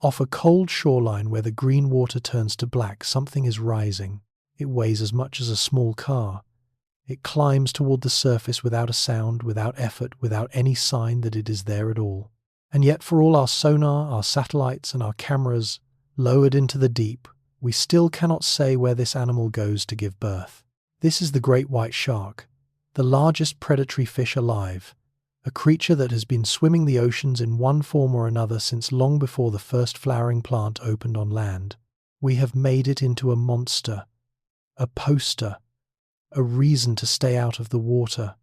Off a cold shoreline where the green water turns to black, something is rising. It weighs as much as a small car. It climbs toward the surface without a sound, without effort, without any sign that it is there at all. And yet, for all our sonar, our satellites, and our cameras lowered into the deep, we still cannot say where this animal goes to give birth. This is the great white shark, the largest predatory fish alive, a creature that has been swimming the oceans in one form or another since long before the first flowering plant opened on land. We have made it into a monster, a poster, a reason to stay out of the water,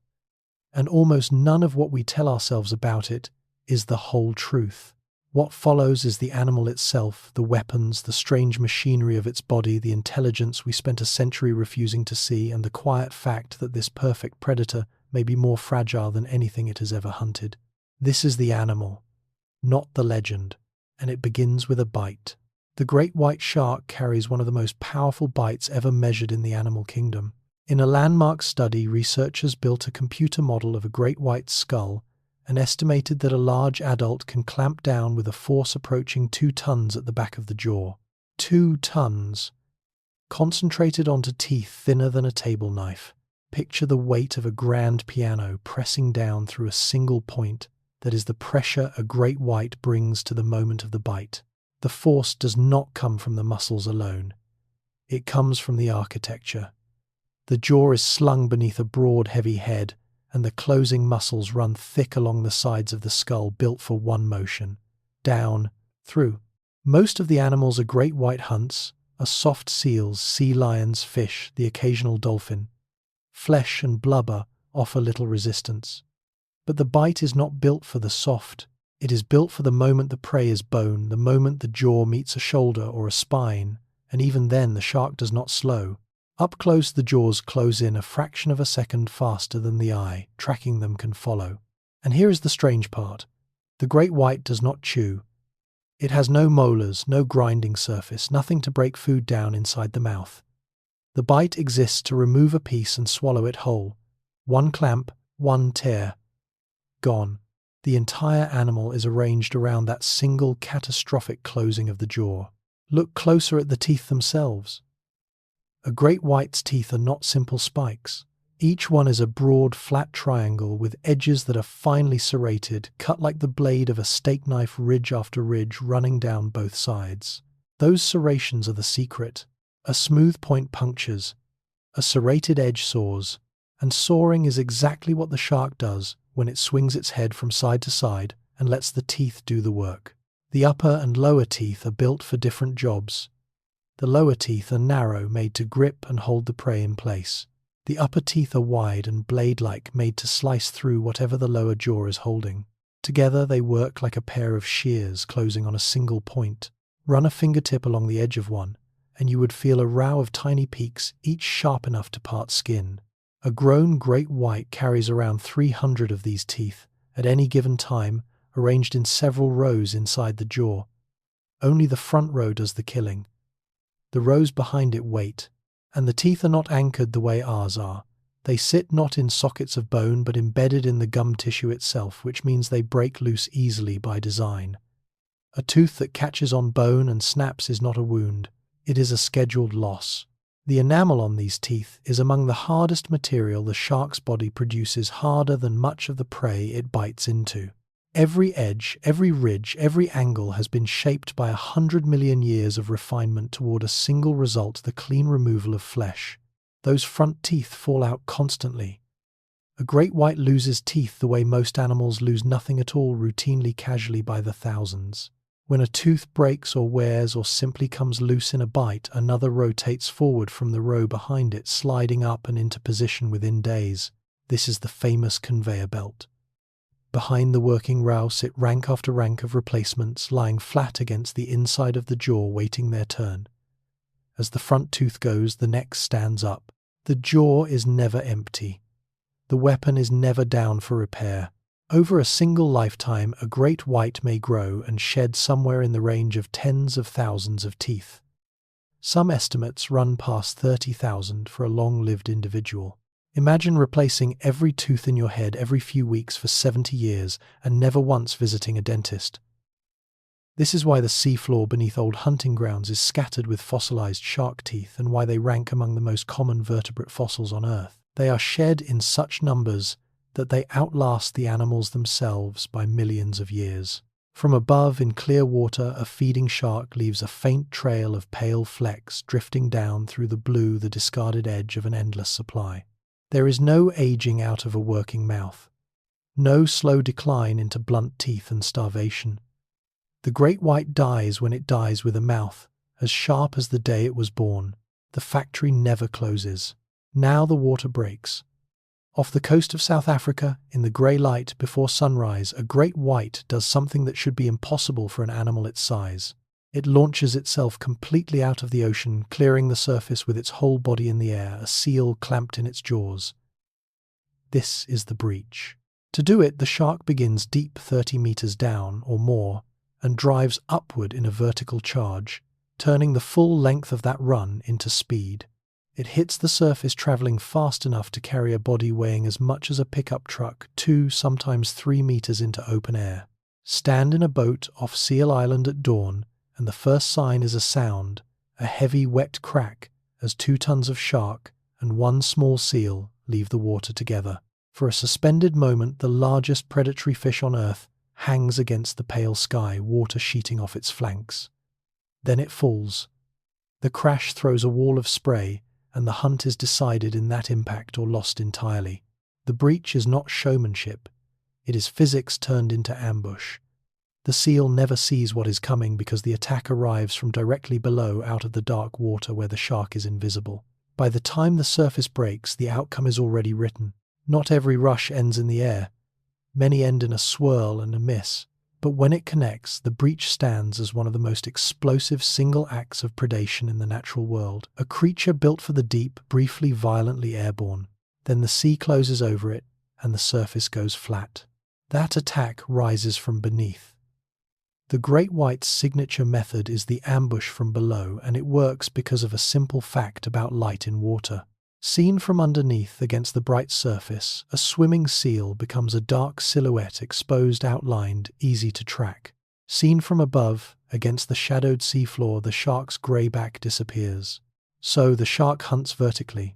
and almost none of what we tell ourselves about it is the whole truth. What follows is the animal itself, the weapons, the strange machinery of its body, the intelligence we spent a century refusing to see, and the quiet fact that this perfect predator may be more fragile than anything it has ever hunted. This is the animal, not the legend, and it begins with a bite. The great white shark carries one of the most powerful bites ever measured in the animal kingdom. In a landmark study, researchers built a computer model of a great white skull and estimated that a large adult can clamp down with a force approaching 2 tons at the back of the jaw. 2 tons, concentrated onto teeth thinner than a table knife. Picture the weight of a grand piano pressing down through a single point. That is the pressure a great white brings to the moment of the bite. The force does not come from the muscles alone. It comes from the architecture. The jaw is slung beneath a broad, heavy head, and the closing muscles run thick along the sides of the skull, built for one motion: down, through. Most of the animals a great white hunts are soft seals, sea lions, fish, the occasional dolphin. Flesh and blubber offer little resistance. But the bite is not built for the soft. It is built for the moment the prey is bone, the moment the jaw meets a shoulder or a spine, and even then the shark does not slow. Up close, the jaws close in a fraction of a second faster than the eye. Tracking them can follow. And here is the strange part. The great white does not chew. It has no molars, no grinding surface, nothing to break food down inside the mouth. The bite exists to remove a piece and swallow it whole. One clamp, one tear. Gone. The entire animal is arranged around that single catastrophic closing of the jaw. Look closer at the teeth themselves. A great white's teeth are not simple spikes. Each one is a broad, flat triangle with edges that are finely serrated, cut like the blade of a steak knife, ridge after ridge running down both sides. Those serrations are the secret. A smooth point punctures, a serrated edge saws, and sawing is exactly what the shark does when it swings its head from side to side and lets the teeth do the work. The upper and lower teeth are built for different jobs. The lower teeth are narrow, made to grip and hold the prey in place. The upper teeth are wide and blade-like, made to slice through whatever the lower jaw is holding. Together they work like a pair of shears closing on a single point. Run a fingertip along the edge of one, and you would feel a row of tiny peaks, each sharp enough to part skin. A grown great white carries around 300 of these teeth at any given time, arranged in several rows inside the jaw. Only the front row does the killing. The rows behind it wait, and the teeth are not anchored the way ours are. They sit not in sockets of bone but embedded in the gum tissue itself, which means they break loose easily by design. A tooth that catches on bone and snaps is not a wound. It is a scheduled loss. The enamel on these teeth is among the hardest material the shark's body produces, harder than much of the prey it bites into. Every edge, every ridge, every angle has been shaped by 100 million years of refinement toward a single result: the clean removal of flesh. Those front teeth fall out constantly. A great white loses teeth the way most animals lose nothing at all, routinely, casually, by the thousands. When a tooth breaks or wears or simply comes loose in a bite, another rotates forward from the row behind it, sliding up and into position within days. This is the famous conveyor belt. Behind the working row sit rank after rank of replacements, lying flat against the inside of the jaw, waiting their turn. As the front tooth goes, the next stands up. The jaw is never empty. The weapon is never down for repair. Over a single lifetime, a great white may grow and shed somewhere in the range of tens of thousands of teeth. Some estimates run past 30,000 for a long-lived individual. Imagine replacing every tooth in your head every few weeks for 70 years and never once visiting a dentist. This is why the seafloor beneath old hunting grounds is scattered with fossilized shark teeth and why they rank among the most common vertebrate fossils on Earth. They are shed in such numbers that they outlast the animals themselves by millions of years. From above, in clear water, a feeding shark leaves a faint trail of pale flecks drifting down through the blue, the discarded edge of an endless supply. There is no aging out of a working mouth, no slow decline into blunt teeth and starvation. The great white dies when it dies with a mouth as sharp as the day it was born. The factory never closes. Now the water breaks. Off the coast of South Africa, in the grey light before sunrise, a great white does something that should be impossible for an animal its size. It launches itself completely out of the ocean, clearing the surface with its whole body in the air, a seal clamped in its jaws. This is the breach. To do it, the shark begins deep 30 meters down or more and drives upward in a vertical charge, turning the full length of that run into speed. It hits the surface traveling fast enough to carry a body weighing as much as a pickup truck 2, sometimes 3 meters into open air. Stand in a boat off Seal Island at dawn, and the first sign is a sound, a heavy wet crack, as 2 tons of shark and 1 small seal leave the water together. For a suspended moment, the largest predatory fish on Earth hangs against the pale sky, water sheeting off its flanks. Then it falls. The crash throws a wall of spray, and the hunt is decided in that impact or lost entirely. The breach is not showmanship. It is physics turned into ambush. The seal never sees what is coming because the attack arrives from directly below, out of the dark water where the shark is invisible. By the time the surface breaks, the outcome is already written. Not every rush ends in the air. Many end in a swirl and a miss. But when it connects, the breach stands as one of the most explosive single acts of predation in the natural world. A creature built for the deep, briefly violently airborne. Then the sea closes over it, and the surface goes flat. That attack rises from beneath. The great white's signature method is the ambush from below, and it works because of a simple fact about light in water. Seen from underneath against the bright surface, a swimming seal becomes a dark silhouette, exposed, outlined, easy to track. Seen from above, against the shadowed seafloor, the shark's grey back disappears. So the shark hunts vertically.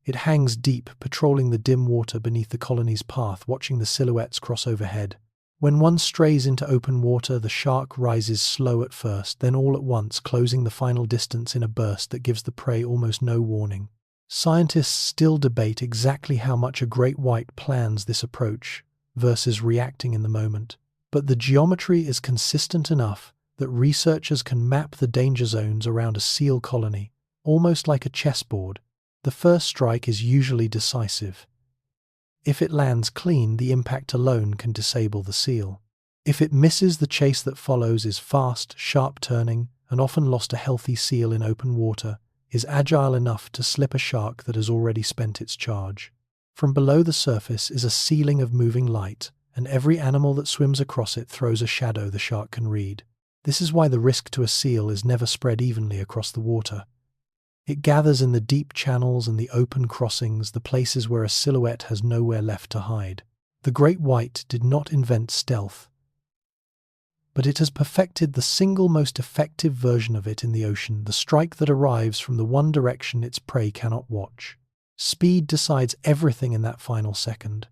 It hangs deep, patrolling the dim water beneath the colony's path, watching the silhouettes cross overhead. When one strays into open water, the shark rises slow at first, then all at once, closing the final distance in a burst that gives the prey almost no warning. Scientists still debate exactly how much a great white plans this approach versus reacting in the moment. But the geometry is consistent enough that researchers can map the danger zones around a seal colony, almost like a chessboard. The first strike is usually decisive. If it lands clean, the impact alone can disable the seal. If it misses, the chase that follows is fast, sharp turning, and often lost. A healthy seal in open water is agile enough to slip a shark that has already spent its charge. From below the surface is a ceiling of moving light, and every animal that swims across it throws a shadow the shark can read. This is why the risk to a seal is never spread evenly across the water. It gathers in the deep channels and the open crossings, the places where a silhouette has nowhere left to hide. The great white did not invent stealth, but it has perfected the single most effective version of it in the ocean, the strike that arrives from the one direction its prey cannot watch. Speed decides everything in that final second.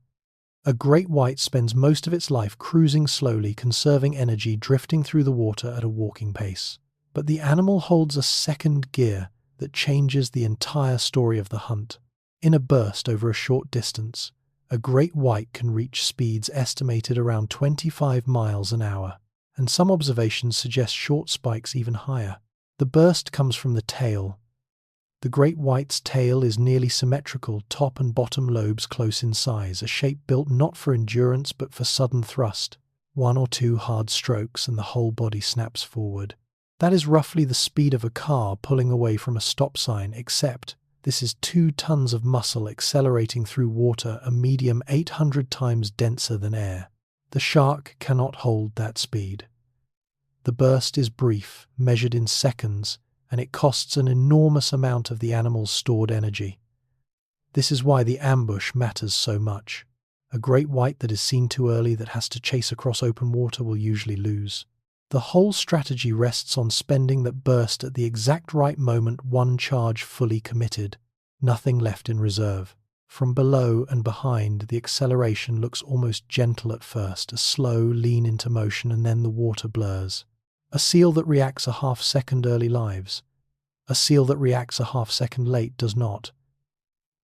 A great white spends most of its life cruising slowly, conserving energy, drifting through the water at a walking pace. But the animal holds a second gear that changes the entire story of the hunt. In a burst over a short distance, a great white can reach speeds estimated around 25 miles an hour. And some observations suggest short spikes even higher. The burst comes from the tail. The great white's tail is nearly symmetrical, top and bottom lobes close in size, a shape built not for endurance but for sudden thrust. 1 or 2 hard strokes and the whole body snaps forward. That is roughly the speed of a car pulling away from a stop sign, except this is 2 tons of muscle accelerating through water, a medium 800 times denser than air. The shark cannot hold that speed. The burst is brief, measured in seconds, and it costs an enormous amount of the animal's stored energy. This is why the ambush matters so much. A great white that is seen too early, that has to chase across open water, will usually lose. The whole strategy rests on spending that burst at the exact right moment, one charge fully committed, nothing left in reserve. From below and behind, the acceleration looks almost gentle at first, a slow lean into motion, and then the water blurs. A seal that reacts a half-second early lives. A seal that reacts a half-second late does not.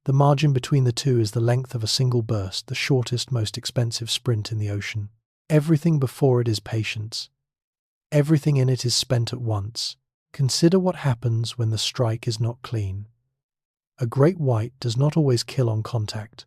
The margin between the two is the length of a single burst, the shortest, most expensive sprint in the ocean. Everything before it is patience. Everything in it is spent at once. Consider what happens when the strike is not clean. A great white does not always kill on contact.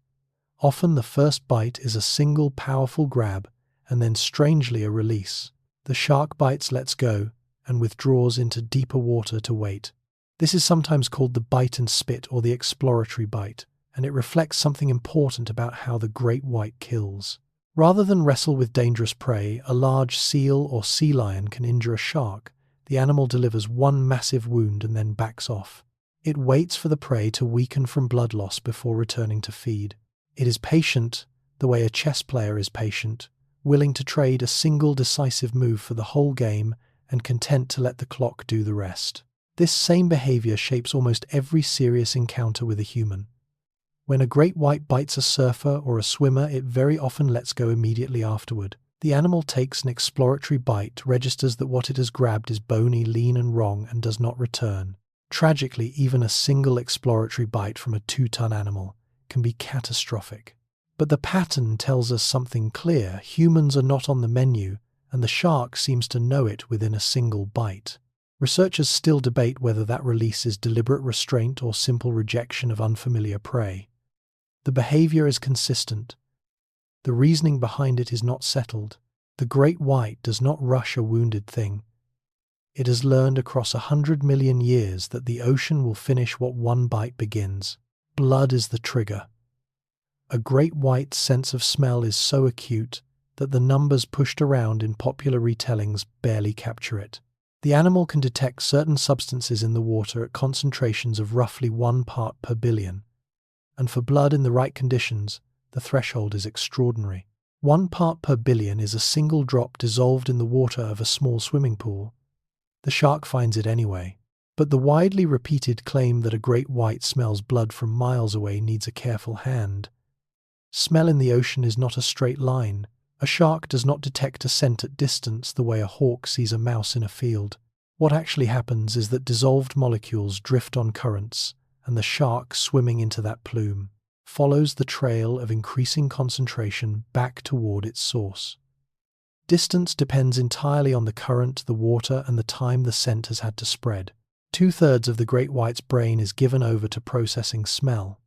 Often the first bite is a single powerful grab, and then strangely a release. The shark bites, lets go, and withdraws into deeper water to wait. This is sometimes called the bite and spit, or the exploratory bite, and it reflects something important about how the great white kills. Rather than wrestle with dangerous prey, a large seal or sea lion can injure a shark. The animal delivers one massive wound and then backs off. It waits for the prey to weaken from blood loss before returning to feed. It is patient, the way a chess player is patient, willing to trade a single decisive move for the whole game and content to let the clock do the rest. This same behavior shapes almost every serious encounter with a human. When a great white bites a surfer or a swimmer, it very often lets go immediately afterward. The animal takes an exploratory bite, registers that what it has grabbed is bony, lean and wrong, and does not return. Tragically, even a single exploratory bite from a 2-ton animal can be catastrophic. But the pattern tells us something clear. Humans are not on the menu, and the shark seems to know it within a single bite. Researchers still debate whether that release is deliberate restraint or simple rejection of unfamiliar prey. The behavior is consistent. The reasoning behind it is not settled. The great white does not rush a wounded thing. It has learned across 100 million years that the ocean will finish what one bite begins. Blood is the trigger. A great white's sense of smell is so acute that the numbers pushed around in popular retellings barely capture it. The animal can detect certain substances in the water at concentrations of roughly 1 part per billion. And for blood in the right conditions, the threshold is extraordinary. 1 part per billion is a single drop dissolved in the water of a small swimming pool. The shark finds it anyway. But the widely repeated claim that a great white smells blood from miles away needs a careful hand. Smell in the ocean is not a straight line. A shark does not detect a scent at distance the way a hawk sees a mouse in a field. What actually happens is that dissolved molecules drift on currents, and the shark, swimming into that plume, follows the trail of increasing concentration back toward its source. Distance depends entirely on the current, the water, and the time the scent has had to spread. 2/3 of the great white's brain is given over to processing smell.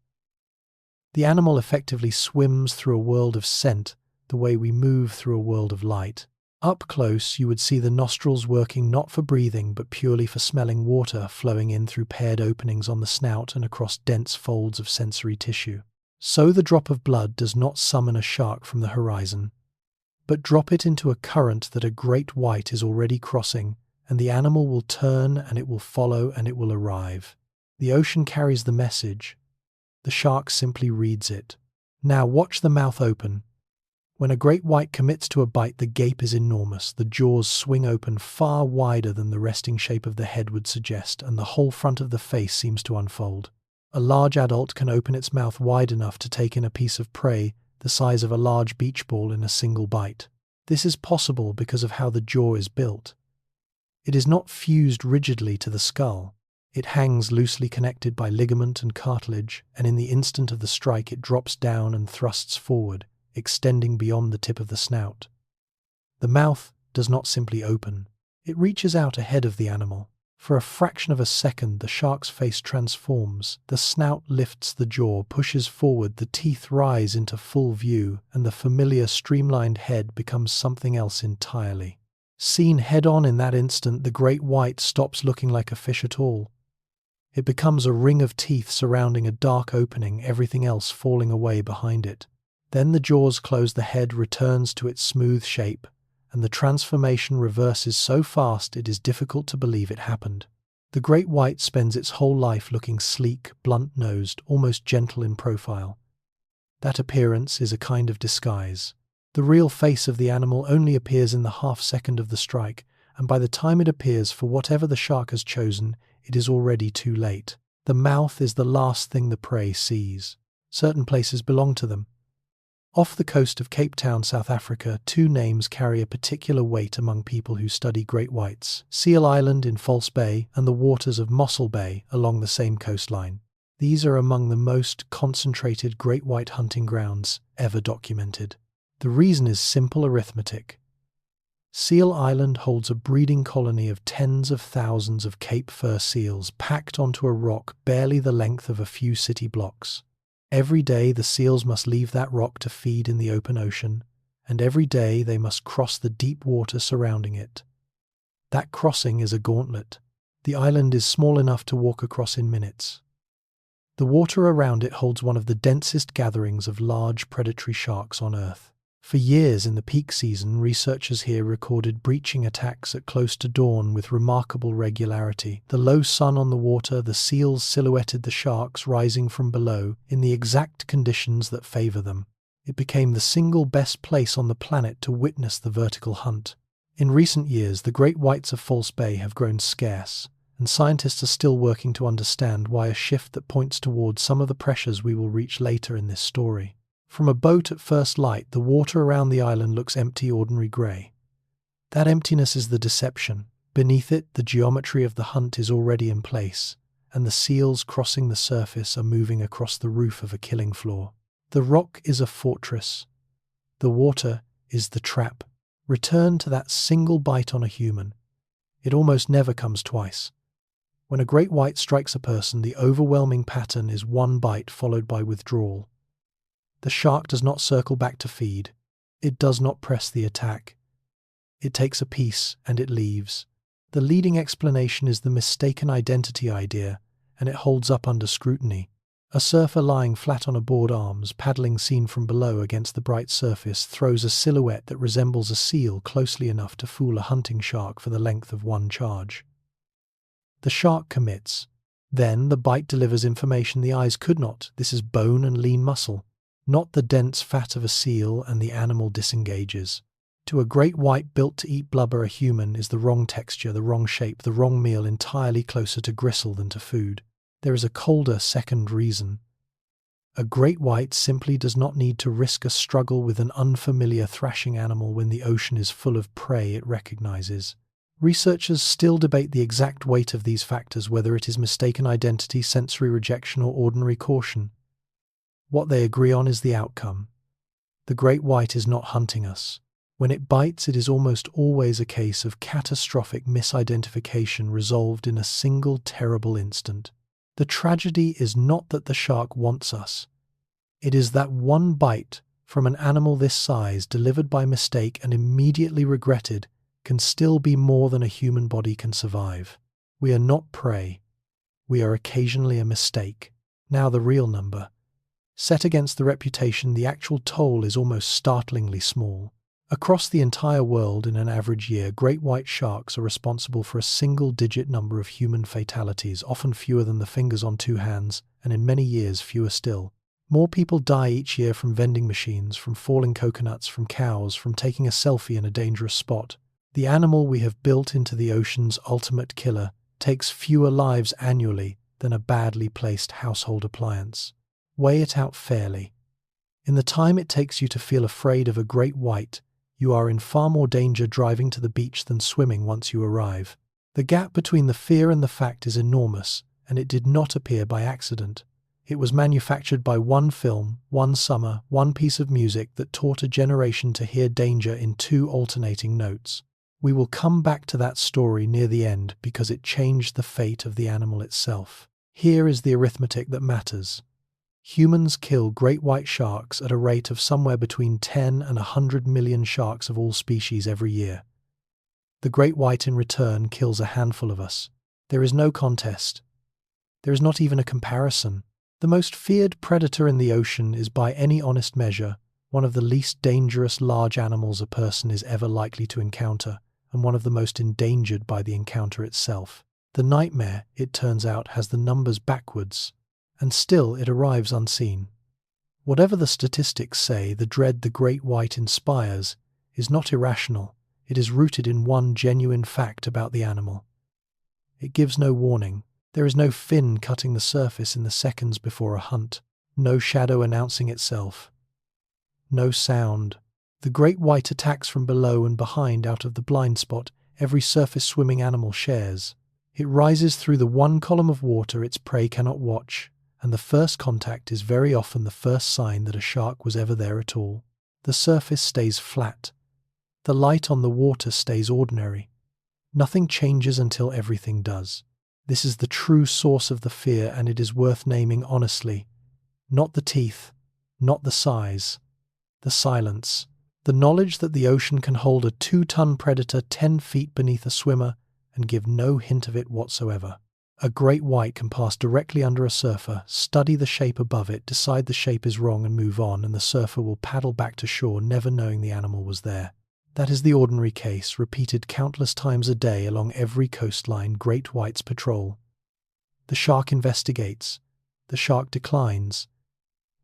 The animal effectively swims through a world of scent the way we move through a world of light. Up close, you would see the nostrils working not for breathing but purely for smelling water flowing in through paired openings on the snout and across dense folds of sensory tissue. So the drop of blood does not summon a shark from the horizon, but drop it into a current that a great white is already crossing, and the animal will turn and it will follow and it will arrive. The ocean carries the message. The shark simply reads it. Now watch the mouth open. When a great white commits to a bite, the gape is enormous. The jaws swing open far wider than the resting shape of the head would suggest, and the whole front of the face seems to unfold. A large adult can open its mouth wide enough to take in a piece of prey the size of a large beach ball in a single bite. This is possible because of how the jaw is built. It is not fused rigidly to the skull. It hangs loosely connected by ligament and cartilage, and in the instant of the strike it drops down and thrusts forward, extending beyond the tip of the snout. The mouth does not simply open. It reaches out ahead of the animal. For a fraction of a second, the shark's face transforms. The snout lifts, the jaw pushes forward, the teeth rise into full view, and the familiar streamlined head becomes something else entirely. Seen head-on in that instant, the great white stops looking like a fish at all. It becomes a ring of teeth surrounding a dark opening, everything else falling away behind it. Then the jaws close, the head returns to its smooth shape, and the transformation reverses so fast it is difficult to believe it happened. The great white spends its whole life looking sleek, blunt-nosed, almost gentle in profile. That appearance is a kind of disguise. The real face of the animal only appears in the half-second of the strike, and by the time it appears for whatever the shark has chosen, it is already too late. The mouth is the last thing the prey sees. Certain places belong to them. Off the coast of Cape Town, South Africa, two names carry a particular weight among people who study great whites: Seal Island in False Bay and the waters of Mossel Bay along the same coastline. These are among the most concentrated great white hunting grounds ever documented. The reason is simple arithmetic. Seal Island holds a breeding colony of tens of thousands of Cape fur seals packed onto a rock barely the length of a few city blocks. Every day the seals must leave that rock to feed in the open ocean, and every day they must cross the deep water surrounding it. That crossing is a gauntlet. The island is small enough to walk across in minutes. The water around it holds one of the densest gatherings of large predatory sharks on Earth. For years in the peak season, researchers here recorded breaching attacks at close to dawn with remarkable regularity. The low sun on the water, the seals silhouetted the sharks rising from below in the exact conditions that favor them. It became the single best place on the planet to witness the vertical hunt. In recent years, the great whites of False Bay have grown scarce, and scientists are still working to understand why, a shift that points towards some of the pressures we will reach later in this story. From a boat at first light, the water around the island looks empty, ordinary grey. That emptiness is the deception. Beneath it, the geometry of the hunt is already in place, and the seals crossing the surface are moving across the roof of a killing floor. The rock is a fortress. The water is the trap. Return to that single bite on a human. It almost never comes twice. When a great white strikes a person, the overwhelming pattern is one bite followed by withdrawal. The shark does not circle back to feed. It does not press the attack. It takes a piece and it leaves. The leading explanation is the mistaken identity idea, and it holds up under scrutiny. A surfer lying flat on a board, arms paddling seen from below against the bright surface, throws a silhouette that resembles a seal closely enough to fool a hunting shark for the length of one charge. The shark commits. Then the bite delivers information the eyes could not. This is bone and lean muscle, not the dense fat of a seal, and the animal disengages. To a great white built to eat blubber, a human is the wrong texture, the wrong shape, the wrong meal, entirely closer to gristle than to food. There is a colder second reason. A great white simply does not need to risk a struggle with an unfamiliar thrashing animal when the ocean is full of prey it recognizes. Researchers still debate the exact weight of these factors, whether it is mistaken identity, sensory rejection, or ordinary caution. What they agree on is the outcome. The great white is not hunting us. When it bites, it is almost always a case of catastrophic misidentification resolved in a single terrible instant. The tragedy is not that the shark wants us. It is that one bite from an animal this size, delivered by mistake and immediately regretted, can still be more than a human body can survive. We are not prey. We are occasionally a mistake. Now the real number. Set against the reputation, the actual toll is almost startlingly small. Across the entire world, in an average year, great white sharks are responsible for a single-digit number of human fatalities, often fewer than the fingers on two hands, and in many years fewer still. More people die each year from vending machines, from falling coconuts, from cows, from taking a selfie in a dangerous spot. The animal we have built into the ocean's ultimate killer takes fewer lives annually than a badly placed household appliance. Weigh it out fairly. In the time it takes you to feel afraid of a great white, you are in far more danger driving to the beach than swimming once you arrive. The gap between the fear and the fact is enormous, and it did not appear by accident. It was manufactured by one film, one summer, one piece of music that taught a generation to hear danger in two alternating notes. We will come back to that story near the end because it changed the fate of the animal itself. Here is the arithmetic that matters. Humans kill great white sharks at a rate of somewhere between 10 and 100 million sharks of all species every year. The great white in return kills a handful of us. There is no contest. There is not even a comparison. The most feared predator in the ocean is, by any honest measure, one of the least dangerous large animals a person is ever likely to encounter, and one of the most endangered by the encounter itself. The nightmare, it turns out, has the numbers backwards, and still it arrives unseen. Whatever the statistics say, the dread the great white inspires is not irrational. It is rooted in one genuine fact about the animal. It gives no warning. There is no fin cutting the surface in the seconds before a hunt, no shadow announcing itself, no sound. The great white attacks from below and behind out of the blind spot every surface swimming animal shares. It rises through the one column of water its prey cannot watch, and the first contact is very often the first sign that a shark was ever there at all. The surface stays flat. The light on the water stays ordinary. Nothing changes until everything does. This is the true source of the fear, and it is worth naming honestly. Not the teeth, not the size, the silence. The knowledge that the ocean can hold a 2-ton predator 10 feet beneath a swimmer and give no hint of it whatsoever. A great white can pass directly under a surfer, study the shape above it, decide the shape is wrong and move on, and the surfer will paddle back to shore never knowing the animal was there. That is the ordinary case, repeated countless times a day along every coastline great whites patrol. The shark investigates. The shark declines.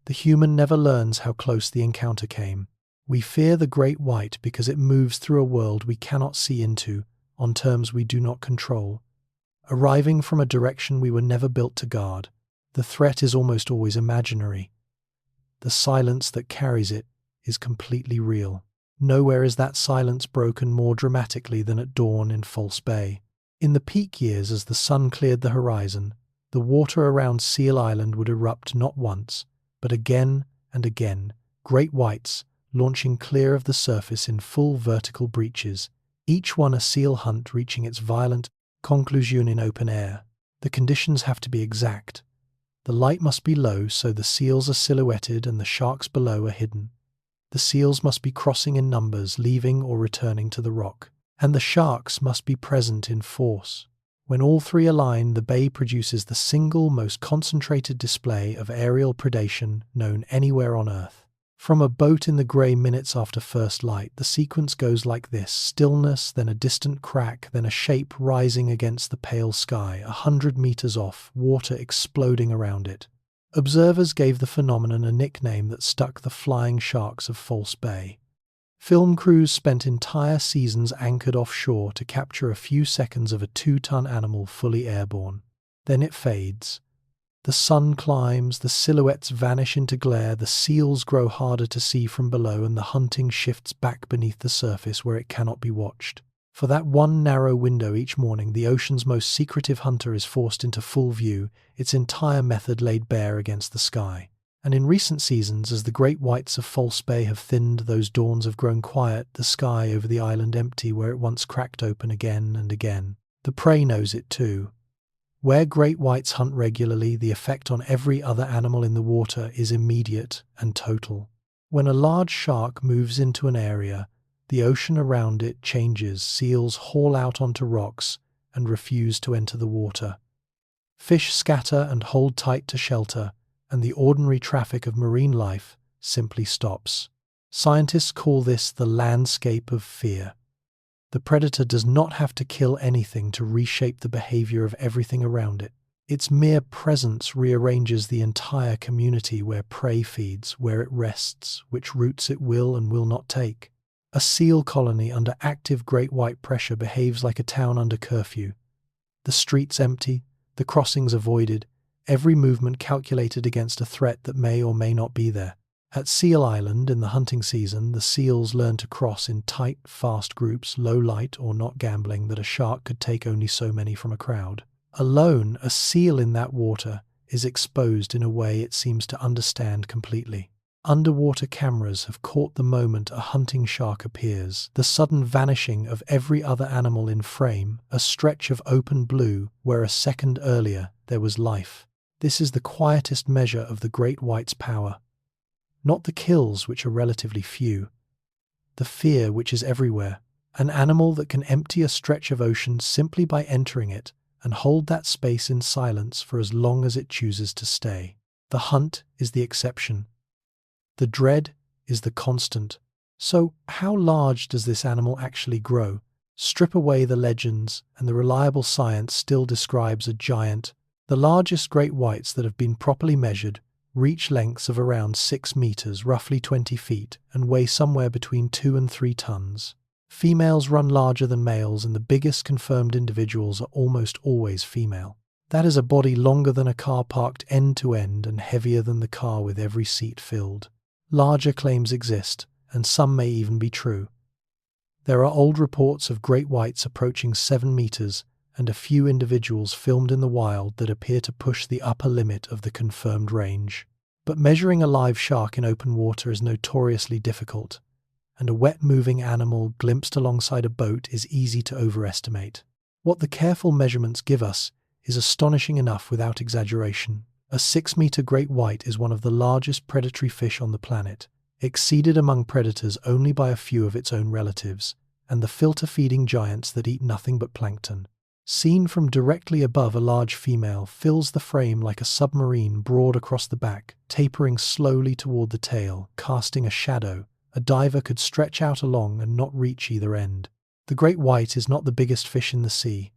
The human never learns how close the encounter came. We fear the great white because it moves through a world we cannot see into, on terms we do not control, arriving from a direction we were never built to guard. The threat is almost always imaginary. The silence that carries it is completely real. Nowhere is that silence broken more dramatically than at dawn in False Bay. In the peak years, as the sun cleared the horizon, the water around Seal Island would erupt not once, but again and again, great whites launching clear of the surface in full vertical breaches, each one a seal hunt reaching its violent conclusion in open air. The conditions have to be exact. The light must be low so the seals are silhouetted and the sharks below are hidden. The seals must be crossing in numbers, leaving or returning to the rock. And the sharks must be present in force. When all three align, the bay produces the single most concentrated display of aerial predation known anywhere on Earth. From a boat in the grey minutes after first light, the sequence goes like this: stillness, then a distant crack, then a shape rising against the pale sky, 100 meters off, water exploding around it. Observers gave the phenomenon a nickname that stuck: the flying sharks of False Bay. Film crews spent entire seasons anchored offshore to capture a few seconds of a 2-ton animal fully airborne. Then it fades. The sun climbs, the silhouettes vanish into glare, the seals grow harder to see from below, and the hunting shifts back beneath the surface where it cannot be watched. For that one narrow window each morning, the ocean's most secretive hunter is forced into full view, its entire method laid bare against the sky. And in recent seasons, as the great whites of False Bay have thinned, those dawns have grown quiet, the sky over the island empty where it once cracked open again and again. The prey knows it too. Where great whites hunt regularly, the effect on every other animal in the water is immediate and total. When a large shark moves into an area, the ocean around it changes. Seals haul out onto rocks and refuse to enter the water. Fish scatter and hold tight to shelter, and the ordinary traffic of marine life simply stops. Scientists call this the landscape of fear. The predator does not have to kill anything to reshape the behavior of everything around it. Its mere presence rearranges the entire community: where prey feeds, where it rests, which routes it will and will not take. A seal colony under active great white pressure behaves like a town under curfew. The streets empty, the crossings avoided, every movement calculated against a threat that may or may not be there. At Seal Island in the hunting season, the seals learn to cross in tight, fast groups, low light or not gambling that a shark could take only so many from a crowd. Alone, a seal in that water is exposed in a way it seems to understand completely. Underwater cameras have caught the moment a hunting shark appears, the sudden vanishing of every other animal in frame, a stretch of open blue where a second earlier there was life. This is the quietest measure of the great white's power. Not the kills, which are relatively few. The fear, which is everywhere. An animal that can empty a stretch of ocean simply by entering it and hold that space in silence for as long as it chooses to stay. The hunt is the exception. The dread is the constant. So, how large does this animal actually grow? Strip away the legends, and the reliable science still describes a giant. The largest great whites that have been properly measured reach lengths of around 6 meters, roughly 20 feet, and weigh somewhere between 2 and 3 tons. Females run larger than males, and the biggest confirmed individuals are almost always female. That is a body longer than a car parked end to end and heavier than the car with every seat filled. Larger claims exist, and some may even be true. There are old reports of great whites approaching 7 meters and a few individuals filmed in the wild that appear to push the upper limit of the confirmed range. But measuring a live shark in open water is notoriously difficult, and a wet-moving animal glimpsed alongside a boat is easy to overestimate. What the careful measurements give us is astonishing enough without exaggeration. A 6-meter great white is one of the largest predatory fish on the planet, exceeded among predators only by a few of its own relatives, and the filter-feeding giants that eat nothing but plankton. Seen from directly above, a large female fills the frame like a submarine broad across the back, tapering slowly toward the tail, casting a shadow. A diver could stretch out along and not reach either end. The great white is not the biggest fish in the sea.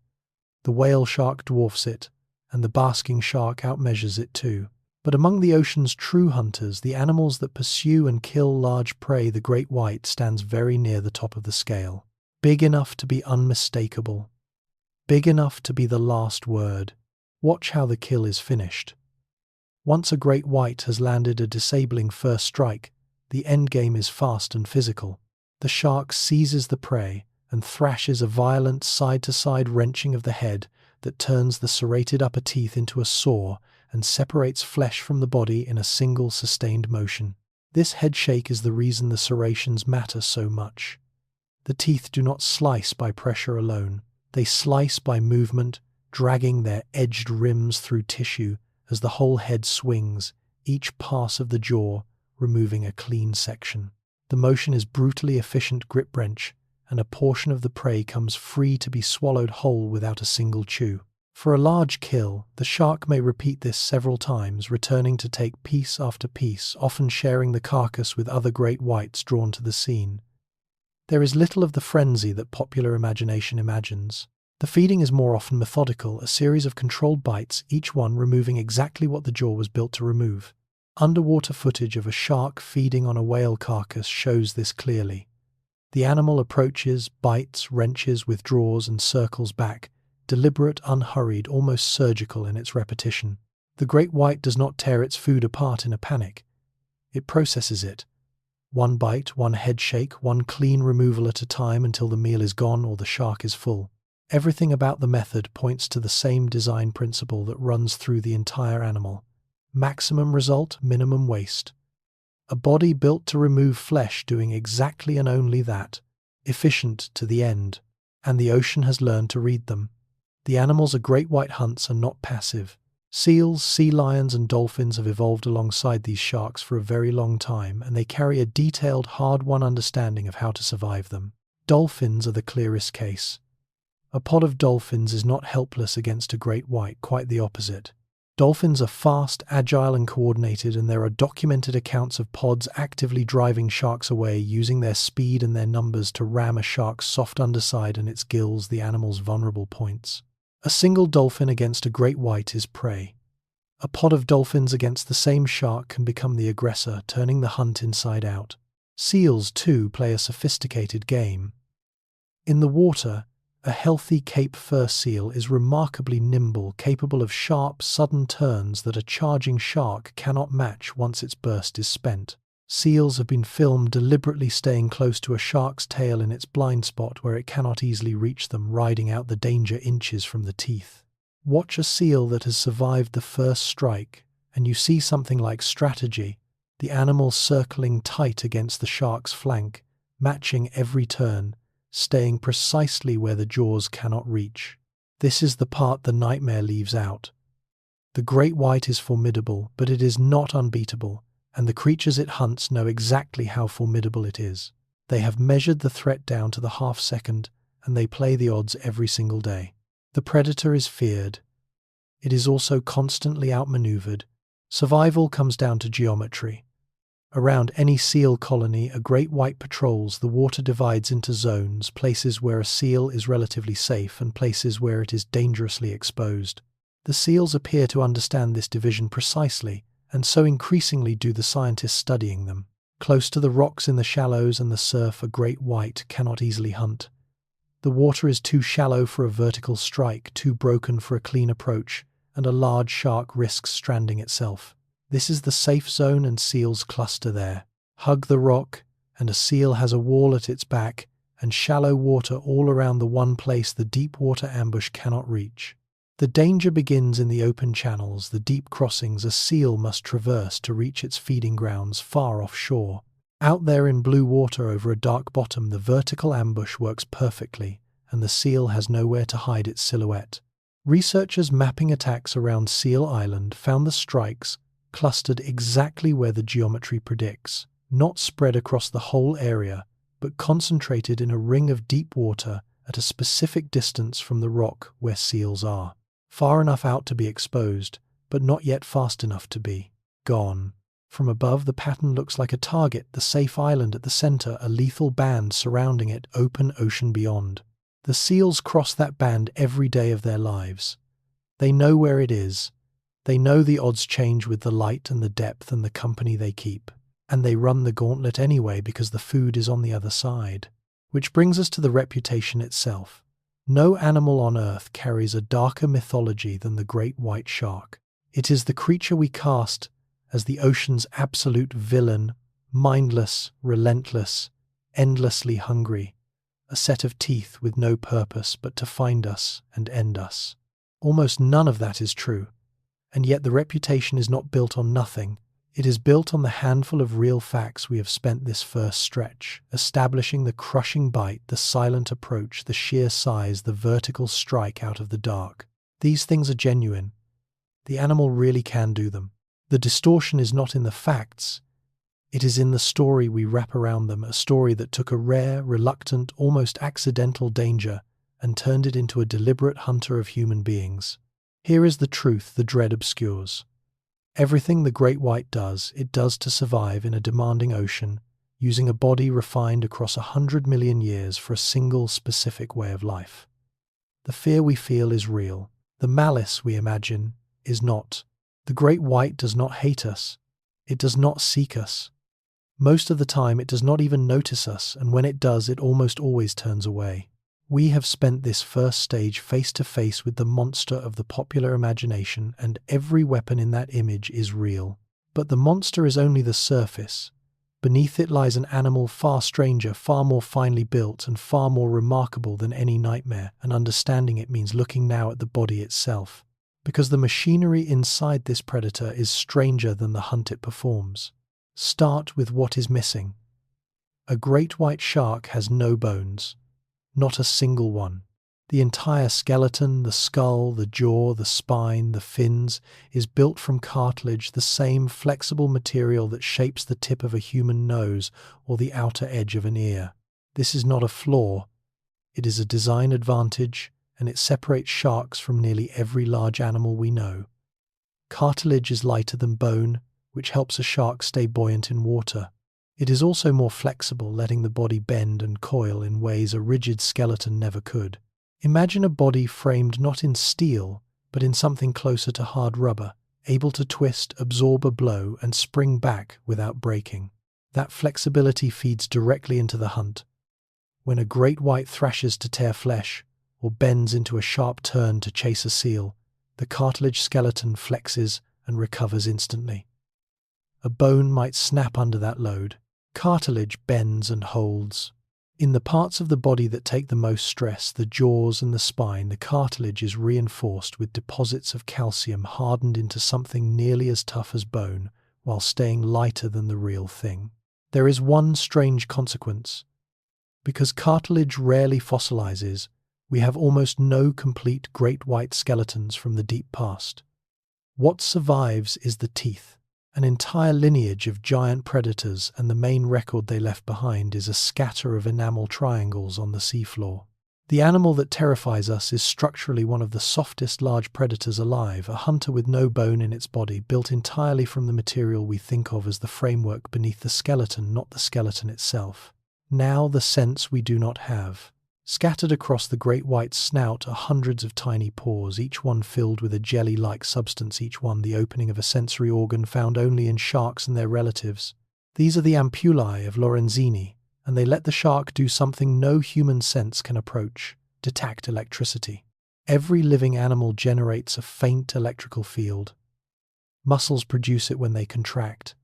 The whale shark dwarfs it, and the basking shark outmeasures it too. But among the ocean's true hunters, the animals that pursue and kill large prey, the great white stands very near the top of the scale. Big enough to be unmistakable. Big enough to be the last word. Watch how the kill is finished. Once a great white has landed a disabling first strike, the endgame is fast and physical. The shark seizes the prey and thrashes a violent side-to-side wrenching of the head that turns the serrated upper teeth into a saw and separates flesh from the body in a single sustained motion. This headshake is the reason the serrations matter so much. The teeth do not slice by pressure alone. They slice by movement, dragging their edged rims through tissue as the whole head swings, each pass of the jaw removing a clean section. The motion is brutally efficient grip wrench, and a portion of the prey comes free to be swallowed whole without a single chew. For a large kill, the shark may repeat this several times, returning to take piece after piece, often sharing the carcass with other great whites drawn to the scene. There is little of the frenzy that popular imagination imagines. The feeding is more often methodical, a series of controlled bites, each one removing exactly what the jaw was built to remove. Underwater footage of a shark feeding on a whale carcass shows this clearly. The animal approaches, bites, wrenches, withdraws, and circles back, deliberate, unhurried, almost surgical in its repetition. The great white does not tear its food apart in a panic. It processes it. One bite, one head shake, one clean removal at a time until the meal is gone or the shark is full. Everything about the method points to the same design principle that runs through the entire animal. Maximum result, minimum waste. A body built to remove flesh doing exactly and only that. Efficient to the end. And the ocean has learned to read them. The animals a great white hunts are not passive. Seals, sea lions, and dolphins have evolved alongside these sharks for a very long time, and they carry a detailed, hard-won understanding of how to survive them. Dolphins are the clearest case. A pod of dolphins is not helpless against a great white, quite the opposite. Dolphins are fast, agile, and coordinated, and there are documented accounts of pods actively driving sharks away, using their speed and their numbers to ram a shark's soft underside and its gills, the animal's vulnerable points. A single dolphin against a great white is prey. A pod of dolphins against the same shark can become the aggressor, turning the hunt inside out. Seals, too, play a sophisticated game. In the water, a healthy Cape fur seal is remarkably nimble, capable of sharp, sudden turns that a charging shark cannot match once its burst is spent. Seals have been filmed deliberately staying close to a shark's tail in its blind spot where it cannot easily reach them, riding out the danger inches from the teeth. Watch a seal that has survived the first strike, and you see something like strategy, the animal circling tight against the shark's flank, matching every turn, staying precisely where the jaws cannot reach. This is the part the nightmare leaves out. The great white is formidable, but it is not unbeatable, and the creatures it hunts know exactly how formidable it is. They have measured the threat down to the half-second, and they play the odds every single day. The predator is feared. It is also constantly outmaneuvered. Survival comes down to geometry. Around any seal colony a great white patrols, the water divides into zones, places where a seal is relatively safe and places where it is dangerously exposed. The seals appear to understand this division precisely, and so increasingly do the scientists studying them. Close to the rocks in the shallows and the surf, a great white cannot easily hunt. The water is too shallow for a vertical strike, too broken for a clean approach, and a large shark risks stranding itself. This is the safe zone, and seals cluster there. Hug the rock, and a seal has a wall at its back, and shallow water all around the one place the deep water ambush cannot reach. The danger begins in the open channels, the deep crossings a seal must traverse to reach its feeding grounds far offshore. Out there in blue water over a dark bottom, the vertical ambush works perfectly, and the seal has nowhere to hide its silhouette. Researchers mapping attacks around Seal Island found the strikes clustered exactly where the geometry predicts, not spread across the whole area, but concentrated in a ring of deep water at a specific distance from the rock where seals are. Far enough out to be exposed, but not yet fast enough to be gone. From above, the pattern looks like a target, the safe island at the center, a lethal band surrounding it, open ocean beyond. The seals cross that band every day of their lives. They know where it is. They know the odds change with the light and the depth and the company they keep. And they run the gauntlet anyway because the food is on the other side. Which brings us to the reputation itself. No animal on Earth carries a darker mythology than the great white shark. It is the creature we cast as the ocean's absolute villain, mindless, relentless, endlessly hungry, a set of teeth with no purpose but to find us and end us. Almost none of that is true, and yet the reputation is not built on nothing. It is built on the handful of real facts we have spent this first stretch, establishing the crushing bite, the silent approach, the sheer size, the vertical strike out of the dark. These things are genuine. The animal really can do them. The distortion is not in the facts. It is in the story we wrap around them, a story that took a rare, reluctant, almost accidental danger and turned it into a deliberate hunter of human beings. Here is the truth the dread obscures. Everything the great white does, it does to survive in a demanding ocean, using a body refined across 100 million years for a single specific way of life. The fear we feel is real. The malice we imagine is not. The great white does not hate us. It does not seek us. Most of the time it does not even notice us, and when it does, it almost always turns away. We have spent this first stage face to face with the monster of the popular imagination, and every weapon in that image is real. But the monster is only the surface. Beneath it lies an animal far stranger, far more finely built, and far more remarkable than any nightmare, and understanding it means looking now at the body itself. Because the machinery inside this predator is stranger than the hunt it performs. Start with what is missing. A great white shark has no bones. Not a single one. The entire skeleton, the skull, the jaw, the spine, the fins, is built from cartilage, the same flexible material that shapes the tip of a human nose or the outer edge of an ear. This is not a flaw. It is a design advantage, and it separates sharks from nearly every large animal we know. Cartilage is lighter than bone, which helps a shark stay buoyant in water. It is also more flexible, letting the body bend and coil in ways a rigid skeleton never could. Imagine a body framed not in steel, but in something closer to hard rubber, able to twist, absorb a blow, and spring back without breaking. That flexibility feeds directly into the hunt. When a great white thrashes to tear flesh, or bends into a sharp turn to chase a seal, the cartilage skeleton flexes and recovers instantly. A bone might snap under that load. Cartilage bends and holds. In the parts of the body that take the most stress, the jaws and the spine, the cartilage is reinforced with deposits of calcium hardened into something nearly as tough as bone, while staying lighter than the real thing. There is one strange consequence. Because cartilage rarely fossilizes, we have almost no complete great white skeletons from the deep past. What survives is the teeth. An entire lineage of giant predators, and the main record they left behind is a scatter of enamel triangles on the seafloor. The animal that terrifies us is structurally one of the softest large predators alive, a hunter with no bone in its body, built entirely from the material we think of as the framework beneath the skeleton, not the skeleton itself. Now the sense we do not have. Scattered across the great white's snout are hundreds of tiny pores, each one filled with a jelly-like substance, each one the opening of a sensory organ found only in sharks and their relatives. These are the ampullae of Lorenzini, and they let the shark do something no human sense can approach: detect electricity. Every living animal generates a faint electrical field. Muscles produce it when they contract.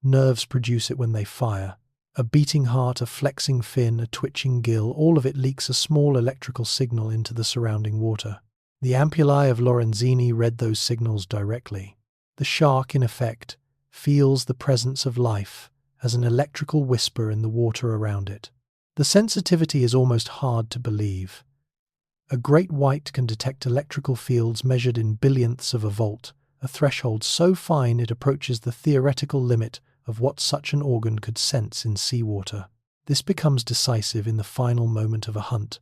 Nerves produce it when they fire. A beating heart, a flexing fin, a twitching gill, all of it leaks a small electrical signal into the surrounding water. The ampullae of Lorenzini read those signals directly. The shark, in effect, feels the presence of life as an electrical whisper in the water around it. The sensitivity is almost hard to believe. A great white can detect electrical fields measured in billionths of a volt, a threshold so fine it approaches the theoretical limit of what such an organ could sense in seawater. This becomes decisive in the final moment of a hunt.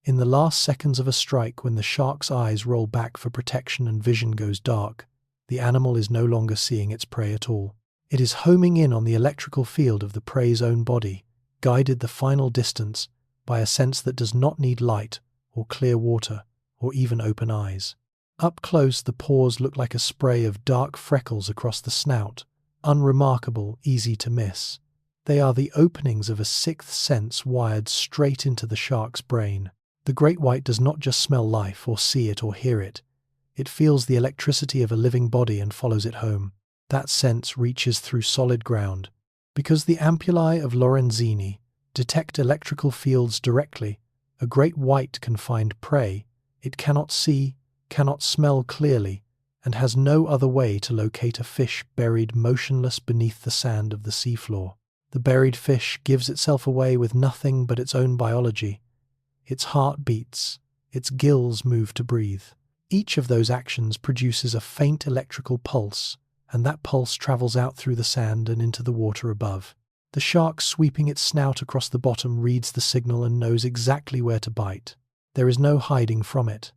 In the last seconds of a strike, when the shark's eyes roll back for protection and vision goes dark, the animal is no longer seeing its prey at all. It is homing in on the electrical field of the prey's own body, guided the final distance by a sense that does not need light or clear water or even open eyes. Up close, the paws look like a spray of dark freckles across the snout, unremarkable, easy to miss. They are the openings of a sixth sense wired straight into the shark's brain. The great white does not just smell life or see it or hear it. It feels the electricity of a living body and follows it home. That sense reaches through solid ground. Because the ampullae of Lorenzini detect electrical fields directly, a great white can find prey it cannot see, cannot smell clearly, and has no other way to locate a fish buried motionless beneath the sand of the seafloor. The buried fish gives itself away with nothing but its own biology. Its heart beats, its gills move to breathe. Each of those actions produces a faint electrical pulse, and that pulse travels out through the sand and into the water above. The shark, sweeping its snout across the bottom, reads the signal and knows exactly where to bite. There is no hiding from it.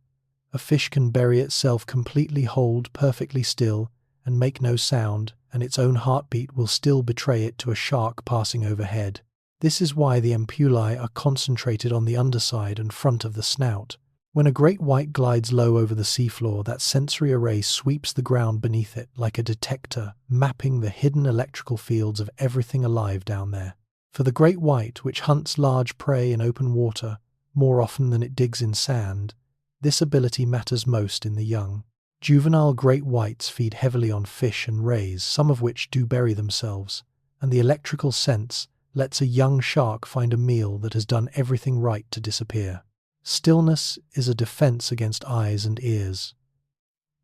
A fish can bury itself completely, hold perfectly still, and make no sound, and its own heartbeat will still betray it to a shark passing overhead. This is why the ampullae are concentrated on the underside and front of the snout. When a great white glides low over the seafloor, that sensory array sweeps the ground beneath it like a detector, mapping the hidden electrical fields of everything alive down there. For the great white, which hunts large prey in open water more often than it digs in sand, this ability matters most in the young. Juvenile great whites feed heavily on fish and rays, some of which do bury themselves, and the electrical sense lets a young shark find a meal that has done everything right to disappear. Stillness is a defense against eyes and ears.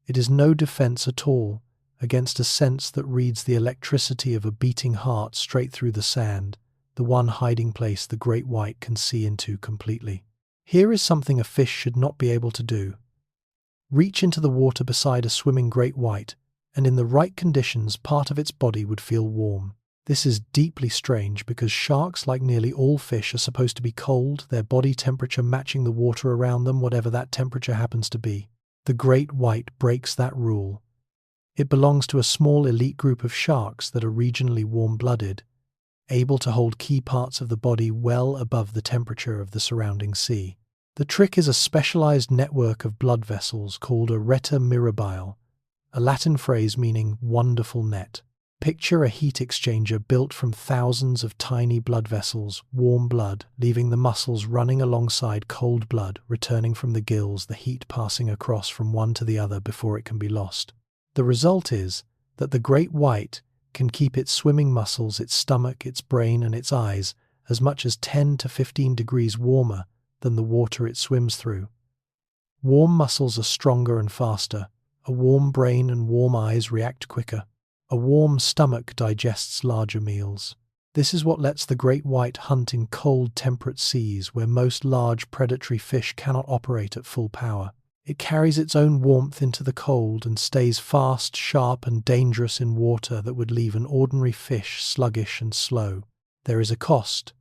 It is no defense at all against a sense that reads the electricity of a beating heart straight through the sand, the one hiding place the great white can see into completely. Here is something a fish should not be able to do. Reach into the water beside a swimming great white, and in the right conditions, part of its body would feel warm. This is deeply strange because sharks, like nearly all fish, are supposed to be cold, their body temperature matching the water around them, whatever that temperature happens to be. The great white breaks that rule. It belongs to a small elite group of sharks that are regionally warm-blooded, able to hold key parts of the body well above the temperature of the surrounding sea. The trick is a specialized network of blood vessels called a rete mirabile, a Latin phrase meaning wonderful net. Picture a heat exchanger built from thousands of tiny blood vessels, warm blood, leaving the muscles running alongside cold blood, returning from the gills, the heat passing across from one to the other before it can be lost. The result is that the great white can keep its swimming muscles, its stomach, its brain, and its eyes as much as 10 to 15 degrees warmer than the water it swims through. Warm muscles are stronger and faster. A warm brain and warm eyes react quicker. A warm stomach digests larger meals. This is what lets the great white hunt in cold, temperate seas where most large predatory fish cannot operate at full power. It carries its own warmth into the cold and stays fast, sharp, and dangerous in water that would leave an ordinary fish sluggish and slow. There is a cost.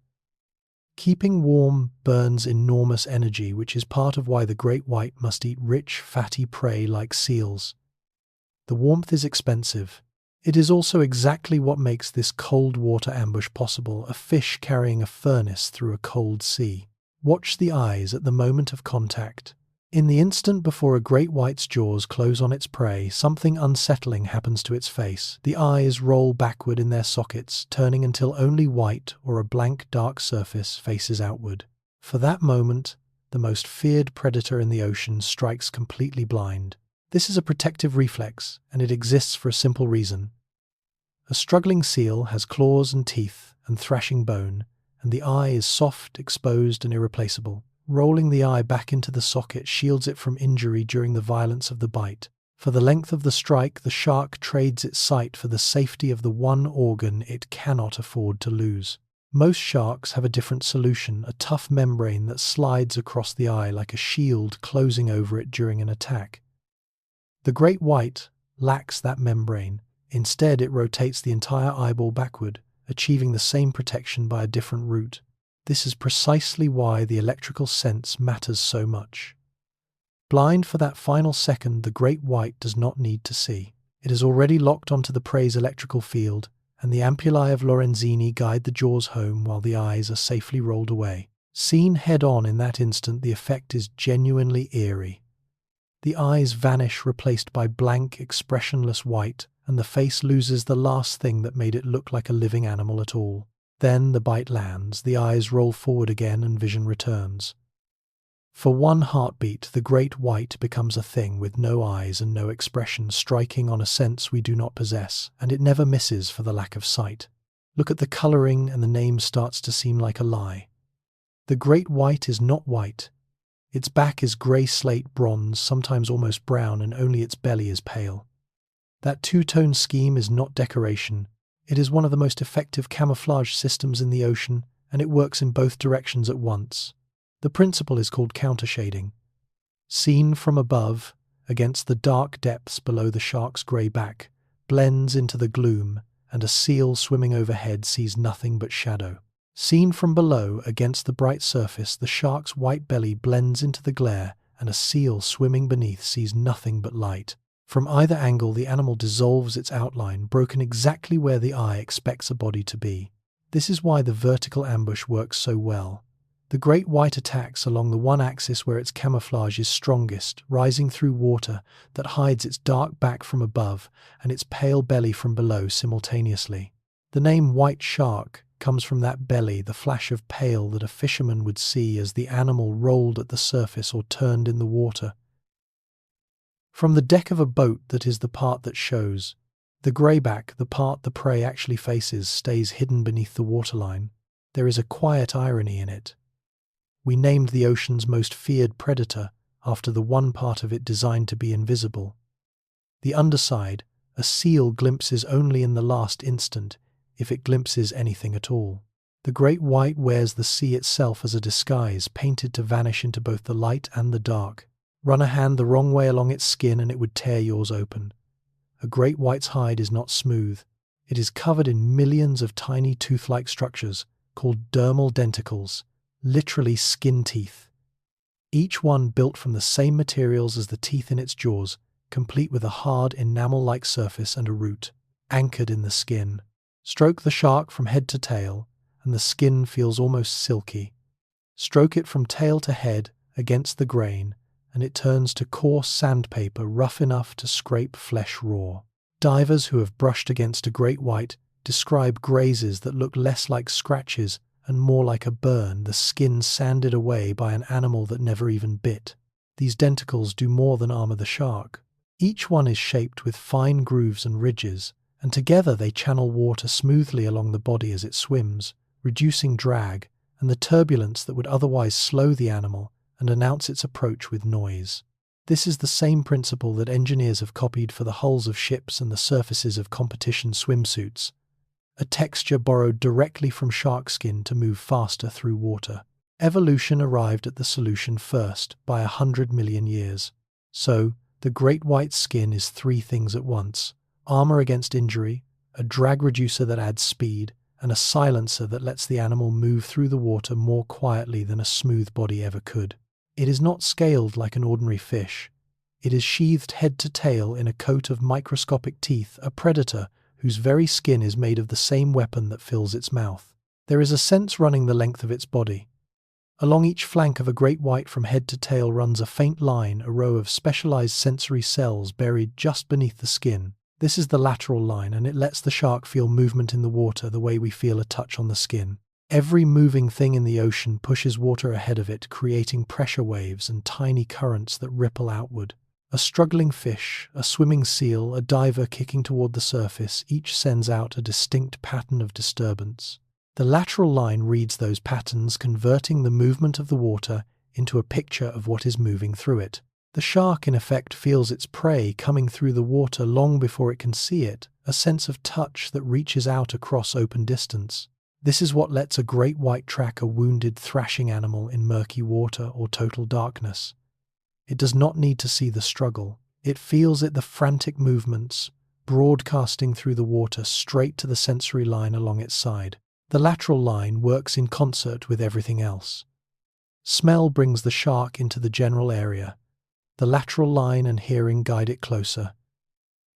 Keeping warm burns enormous energy, which is part of why the great white must eat rich, fatty prey like seals. The warmth is expensive. It is also exactly what makes this cold water ambush possible, a fish carrying a furnace through a cold sea. Watch the eyes at the moment of contact. In the instant before a great white's jaws close on its prey, something unsettling happens to its face. The eyes roll backward in their sockets, turning until only white or a blank dark surface faces outward. For that moment, the most feared predator in the ocean strikes completely blind. This is a protective reflex, and it exists for a simple reason. A struggling seal has claws and teeth and thrashing bone, and the eye is soft, exposed, and irreplaceable. Rolling the eye back into the socket shields it from injury during the violence of the bite. For the length of the strike, the shark trades its sight for the safety of the one organ it cannot afford to lose. Most sharks have a different solution, a tough membrane that slides across the eye like a shield closing over it during an attack. The great white lacks that membrane. Instead, it rotates the entire eyeball backward, achieving the same protection by a different route. This is precisely why the electrical sense matters so much. Blind for that final second, the great white does not need to see. It is already locked onto the prey's electrical field, and the ampullae of Lorenzini guide the jaws home while the eyes are safely rolled away. Seen head-on in that instant, the effect is genuinely eerie. The eyes vanish, replaced by blank, expressionless white, and the face loses the last thing that made it look like a living animal at all. Then the bite lands, the eyes roll forward again, and vision returns. For one heartbeat, the great white becomes a thing with no eyes and no expression, striking on a sense we do not possess, and it never misses for the lack of sight. Look at the colouring, and the name starts to seem like a lie. The great white is not white. Its back is grey slate bronze, sometimes almost brown, and only its belly is pale. That two-tone scheme is not decoration. It is one of the most effective camouflage systems in the ocean, and it works in both directions at once. The principle is called countershading. Seen from above, against the dark depths below the shark's grey back, blends into the gloom, and a seal swimming overhead sees nothing but shadow. Seen from below, against the bright surface, the shark's white belly blends into the glare, and a seal swimming beneath sees nothing but light. From either angle, the animal dissolves its outline, broken exactly where the eye expects a body to be. This is why the vertical ambush works so well. The great white attacks along the one axis where its camouflage is strongest, rising through water that hides its dark back from above and its pale belly from below simultaneously. The name white shark comes from that belly, the flash of pale that a fisherman would see as the animal rolled at the surface or turned in the water. From the deck of a boat, that is the part that shows. The greyback, the part the prey actually faces, stays hidden beneath the waterline. There is a quiet irony in it. We named the ocean's most feared predator after the one part of it designed to be invisible. The underside, a seal glimpses only in the last instant, if it glimpses anything at all. The great white wears the sea itself as a disguise, painted to vanish into both the light and the dark. Run a hand the wrong way along its skin and it would tear yours open. A great white's hide is not smooth. It is covered in millions of tiny tooth-like structures called dermal denticles, literally skin teeth. Each one built from the same materials as the teeth in its jaws, complete with a hard enamel-like surface and a root, anchored in the skin. Stroke the shark from head to tail, and the skin feels almost silky. Stroke it from tail to head against the grain, and it turns to coarse sandpaper, rough enough to scrape flesh raw. Divers who have brushed against a great white describe grazes that look less like scratches and more like a burn, the skin sanded away by an animal that never even bit. These denticles do more than armor the shark. Each one is shaped with fine grooves and ridges, and together they channel water smoothly along the body as it swims, reducing drag and the turbulence that would otherwise slow the animal and announce its approach with noise. This is the same principle that engineers have copied for the hulls of ships and the surfaces of competition swimsuits, a texture borrowed directly from shark skin to move faster through water. Evolution arrived at the solution first by 100 million years. So, the great white skin is three things at once: armor against injury, a drag reducer that adds speed, and a silencer that lets the animal move through the water more quietly than a smooth body ever could. It is not scaled like an ordinary fish. It is sheathed head to tail in a coat of microscopic teeth, a predator whose very skin is made of the same weapon that fills its mouth. There is a sense running the length of its body. Along each flank of a great white from head to tail runs a faint line, a row of specialized sensory cells buried just beneath the skin. This is the lateral line, and it lets the shark feel movement in the water the way we feel a touch on the skin. Every moving thing in the ocean pushes water ahead of it, creating pressure waves and tiny currents that ripple outward. A struggling fish, a swimming seal, a diver kicking toward the surface, each sends out a distinct pattern of disturbance. The lateral line reads those patterns, converting the movement of the water into a picture of what is moving through it. The shark, in effect, feels its prey coming through the water long before it can see it, a sense of touch that reaches out across open distance. This is what lets a great white track a wounded, thrashing animal in murky water or total darkness. It does not need to see the struggle. It feels it, the frantic movements, broadcasting through the water straight to the sensory line along its side. The lateral line works in concert with everything else. Smell brings the shark into the general area. The lateral line and hearing guide it closer.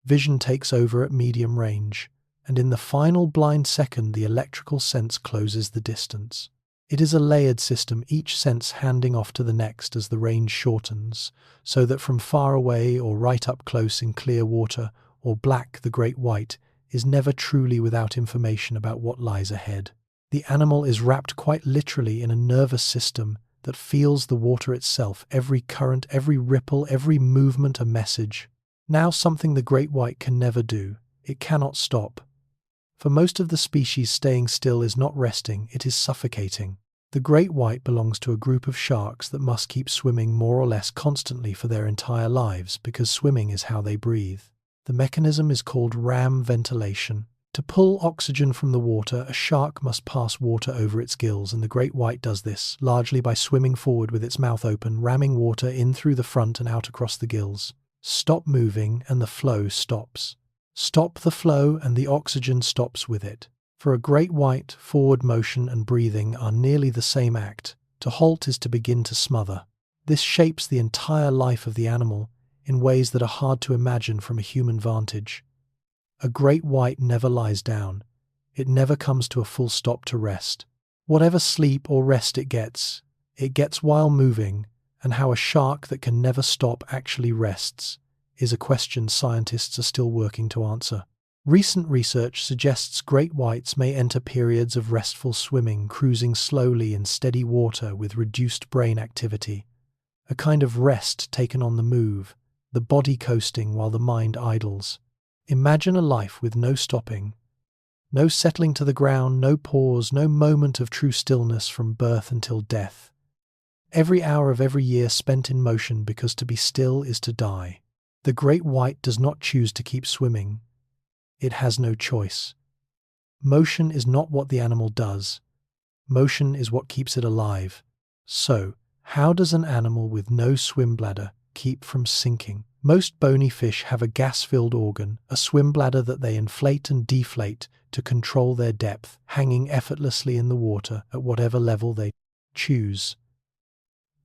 Vision takes over at medium range, and in the final blind second, the electrical sense closes the distance. It is a layered system, each sense handing off to the next as the range shortens, so that from far away or right up close in clear water or black, the great white is never truly without information about what lies ahead. The animal is wrapped quite literally in a nervous system that feels the water itself, every current, every ripple, every movement a message. Now something the great white can never do. It cannot stop. For most of the species, staying still is not resting, it is suffocating. The great white belongs to a group of sharks that must keep swimming more or less constantly for their entire lives, because swimming is how they breathe. The mechanism is called ram ventilation. To pull oxygen from the water, a shark must pass water over its gills, and the great white does this, largely by swimming forward with its mouth open, ramming water in through the front and out across the gills. Stop moving and the flow stops. Stop the flow and the oxygen stops with it. For a great white, forward motion and breathing are nearly the same act. To halt is to begin to smother. This shapes the entire life of the animal in ways that are hard to imagine from a human vantage. A great white never lies down. It never comes to a full stop to rest. Whatever sleep or rest it gets while moving, and how a shark that can never stop actually rests is a question scientists are still working to answer. Recent research suggests great whites may enter periods of restful swimming, cruising slowly in steady water with reduced brain activity, a kind of rest taken on the move, the body coasting while the mind idles. Imagine a life with no stopping, no settling to the ground, no pause, no moment of true stillness from birth until death. Every hour of every year spent in motion, because to be still is to die. The great white does not choose to keep swimming. It has no choice. Motion is not what the animal does. Motion is what keeps it alive. So, how does an animal with no swim bladder keep from sinking? Most bony fish have a gas-filled organ, a swim bladder that they inflate and deflate to control their depth, hanging effortlessly in the water at whatever level they choose.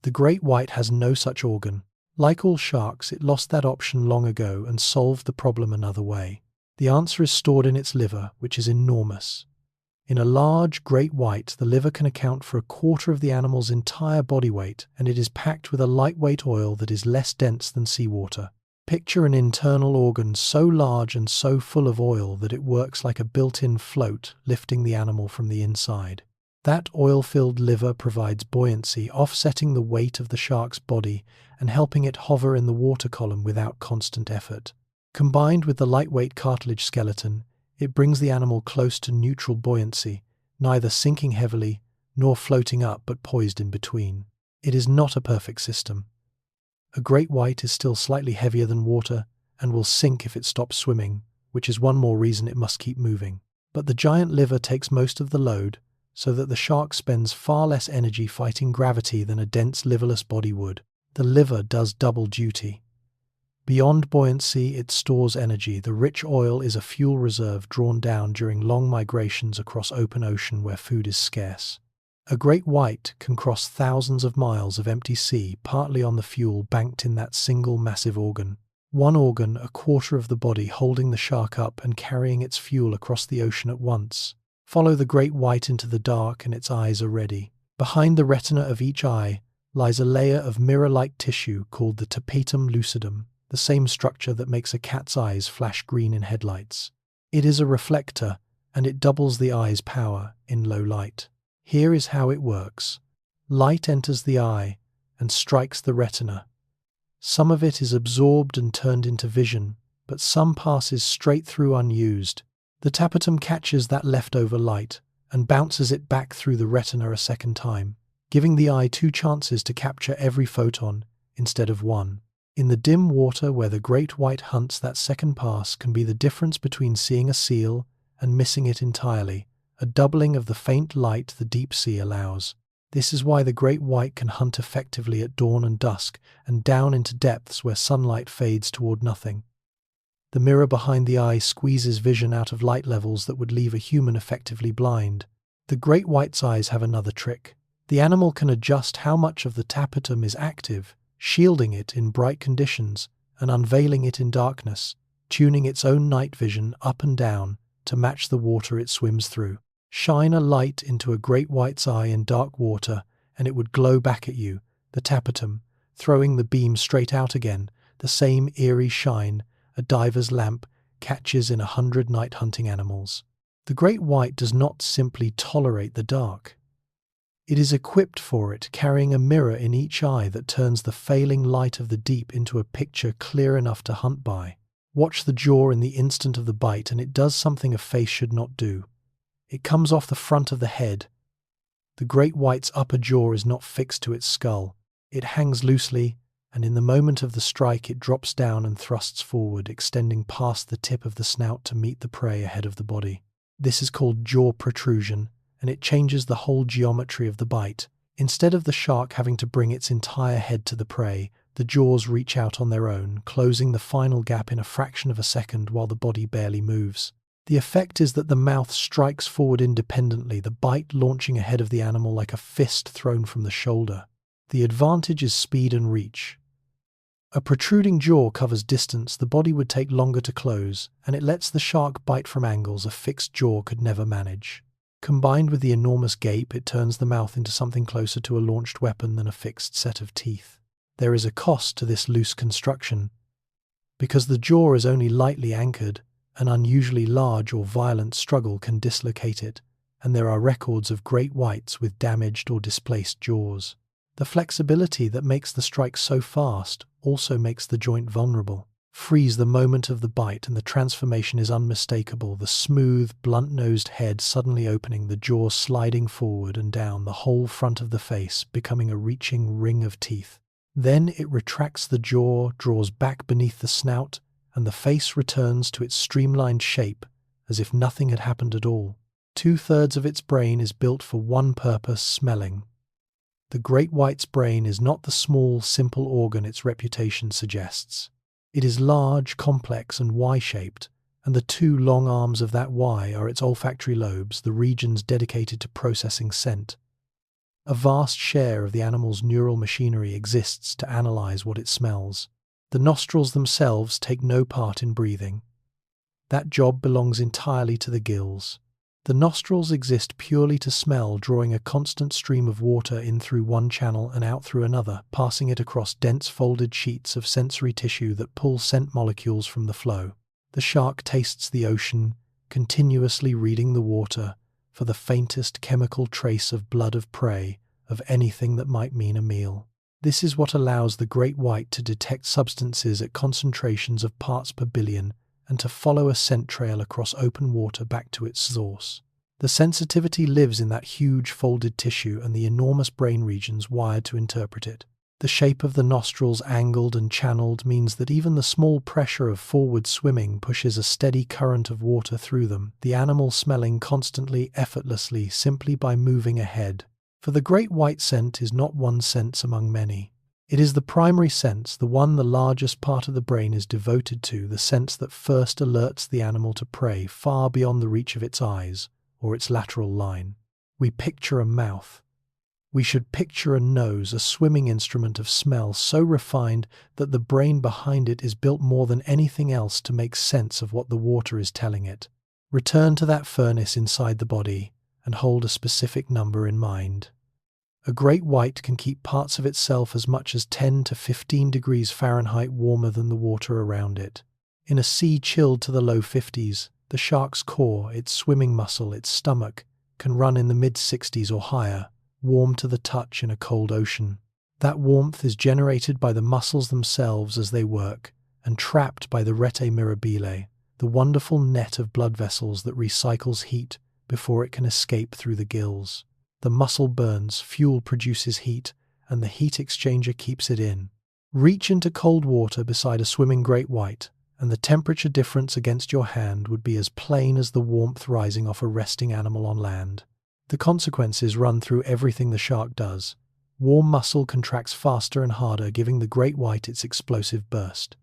The great white has no such organ. Like all sharks, it lost that option long ago and solved the problem another way. The answer is stored in its liver, which is enormous. In a large great white, the liver can account for a quarter of the animal's entire body weight, and it is packed with a lightweight oil that is less dense than seawater. Picture an internal organ so large and so full of oil that it works like a built-in float, lifting the animal from the inside. That oil-filled liver provides buoyancy, offsetting the weight of the shark's body and helping it hover in the water column without constant effort. Combined with the lightweight cartilage skeleton, it brings the animal close to neutral buoyancy, neither sinking heavily nor floating up but poised in between. It is not a perfect system. A great white is still slightly heavier than water and will sink if it stops swimming, which is one more reason it must keep moving. But the giant liver takes most of the load, so that the shark spends far less energy fighting gravity than a dense liverless body would. The liver does double duty. Beyond buoyancy, it stores energy. The rich oil is a fuel reserve drawn down during long migrations across open ocean where food is scarce. A great white can cross thousands of miles of empty sea, partly on the fuel banked in that single massive organ. One organ, a quarter of the body, holding the shark up and carrying its fuel across the ocean at once. Follow the great white into the dark and its eyes are ready. Behind the retina of each eye lies a layer of mirror-like tissue called the tapetum lucidum, the same structure that makes a cat's eyes flash green in headlights. It is a reflector, and it doubles the eye's power in low light. Here is how it works. Light enters the eye and strikes the retina. Some of it is absorbed and turned into vision, but some passes straight through unused. The tapetum catches that leftover light and bounces it back through the retina a second time, giving the eye two chances to capture every photon instead of one. In the dim water where the great white hunts, that second pass can be the difference between seeing a seal and missing it entirely, a doubling of the faint light the deep sea allows. This is why the great white can hunt effectively at dawn and dusk and down into depths where sunlight fades toward nothing. The mirror behind the eye squeezes vision out of light levels that would leave a human effectively blind. The great white's eyes have another trick. The animal can adjust how much of the tapetum is active, shielding it in bright conditions and unveiling it in darkness, tuning its own night vision up and down to match the water it swims through. Shine a light into a great white's eye in dark water, and it would glow back at you, the tapetum, throwing the beam straight out again, the same eerie shine a diver's lamp catches in 100 night-hunting animals. The great white does not simply tolerate the dark. It is equipped for it, carrying a mirror in each eye that turns the failing light of the deep into a picture clear enough to hunt by. Watch the jaw in the instant of the bite, and it does something a face should not do. It comes off the front of the head. The great white's upper jaw is not fixed to its skull. It hangs loosely, and in the moment of the strike it drops down and thrusts forward, extending past the tip of the snout to meet the prey ahead of the body. This is called jaw protrusion, and it changes the whole geometry of the bite. Instead of the shark having to bring its entire head to the prey, the jaws reach out on their own, closing the final gap in a fraction of a second while the body barely moves. The effect is that the mouth strikes forward independently, the bite launching ahead of the animal like a fist thrown from the shoulder. The advantage is speed and reach. A protruding jaw covers distance the body would take longer to close, and it lets the shark bite from angles a fixed jaw could never manage. Combined with the enormous gape, it turns the mouth into something closer to a launched weapon than a fixed set of teeth. There is a cost to this loose construction. Because the jaw is only lightly anchored, an unusually large or violent struggle can dislocate it, and there are records of great whites with damaged or displaced jaws. The flexibility that makes the strike so fast also makes the joint vulnerable. Freeze the moment of the bite and the transformation is unmistakable, the smooth, blunt-nosed head suddenly opening, the jaw sliding forward and down, the whole front of the face becoming a reaching ring of teeth. Then it retracts the jaw, draws back beneath the snout, and the face returns to its streamlined shape as if nothing had happened at all. 2/3 of its brain is built for one purpose: smelling. The great white's brain is not the small, simple organ its reputation suggests. It is large, complex, and Y-shaped, and the two long arms of that Y are its olfactory lobes, the regions dedicated to processing scent. A vast share of the animal's neural machinery exists to analyze what it smells. The nostrils themselves take no part in breathing. That job belongs entirely to the gills. The nostrils exist purely to smell, drawing a constant stream of water in through one channel and out through another, passing it across dense folded sheets of sensory tissue that pull scent molecules from the flow. The shark tastes the ocean, continuously reading the water for the faintest chemical trace of blood of prey, of anything that might mean a meal. This is what allows the great white to detect substances at concentrations of parts per billion and to follow a scent trail across open water back to its source. The sensitivity lives in that huge folded tissue and the enormous brain regions wired to interpret it. The shape of the nostrils, angled and channeled, means that even the small pressure of forward swimming pushes a steady current of water through them, the animal smelling constantly, effortlessly, simply by moving ahead. For the great white scent is not one sense among many. It is the primary sense, the one the largest part of the brain is devoted to, the sense that first alerts the animal to prey far beyond the reach of its eyes or its lateral line. We picture a mouth. We should picture a nose, a swimming instrument of smell so refined that the brain behind it is built more than anything else to make sense of what the water is telling it. Return to that furnace inside the body and hold a specific number in mind. A great white can keep parts of itself as much as 10 to 15 degrees Fahrenheit warmer than the water around it. In a sea chilled to the low 50s, the shark's core, its swimming muscle, its stomach, can run in the mid-60s or higher, warm to the touch in a cold ocean. That warmth is generated by the muscles themselves as they work, and trapped by the rete mirabile, the wonderful net of blood vessels that recycles heat before it can escape through the gills. The muscle burns, fuel produces heat, and the heat exchanger keeps it in. Reach into cold water beside a swimming great white, and the temperature difference against your hand would be as plain as the warmth rising off a resting animal on land. The consequences run through everything the shark does. Warm muscle contracts faster and harder, giving the great white its explosive burst.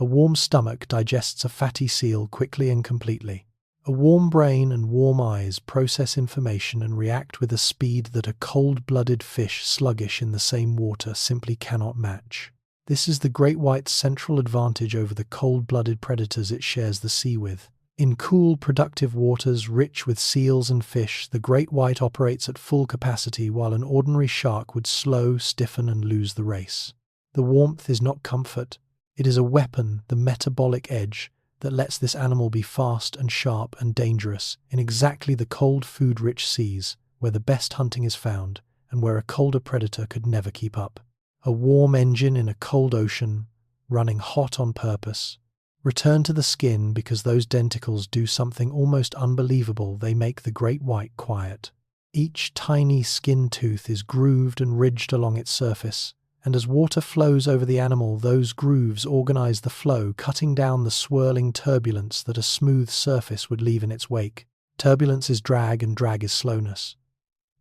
A warm stomach digests a fatty seal quickly and completely. A warm brain and warm eyes process information and react with a speed that a cold-blooded fish sluggish in the same water simply cannot match. This is the great white's central advantage over the cold-blooded predators it shares the sea with. In cool, productive waters rich with seals and fish, the great white operates at full capacity while an ordinary shark would slow, stiffen, and lose the race. The warmth is not comfort. It is a weapon, the metabolic edge, that lets this animal be fast and sharp and dangerous in exactly the cold, food-rich seas where the best hunting is found and where a colder predator could never keep up. A warm engine in a cold ocean, running hot on purpose. Return to the skin because those denticles do something almost unbelievable. They make the great white quiet. Each tiny skin tooth is grooved and ridged along its surface, and as water flows over the animal, those grooves organize the flow, cutting down the swirling turbulence that a smooth surface would leave in its wake. Turbulence is drag and drag is slowness.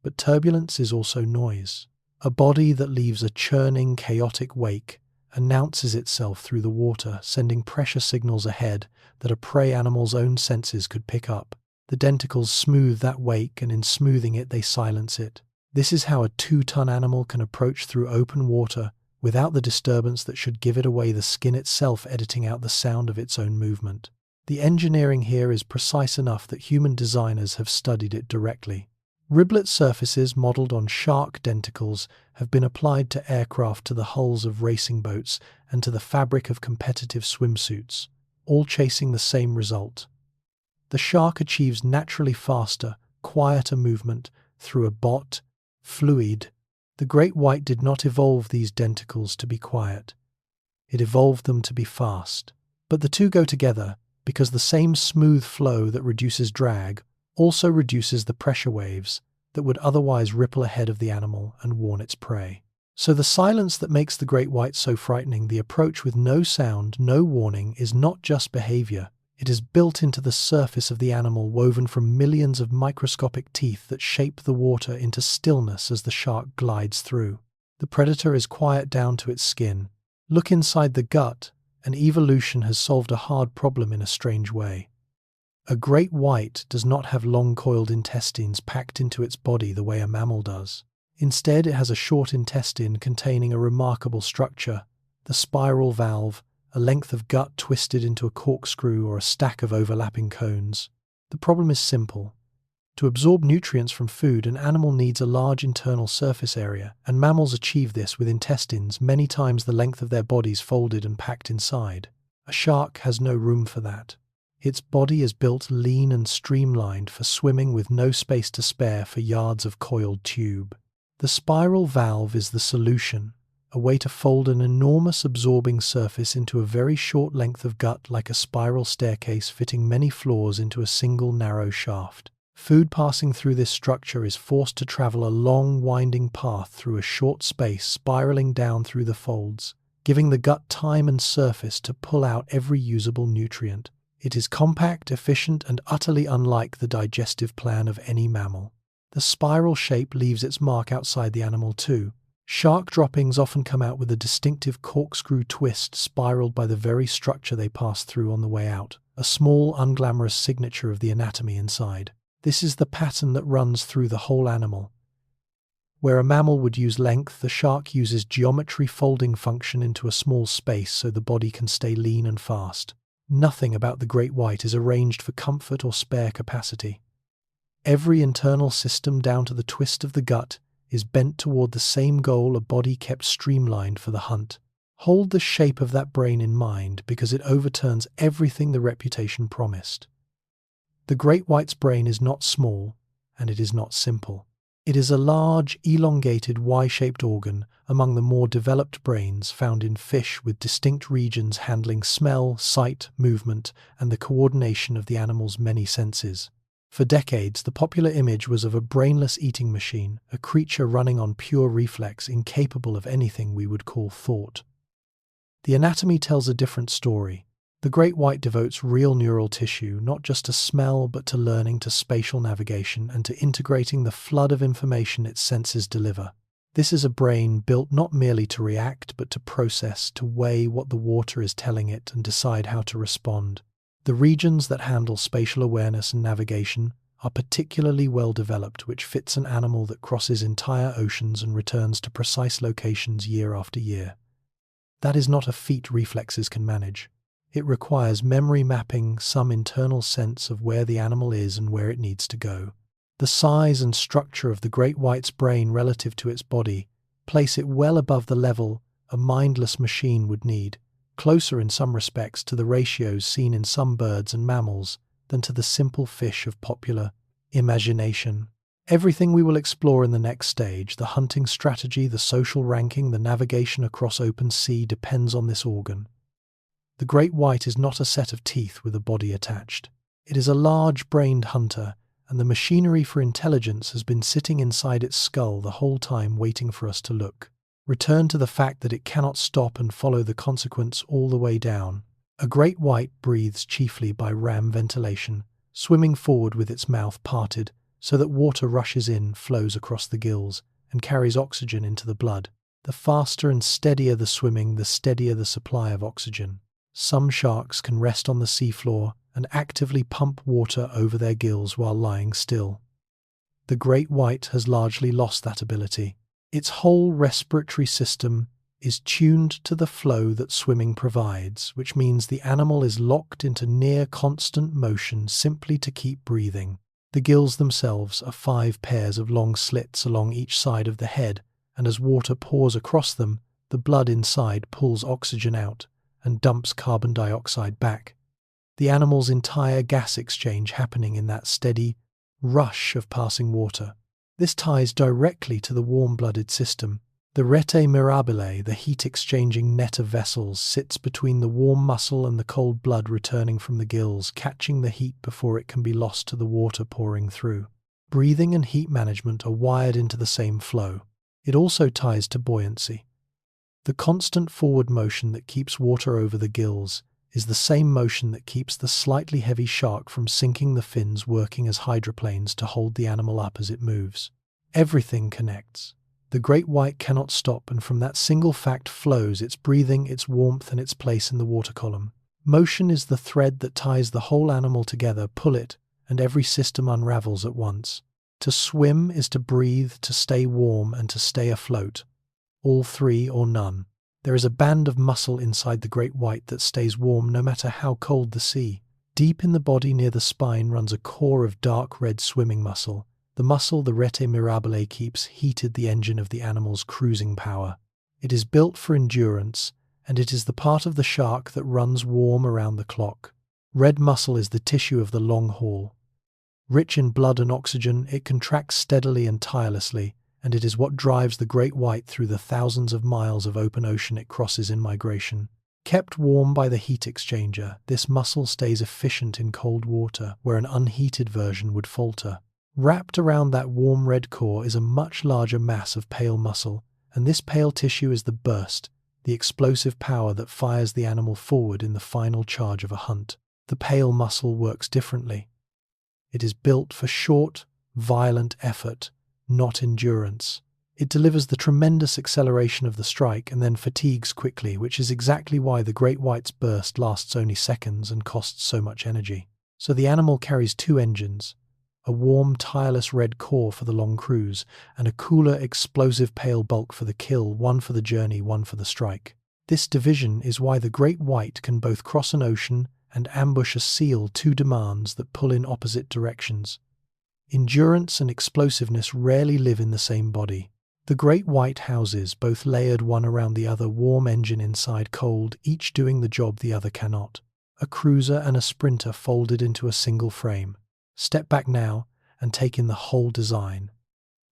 But turbulence is also noise. A body that leaves a churning, chaotic wake announces itself through the water, sending pressure signals ahead that a prey animal's own senses could pick up. The denticles smooth that wake, and in smoothing it, they silence it. This is how a 2-ton animal can approach through open water without the disturbance that should give it away, the skin itself editing out the sound of its own movement. The engineering here is precise enough that human designers have studied it directly. Riblet surfaces modelled on shark denticles have been applied to aircraft, to the hulls of racing boats, and to the fabric of competitive swimsuits, all chasing the same result. The shark achieves naturally faster, quieter movement through a bot fluid. The great white did not evolve these denticles to be quiet. It evolved them to be fast. But the two go together because the same smooth flow that reduces drag also reduces the pressure waves that would otherwise ripple ahead of the animal and warn its prey. So the silence that makes the great white so frightening, the approach with no sound, no warning, is not just behavior. It is built into the surface of the animal, woven from millions of microscopic teeth that shape the water into stillness as the shark glides through. The predator is quiet down to its skin. Look inside the gut, and evolution has solved a hard problem in a strange way. A great white does not have long-coiled intestines packed into its body the way a mammal does. Instead, it has a short intestine containing a remarkable structure, the spiral valve, a length of gut twisted into a corkscrew or a stack of overlapping cones. The problem is simple. To absorb nutrients from food, an animal needs a large internal surface area, and mammals achieve this with intestines many times the length of their bodies folded and packed inside. A shark has no room for that. Its body is built lean and streamlined for swimming, with no space to spare for yards of coiled tube. The spiral valve is the solution, a way to fold an enormous absorbing surface into a very short length of gut, like a spiral staircase fitting many floors into a single narrow shaft. Food passing through this structure is forced to travel a long, winding path through a short space, spiraling down through the folds, giving the gut time and surface to pull out every usable nutrient. It is compact, efficient, and utterly unlike the digestive plan of any mammal. The spiral shape leaves its mark outside the animal too. Shark droppings often come out with a distinctive corkscrew twist, spiraled by the very structure they pass through on the way out, a small, unglamorous signature of the anatomy inside. This is the pattern that runs through the whole animal. Where a mammal would use length, the shark uses geometry, folding function into a small space so the body can stay lean and fast. Nothing about the great white is arranged for comfort or spare capacity. Every internal system, down to the twist of the gut, is bent toward the same goal, a body kept streamlined for the hunt. Hold the shape of that brain in mind because it overturns everything the reputation promised. The great white's brain is not small, and it is not simple. It is a large, elongated, Y-shaped organ among the more developed brains found in fish, with distinct regions handling smell, sight, movement, and the coordination of the animal's many senses. For decades, the popular image was of a brainless eating machine, a creature running on pure reflex, incapable of anything we would call thought. The anatomy tells a different story. The great white devotes real neural tissue, not just to smell, but to learning, to spatial navigation, and to integrating the flood of information its senses deliver. This is a brain built not merely to react, but to process, to weigh what the water is telling it and decide how to respond. The regions that handle spatial awareness and navigation are particularly well developed, which fits an animal that crosses entire oceans and returns to precise locations year after year. That is not a feat reflexes can manage. It requires memory mapping, some internal sense of where the animal is and where it needs to go. The size and structure of the great white's brain relative to its body place it well above the level a mindless machine would need, closer in some respects to the ratios seen in some birds and mammals than to the simple fish of popular imagination. Everything we will explore in the next stage, the hunting strategy, the social ranking, the navigation across open sea, depends on this organ. The great white is not a set of teeth with a body attached. It is a large-brained hunter, and the machinery for intelligence has been sitting inside its skull the whole time, waiting for us to look. Return to the fact that it cannot stop and follow the consequence all the way down. A great white breathes chiefly by ram ventilation, swimming forward with its mouth parted so that water rushes in, flows across the gills, and carries oxygen into the blood. The faster and steadier the swimming, the steadier the supply of oxygen. Some sharks can rest on the seafloor and actively pump water over their gills while lying still. The great white has largely lost that ability. Its whole respiratory system is tuned to the flow that swimming provides, which means the animal is locked into near constant motion simply to keep breathing. The gills themselves are 5 pairs of long slits along each side of the head, and as water pours across them, the blood inside pulls oxygen out and dumps carbon dioxide back. The animal's entire gas exchange happening in that steady rush of passing water. This ties directly to the warm-blooded system. The rete mirabile, the heat-exchanging net of vessels, sits between the warm muscle and the cold blood returning from the gills, catching the heat before it can be lost to the water pouring through. Breathing and heat management are wired into the same flow. It also ties to buoyancy. The constant forward motion that keeps water over the gills is the same motion that keeps the slightly heavy shark from sinking, the fins working as hydroplanes to hold the animal up as it moves. Everything connects. The great white cannot stop, and from that single fact flows its breathing, its warmth, and its place in the water column. Motion is the thread that ties the whole animal together. Pull it, and every system unravels at once. To swim is to breathe, to stay warm, and to stay afloat. All three or none. There is a band of muscle inside the great white that stays warm no matter how cold the sea. Deep in the body near the spine runs a core of dark red swimming muscle. The muscle, the rete mirabile, keeps heated the engine of the animal's cruising power. It is built for endurance, and it is the part of the shark that runs warm around the clock. Red muscle is the tissue of the long haul. Rich in blood and oxygen, it contracts steadily and tirelessly, and it is what drives the great white through the thousands of miles of open ocean it crosses in migration. Kept warm by the heat exchanger, this muscle stays efficient in cold water, where an unheated version would falter. Wrapped around that warm red core is a much larger mass of pale muscle, and this pale tissue is the burst, the explosive power that fires the animal forward in the final charge of a hunt. The pale muscle works differently. It is built for short, violent effort, not endurance. It delivers the tremendous acceleration of the strike and then fatigues quickly, which is exactly why the great white's burst lasts only seconds and costs so much energy. So the animal carries 2 engines, a warm, tireless red core for the long cruise, and a cooler, explosive pale bulk for the kill, one for the journey, one for the strike. This division is why the great white can both cross an ocean and ambush a seal, 2 demands that pull in opposite directions. Endurance and explosiveness rarely live in the same body. The great white houses, both layered one around the other, warm engine inside cold, each doing the job the other cannot. A cruiser and a sprinter folded into a single frame. Step back now and take in the whole design.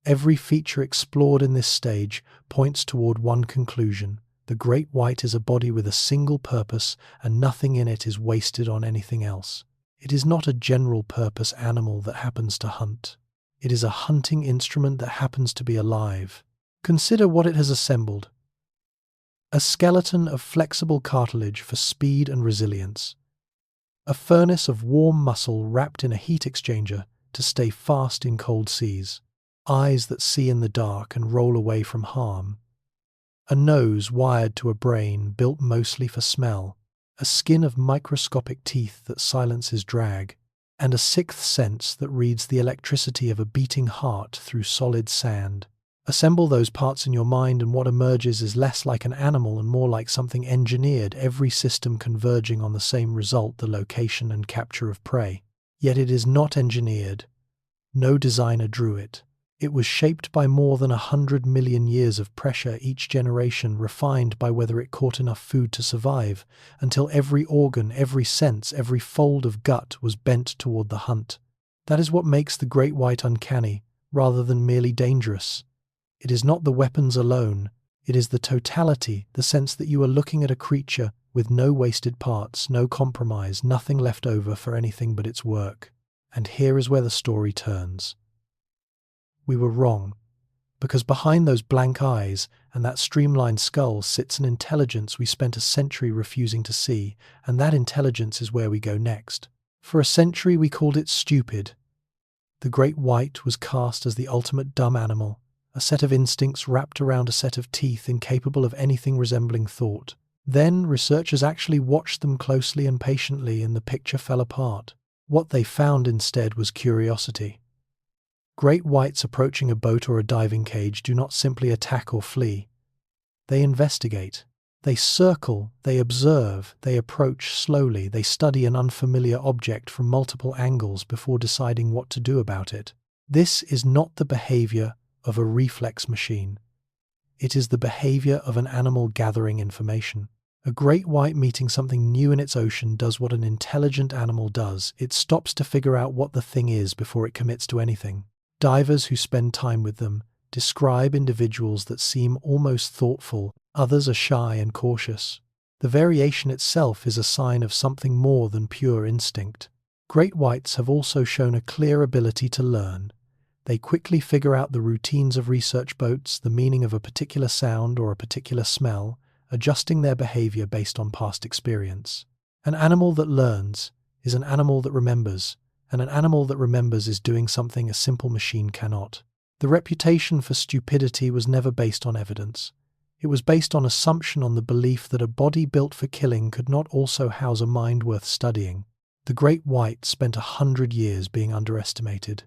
Every feature explored in this stage points toward one conclusion. The great white is a body with a single purpose, and nothing in it is wasted on anything else. It is not a general-purpose animal that happens to hunt. It is a hunting instrument that happens to be alive. Consider what it has assembled. A skeleton of flexible cartilage for speed and resilience. A furnace of warm muscle wrapped in a heat exchanger to stay fast in cold seas. Eyes that see in the dark and roll away from harm. A nose wired to a brain built mostly for smell. A skin of microscopic teeth that silences drag. And a sixth sense that reads the electricity of a beating heart through solid sand. Assemble those parts in your mind and what emerges is less like an animal and more like something engineered, every system converging on the same result, the location and capture of prey. Yet it is not engineered. No designer drew it. It was shaped by more than 100 million years of pressure, each generation refined by whether it caught enough food to survive, until every organ, every sense, every fold of gut was bent toward the hunt. That is what makes the great white uncanny, rather than merely dangerous. It is not the weapons alone. It is the totality, the sense that you are looking at a creature with no wasted parts, no compromise, nothing left over for anything but its work. And here is where the story turns. We were wrong, because behind those blank eyes and that streamlined skull sits an intelligence we spent a century refusing to see, and that intelligence is where we go next. For a century we called it stupid. The great white was cast as the ultimate dumb animal, a set of instincts wrapped around a set of teeth incapable of anything resembling thought. Then researchers actually watched them closely and patiently, and the picture fell apart. What they found instead was curiosity. Great whites approaching a boat or a diving cage do not simply attack or flee. They investigate. They circle, they observe, they approach slowly, they study an unfamiliar object from multiple angles before deciding what to do about it. This is not the behavior of a reflex machine. It is the behavior of an animal gathering information. A great white meeting something new in its ocean does what an intelligent animal does. It stops to figure out what the thing is before it commits to anything. Divers who spend time with them describe individuals that seem almost thoughtful, others are shy and cautious. The variation itself is a sign of something more than pure instinct. Great whites have also shown a clear ability to learn. They quickly figure out the routines of research boats, the meaning of a particular sound or a particular smell, adjusting their behavior based on past experience. An animal that learns is an animal that remembers, and an animal that remembers is doing something a simple machine cannot. The reputation for stupidity was never based on evidence. It was based on assumption, on the belief that a body built for killing could not also house a mind worth studying. The great white spent 100 years being underestimated.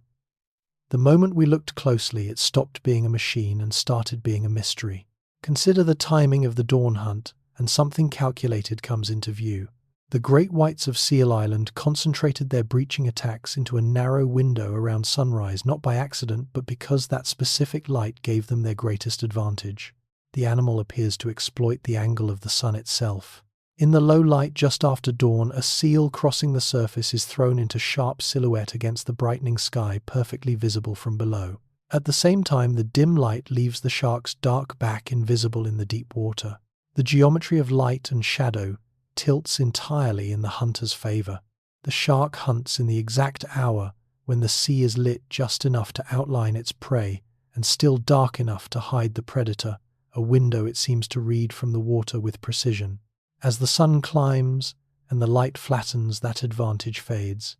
The moment we looked closely, it stopped being a machine and started being a mystery. Consider the timing of the dawn hunt, and something calculated comes into view. The great whites of Seal Island concentrated their breaching attacks into a narrow window around sunrise, not by accident, but because that specific light gave them their greatest advantage. The animal appears to exploit the angle of the sun itself. In the low light just after dawn, a seal crossing the surface is thrown into sharp silhouette against the brightening sky, perfectly visible from below. At the same time, the dim light leaves the shark's dark back invisible in the deep water. The geometry of light and shadow tilts entirely in the hunter's favor. The shark hunts in the exact hour when the sea is lit just enough to outline its prey and still dark enough to hide the predator, a window it seems to read from the water with precision. As the sun climbs and the light flattens, that advantage fades.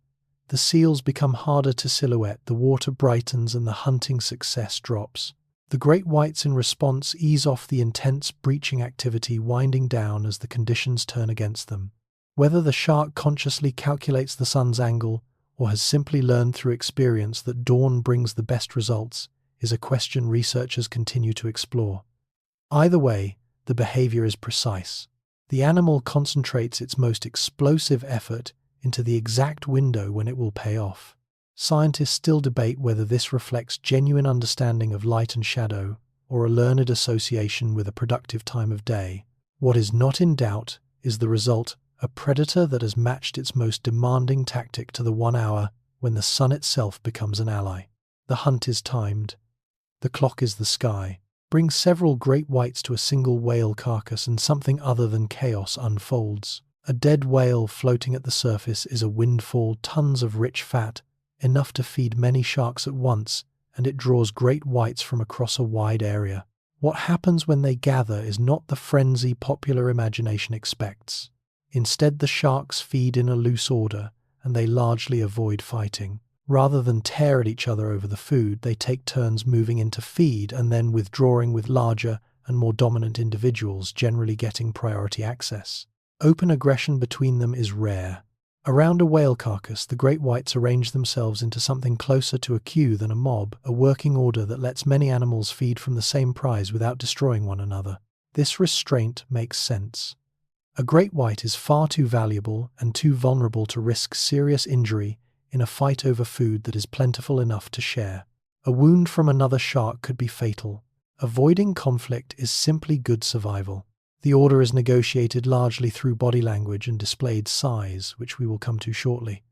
The seals become harder to silhouette, the water brightens, and the hunting success drops. The great whites in response ease off the intense breaching activity, winding down as the conditions turn against them. Whether the shark consciously calculates the sun's angle or has simply learned through experience that dawn brings the best results is a question researchers continue to explore. Either way, the behavior is precise. The animal concentrates its most explosive effort into the exact window when it will pay off. Scientists still debate whether this reflects genuine understanding of light and shadow, or a learned association with a productive time of day. What is not in doubt is the result: a predator that has matched its most demanding tactic to the 1 hour when the sun itself becomes an ally. The hunt is timed. The clock is the sky. Bring several great whites to a single whale carcass and something other than chaos unfolds. A dead whale floating at the surface is a windfall, tons of rich fat, enough to feed many sharks at once, and it draws great whites from across a wide area. What happens when they gather is not the frenzy popular imagination expects. Instead, the sharks feed in a loose order, and they largely avoid fighting. Rather than tear at each other over the food, they take turns moving in to feed and then withdrawing, with larger and more dominant individuals generally getting priority access. Open aggression between them is rare. Around a whale carcass, the great whites arrange themselves into something closer to a queue than a mob, a working order that lets many animals feed from the same prize without destroying one another. This restraint makes sense. A great white is far too valuable and too vulnerable to risk serious injury in a fight over food that is plentiful enough to share. A wound from another shark could be fatal. Avoiding conflict is simply good survival. The order is negotiated largely through body language and displayed size, which we will come to shortly.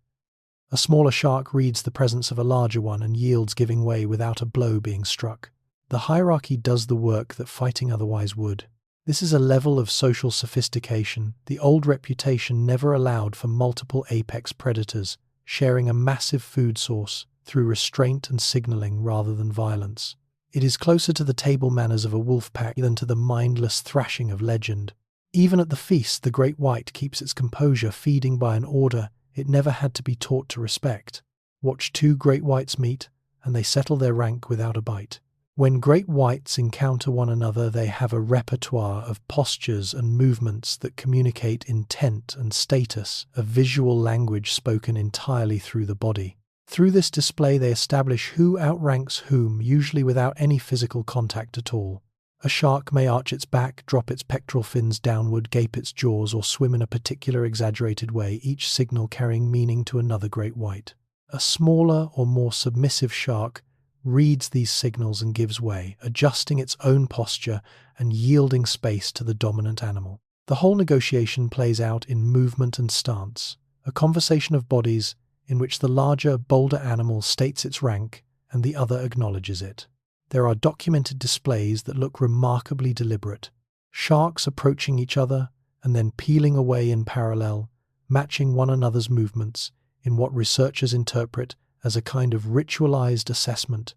A smaller shark reads the presence of a larger one and yields, giving way without a blow being struck. The hierarchy does the work that fighting otherwise would. This is a level of social sophistication the old reputation never allowed for multiple apex predators, sharing a massive food source through restraint and signaling rather than violence. It is closer to the table manners of a wolf pack than to the mindless thrashing of legend. Even at the feast, the great white keeps its composure, feeding by an order it never had to be taught to respect. Watch two great whites meet, and they settle their rank without a bite. When great whites encounter one another, they have a repertoire of postures and movements that communicate intent and status, a visual language spoken entirely through the body. Through this display, they establish who outranks whom, usually without any physical contact at all. A shark may arch its back, drop its pectoral fins downward, gape its jaws, or swim in a particular exaggerated way, each signal carrying meaning to another great white. A smaller or more submissive shark reads these signals and gives way, adjusting its own posture and yielding space to the dominant animal. The whole negotiation plays out in movement and stance, a conversation of bodies in which the larger, bolder animal states its rank and the other acknowledges it. There are documented displays that look remarkably deliberate. Sharks approaching each other and then peeling away in parallel, matching one another's movements in what researchers interpret as a kind of ritualized assessment,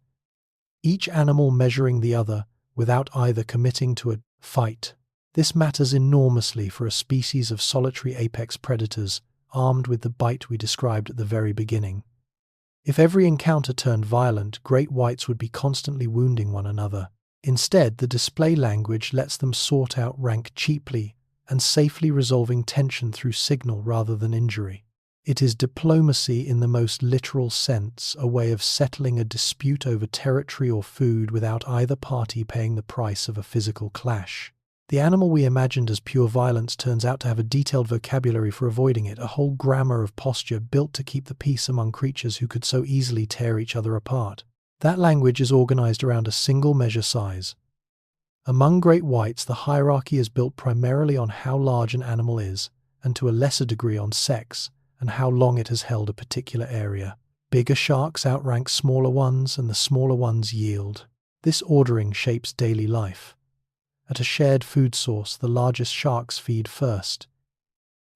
each animal measuring the other without either committing to a fight. This matters enormously for a species of solitary apex predators armed with the bite we described at the very beginning. If every encounter turned violent, great whites would be constantly wounding one another. Instead, the display language lets them sort out rank cheaply and safely, resolving tension through signal rather than injury. It is diplomacy in the most literal sense, a way of settling a dispute over territory or food without either party paying the price of a physical clash. The animal we imagined as pure violence turns out to have a detailed vocabulary for avoiding it, a whole grammar of posture built to keep the peace among creatures who could so easily tear each other apart. That language is organized around a single measure size. Among great whites, the hierarchy is built primarily on how large an animal is, and to a lesser degree on sex, and how long it has held a particular area. Bigger sharks outrank smaller ones, and the smaller ones yield. This ordering shapes daily life. At a shared food source, the largest sharks feed first.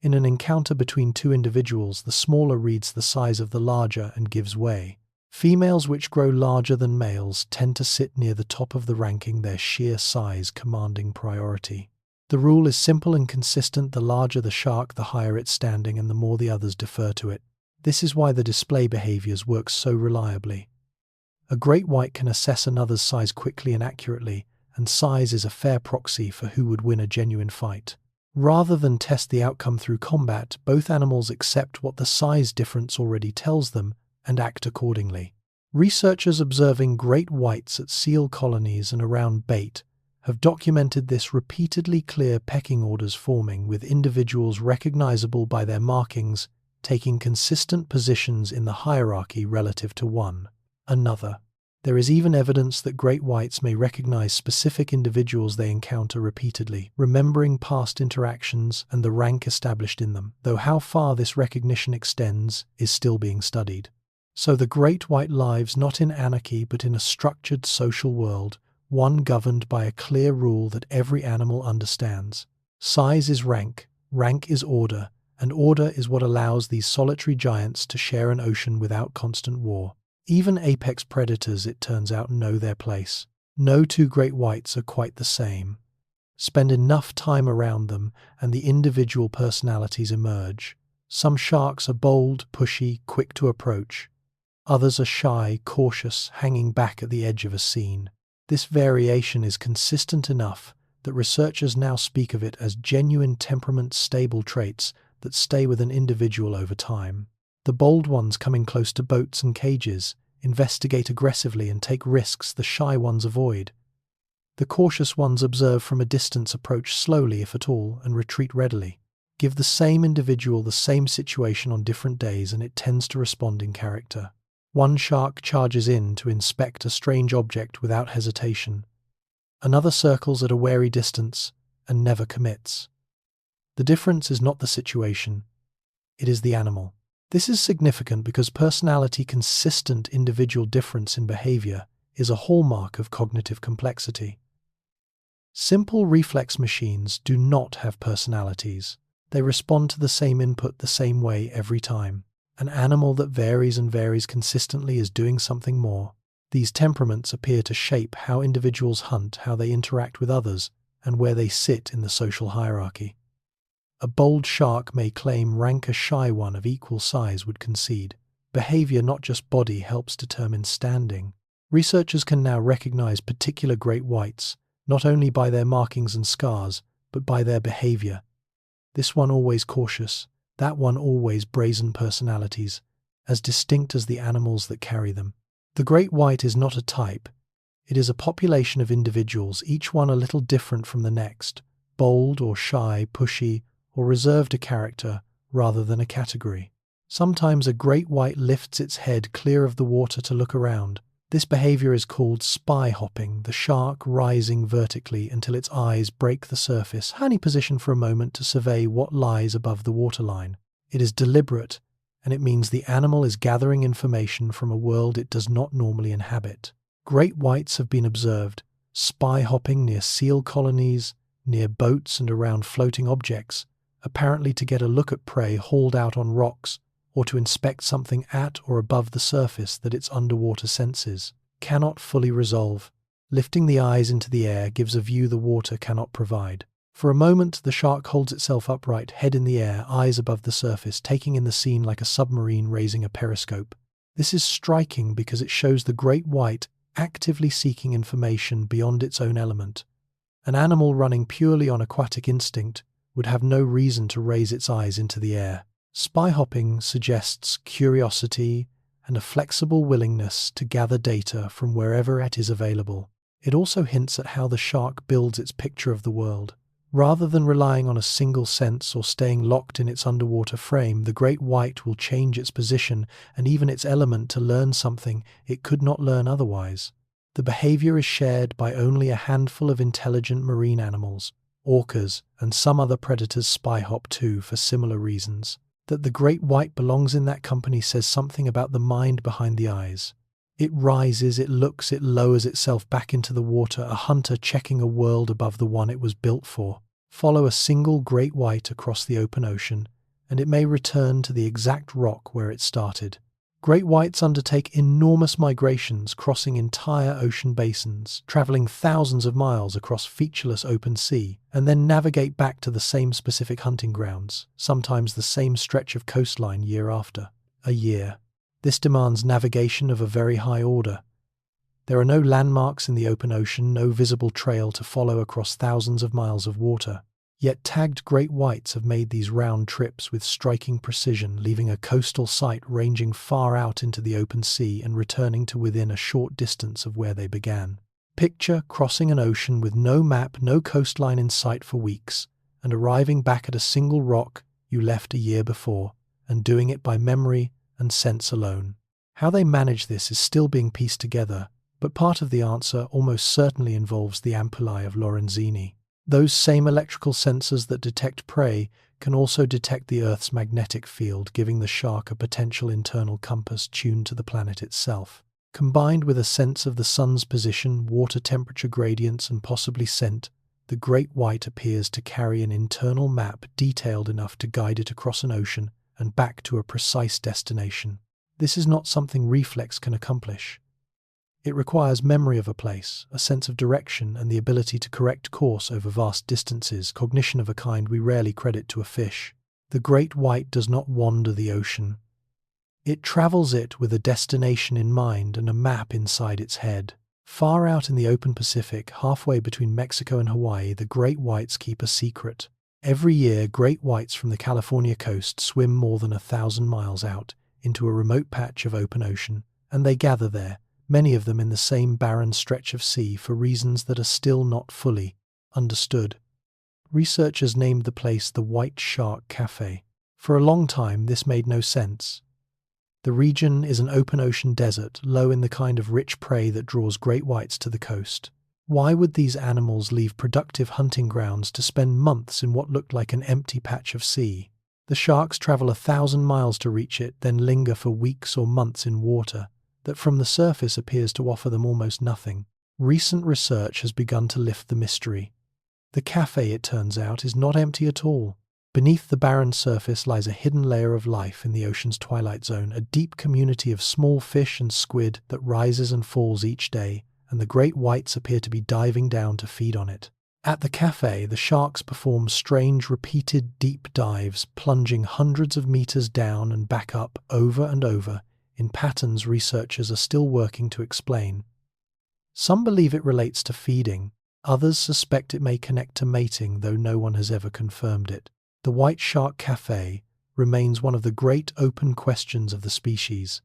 In an encounter between two individuals, the smaller reads the size of the larger and gives way. Females which grow larger than males tend to sit near the top of the ranking, their sheer size commanding priority. The rule is simple and consistent: the larger the shark, the higher its standing, and the more the others defer to it. This is why the display behaviors work so reliably. A great white can assess another's size quickly and accurately, and size is a fair proxy for who would win a genuine fight. Rather than test the outcome through combat, both animals accept what the size difference already tells them and act accordingly. Researchers observing great whites at seal colonies and around bait have documented this: repeatedly clear pecking orders forming, with individuals recognizable by their markings taking consistent positions in the hierarchy relative to one another. There is even evidence that great whites may recognize specific individuals they encounter repeatedly, remembering past interactions and the rank established in them, though how far this recognition extends is still being studied. So the great white lives not in anarchy but in a structured social world, one governed by a clear rule that every animal understands. Size is rank, rank is order, and order is what allows these solitary giants to share an ocean without constant war. Even apex predators, it turns out, know their place. No two great whites are quite the same. Spend enough time around them and the individual personalities emerge. Some sharks are bold, pushy, quick to approach. Others are shy, cautious, hanging back at the edge of a scene. This variation is consistent enough that researchers now speak of it as genuine temperament-stable traits that stay with an individual over time. The bold ones come in close to boats and cages, investigate aggressively and take risks the shy ones avoid. The cautious ones observe from a distance, approach slowly if at all, and retreat readily. Give the same individual the same situation on different days and it tends to respond in character. One shark charges in to inspect a strange object without hesitation. Another circles at a wary distance and never commits. The difference is not the situation, it is the animal. This is significant because personality-consistent individual difference in behavior is a hallmark of cognitive complexity. Simple reflex machines do not have personalities. They respond to the same input the same way every time. An animal that varies and varies consistently is doing something more. These temperaments appear to shape how individuals hunt, how they interact with others, and where they sit in the social hierarchy. A bold shark may claim rank a shy one of equal size would concede. Behavior, not just body, helps determine standing. Researchers can now recognize particular great whites, not only by their markings and scars, but by their behavior. This one always cautious, that one always brazen personalities, as distinct as the animals that carry them. The great white is not a type. It is a population of individuals, each one a little different from the next, bold or shy, pushy, or reserved a character rather than a category. Sometimes a great white lifts its head clear of the water to look around. This behavior is called spy hopping, the shark rising vertically until its eyes break the surface, honey position for a moment to survey what lies above the waterline. It is deliberate, and it means the animal is gathering information from a world it does not normally inhabit. Great whites have been observed spy hopping near seal colonies, near boats and around floating objects, apparently to get a look at prey hauled out on rocks, or to inspect something at or above the surface that its underwater senses cannot fully resolve. Lifting the eyes into the air gives a view the water cannot provide. For a moment, the shark holds itself upright, head in the air, eyes above the surface, taking in the scene like a submarine raising a periscope. This is striking because it shows the great white actively seeking information beyond its own element. An animal running purely on aquatic instinct would have no reason to raise its eyes into the air. Spy hopping suggests curiosity and a flexible willingness to gather data from wherever it is available. It also hints at how the shark builds its picture of the world. Rather than relying on a single sense or staying locked in its underwater frame, the great white will change its position and even its element to learn something it could not learn otherwise. The behavior is shared by only a handful of intelligent marine animals. Orcas and some other predators spy hop too for similar reasons. That the great white belongs in that company says something about the mind behind the eyes. It rises, it looks, it lowers itself back into the water, a hunter checking a world above the one it was built for. Follow a single great white across the open ocean, and it may return to the exact rock where it started. Great whites undertake enormous migrations, crossing entire ocean basins, traveling thousands of miles across featureless open sea, and then navigate back to the same specific hunting grounds, sometimes the same stretch of coastline year after a year. This demands navigation of a very high order. There are no landmarks in the open ocean, no visible trail to follow across thousands of miles of water. Yet tagged great whites have made these round trips with striking precision, leaving a coastal site ranging far out into the open sea and returning to within a short distance of where they began. Picture crossing an ocean with no map, no coastline in sight for weeks, and arriving back at a single rock you left a year before, and doing it by memory and sense alone. How they manage this is still being pieced together, but part of the answer almost certainly involves the ampullae of Lorenzini. Those same electrical sensors that detect prey can also detect the Earth's magnetic field, giving the shark a potential internal compass tuned to the planet itself. Combined with a sense of the sun's position, water temperature gradients, and possibly scent, the great white appears to carry an internal map detailed enough to guide it across an ocean and back to a precise destination. This is not something reflex can accomplish. It requires memory of a place, a sense of direction, and the ability to correct course over vast distances, cognition of a kind we rarely credit to a fish. The great white does not wander the ocean. It travels it with a destination in mind and a map inside its head. Far out in the open Pacific, halfway between Mexico and Hawaii, the great whites keep a secret. Every year, great whites from the California coast swim more than 1,000 miles out into a remote patch of open ocean, and they gather there, many of them in the same barren stretch of sea, for reasons that are still not fully understood. Researchers named the place the White Shark Café. For a long time, this made no sense. The region is an open ocean desert, low in the kind of rich prey that draws great whites to the coast. Why would these animals leave productive hunting grounds to spend months in what looked like an empty patch of sea? The sharks travel 1,000 miles to reach it, then linger for weeks or months in water that from the surface appears to offer them almost nothing. Recent research has begun to lift the mystery. The cafe, it turns out, is not empty at all. Beneath the barren surface lies a hidden layer of life in the ocean's twilight zone, a deep community of small fish and squid that rises and falls each day, and the great whites appear to be diving down to feed on it. At the cafe, the sharks perform strange, repeated deep dives, plunging hundreds of meters down and back up over and over, in patterns researchers are still working to explain. Some believe it relates to feeding, others suspect it may connect to mating, though no one has ever confirmed it. The White Shark Café remains one of the great open questions of the species,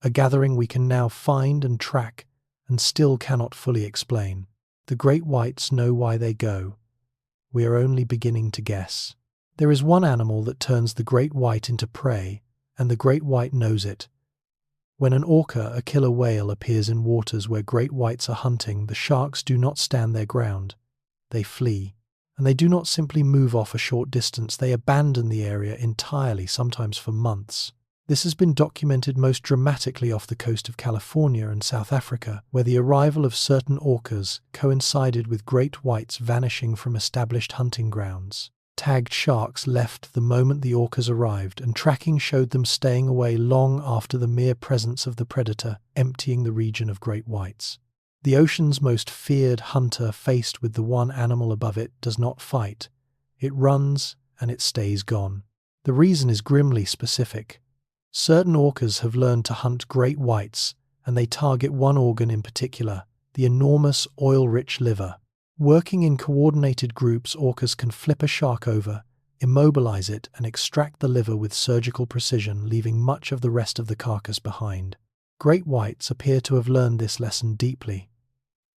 a gathering we can now find and track and still cannot fully explain. The great whites know why they go. We are only beginning to guess. There is one animal that turns the great white into prey, and the great white knows it. When an orca, a killer whale, appears in waters where great whites are hunting, the sharks do not stand their ground. They flee. And they do not simply move off a short distance, they abandon the area entirely, sometimes for months. This has been documented most dramatically off the coast of California and South Africa, where the arrival of certain orcas coincided with great whites vanishing from established hunting grounds. Tagged sharks left the moment the orcas arrived, and tracking showed them staying away long after the mere presence of the predator, emptying the region of great whites. The ocean's most feared hunter, faced with the one animal above it, does not fight. It runs, and it stays gone. The reason is grimly specific. Certain orcas have learned to hunt great whites, and they target one organ in particular, the enormous oil-rich liver. Working in coordinated groups, orcas can flip a shark over, immobilize it, and extract the liver with surgical precision, leaving much of the rest of the carcass behind. Great whites appear to have learned this lesson deeply.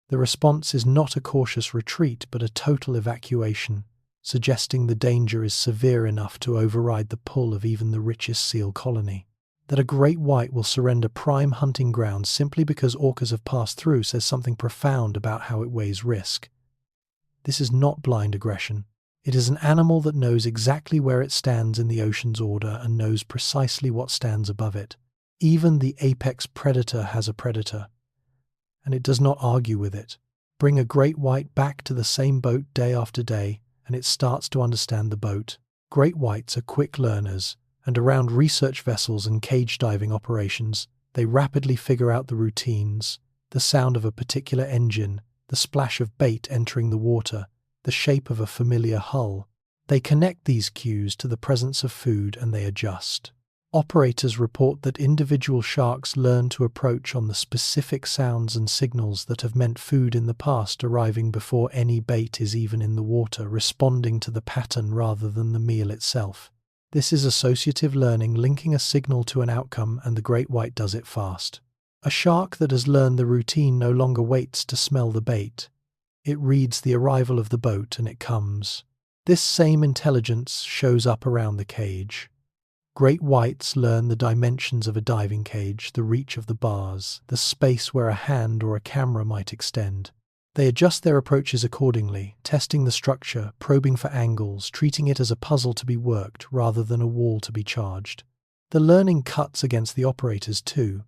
The response is not a cautious retreat, but a total evacuation, suggesting the danger is severe enough to override the pull of even the richest seal colony. That a great white will surrender prime hunting grounds simply because orcas have passed through says something profound about how it weighs risk. This is not blind aggression. It is an animal that knows exactly where it stands in the ocean's order and knows precisely what stands above it. Even the apex predator has a predator, and it does not argue with it. Bring a great white back to the same boat day after day, and it starts to understand the boat. Great whites are quick learners, and around research vessels and cage diving operations, they rapidly figure out the routines, the sound of a particular engine, the splash of bait entering the water, the shape of a familiar hull. They connect these cues to the presence of food and they adjust. Operators report that individual sharks learn to approach on the specific sounds and signals that have meant food in the past, arriving before any bait is even in the water, responding to the pattern rather than the meal itself. This is associative learning, linking a signal to an outcome, and the great white does it fast. A shark that has learned the routine no longer waits to smell the bait. It reads the arrival of the boat and it comes. This same intelligence shows up around the cage. Great whites learn the dimensions of a diving cage, the reach of the bars, the space where a hand or a camera might extend. They adjust their approaches accordingly, testing the structure, probing for angles, treating it as a puzzle to be worked rather than a wall to be charged. The learning cuts against the operators too.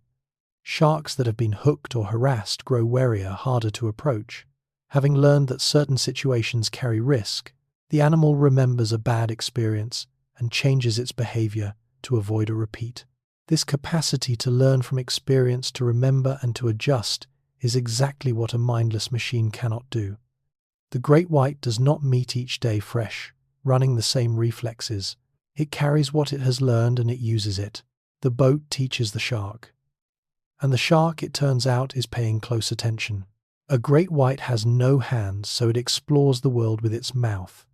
Sharks that have been hooked or harassed grow warier, harder to approach. Having learned that certain situations carry risk, the animal remembers a bad experience and changes its behavior to avoid a repeat. This capacity to learn from experience, to remember and to adjust, is exactly what a mindless machine cannot do. The great white does not meet each day fresh, running the same reflexes. It carries what it has learned and it uses it. The boat teaches the shark. And the shark, it turns out, is paying close attention. A great white has no hands, so it explores the world with its mouth.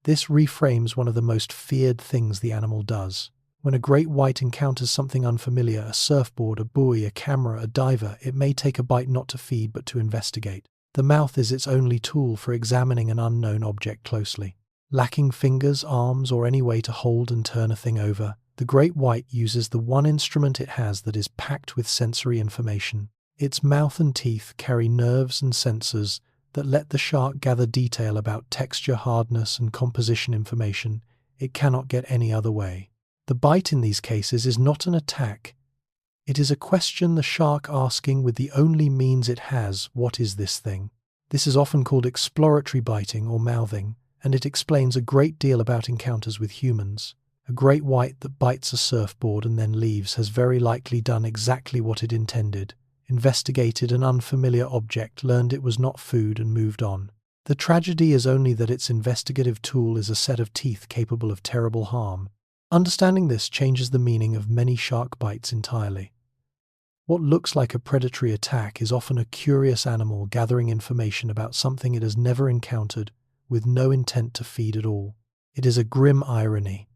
This reframes one of the most feared things the animal does. When a great white encounters something unfamiliar, a surfboard, a buoy, a camera, a diver, it may take a bite not to feed but to investigate. The mouth is its only tool for examining an unknown object closely. Lacking fingers, arms, or any way to hold and turn a thing over, the great white uses the one instrument it has that is packed with sensory information. Its mouth and teeth carry nerves and sensors that let the shark gather detail about texture, hardness, and composition information it cannot get any other way. The bite in these cases is not an attack. It is a question the shark asking with the only means it has, what is this thing? This is often called exploratory biting or mouthing, and it explains a great deal about encounters with humans. A great white that bites a surfboard and then leaves has very likely done exactly what it intended. Investigated an unfamiliar object, learned it was not food, and moved on. The tragedy is only that its investigative tool is a set of teeth capable of terrible harm. Understanding this changes the meaning of many shark bites entirely. What looks like a predatory attack is often a curious animal gathering information about something it has never encountered, with no intent to feed at all. It is a grim irony.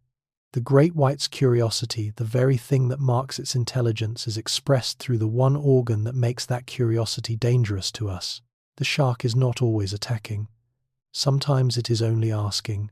The great white's curiosity, the very thing that marks its intelligence, is expressed through the one organ that makes that curiosity dangerous to us. The shark is not always attacking. Sometimes it is only asking,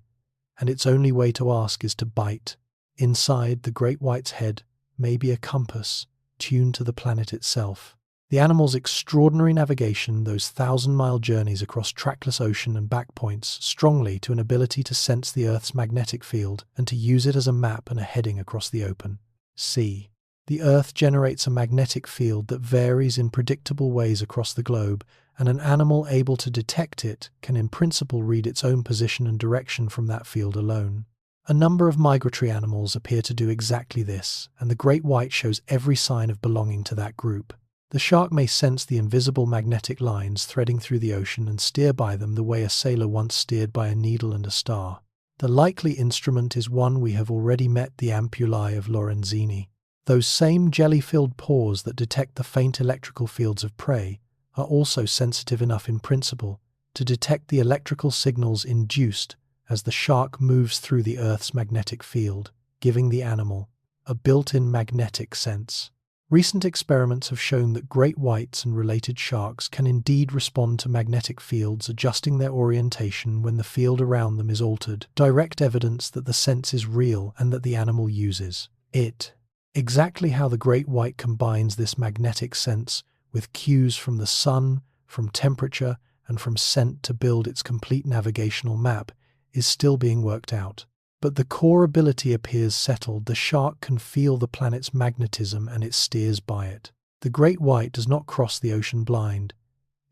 and its only way to ask is to bite. Inside the great white's head may be a compass, tuned to the planet itself. The animal's extraordinary navigation, those 1,000-mile journeys across trackless ocean and back, points strongly to an ability to sense the Earth's magnetic field and to use it as a map and a heading across the open sea. The Earth generates a magnetic field that varies in predictable ways across the globe, and an animal able to detect it can in principle read its own position and direction from that field alone. A number of migratory animals appear to do exactly this, and the great white shows every sign of belonging to that group. The shark may sense the invisible magnetic lines threading through the ocean and steer by them the way a sailor once steered by a needle and a star. The likely instrument is one we have already met, the ampullae of Lorenzini. Those same jelly-filled pores that detect the faint electrical fields of prey are also sensitive enough in principle to detect the electrical signals induced as the shark moves through the Earth's magnetic field, giving the animal a built-in magnetic sense. Recent experiments have shown that great whites and related sharks can indeed respond to magnetic fields, adjusting their orientation when the field around them is altered. Direct evidence that the sense is real and that the animal uses it. Exactly how the great white combines this magnetic sense with cues from the sun, from temperature, and from scent to build its complete navigational map is still being worked out. But the core ability appears settled. The shark can feel the planet's magnetism and it steers by it. The great white does not cross the ocean blind.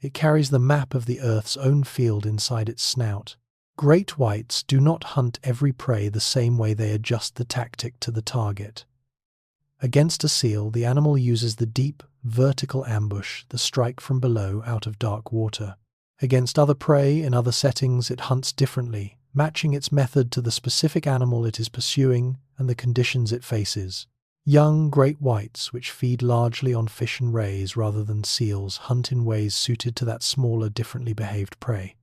It carries the map of the Earth's own field inside its snout. Great whites do not hunt every prey the same way. They adjust the tactic to the target. Against a seal, the animal uses the deep, vertical ambush, the strike from below out of dark water. Against other prey in other settings, it hunts differently, matching its method to the specific animal it is pursuing and the conditions it faces. Young great whites, which feed largely on fish and rays rather than seals, hunt in ways suited to that smaller, differently behaved prey.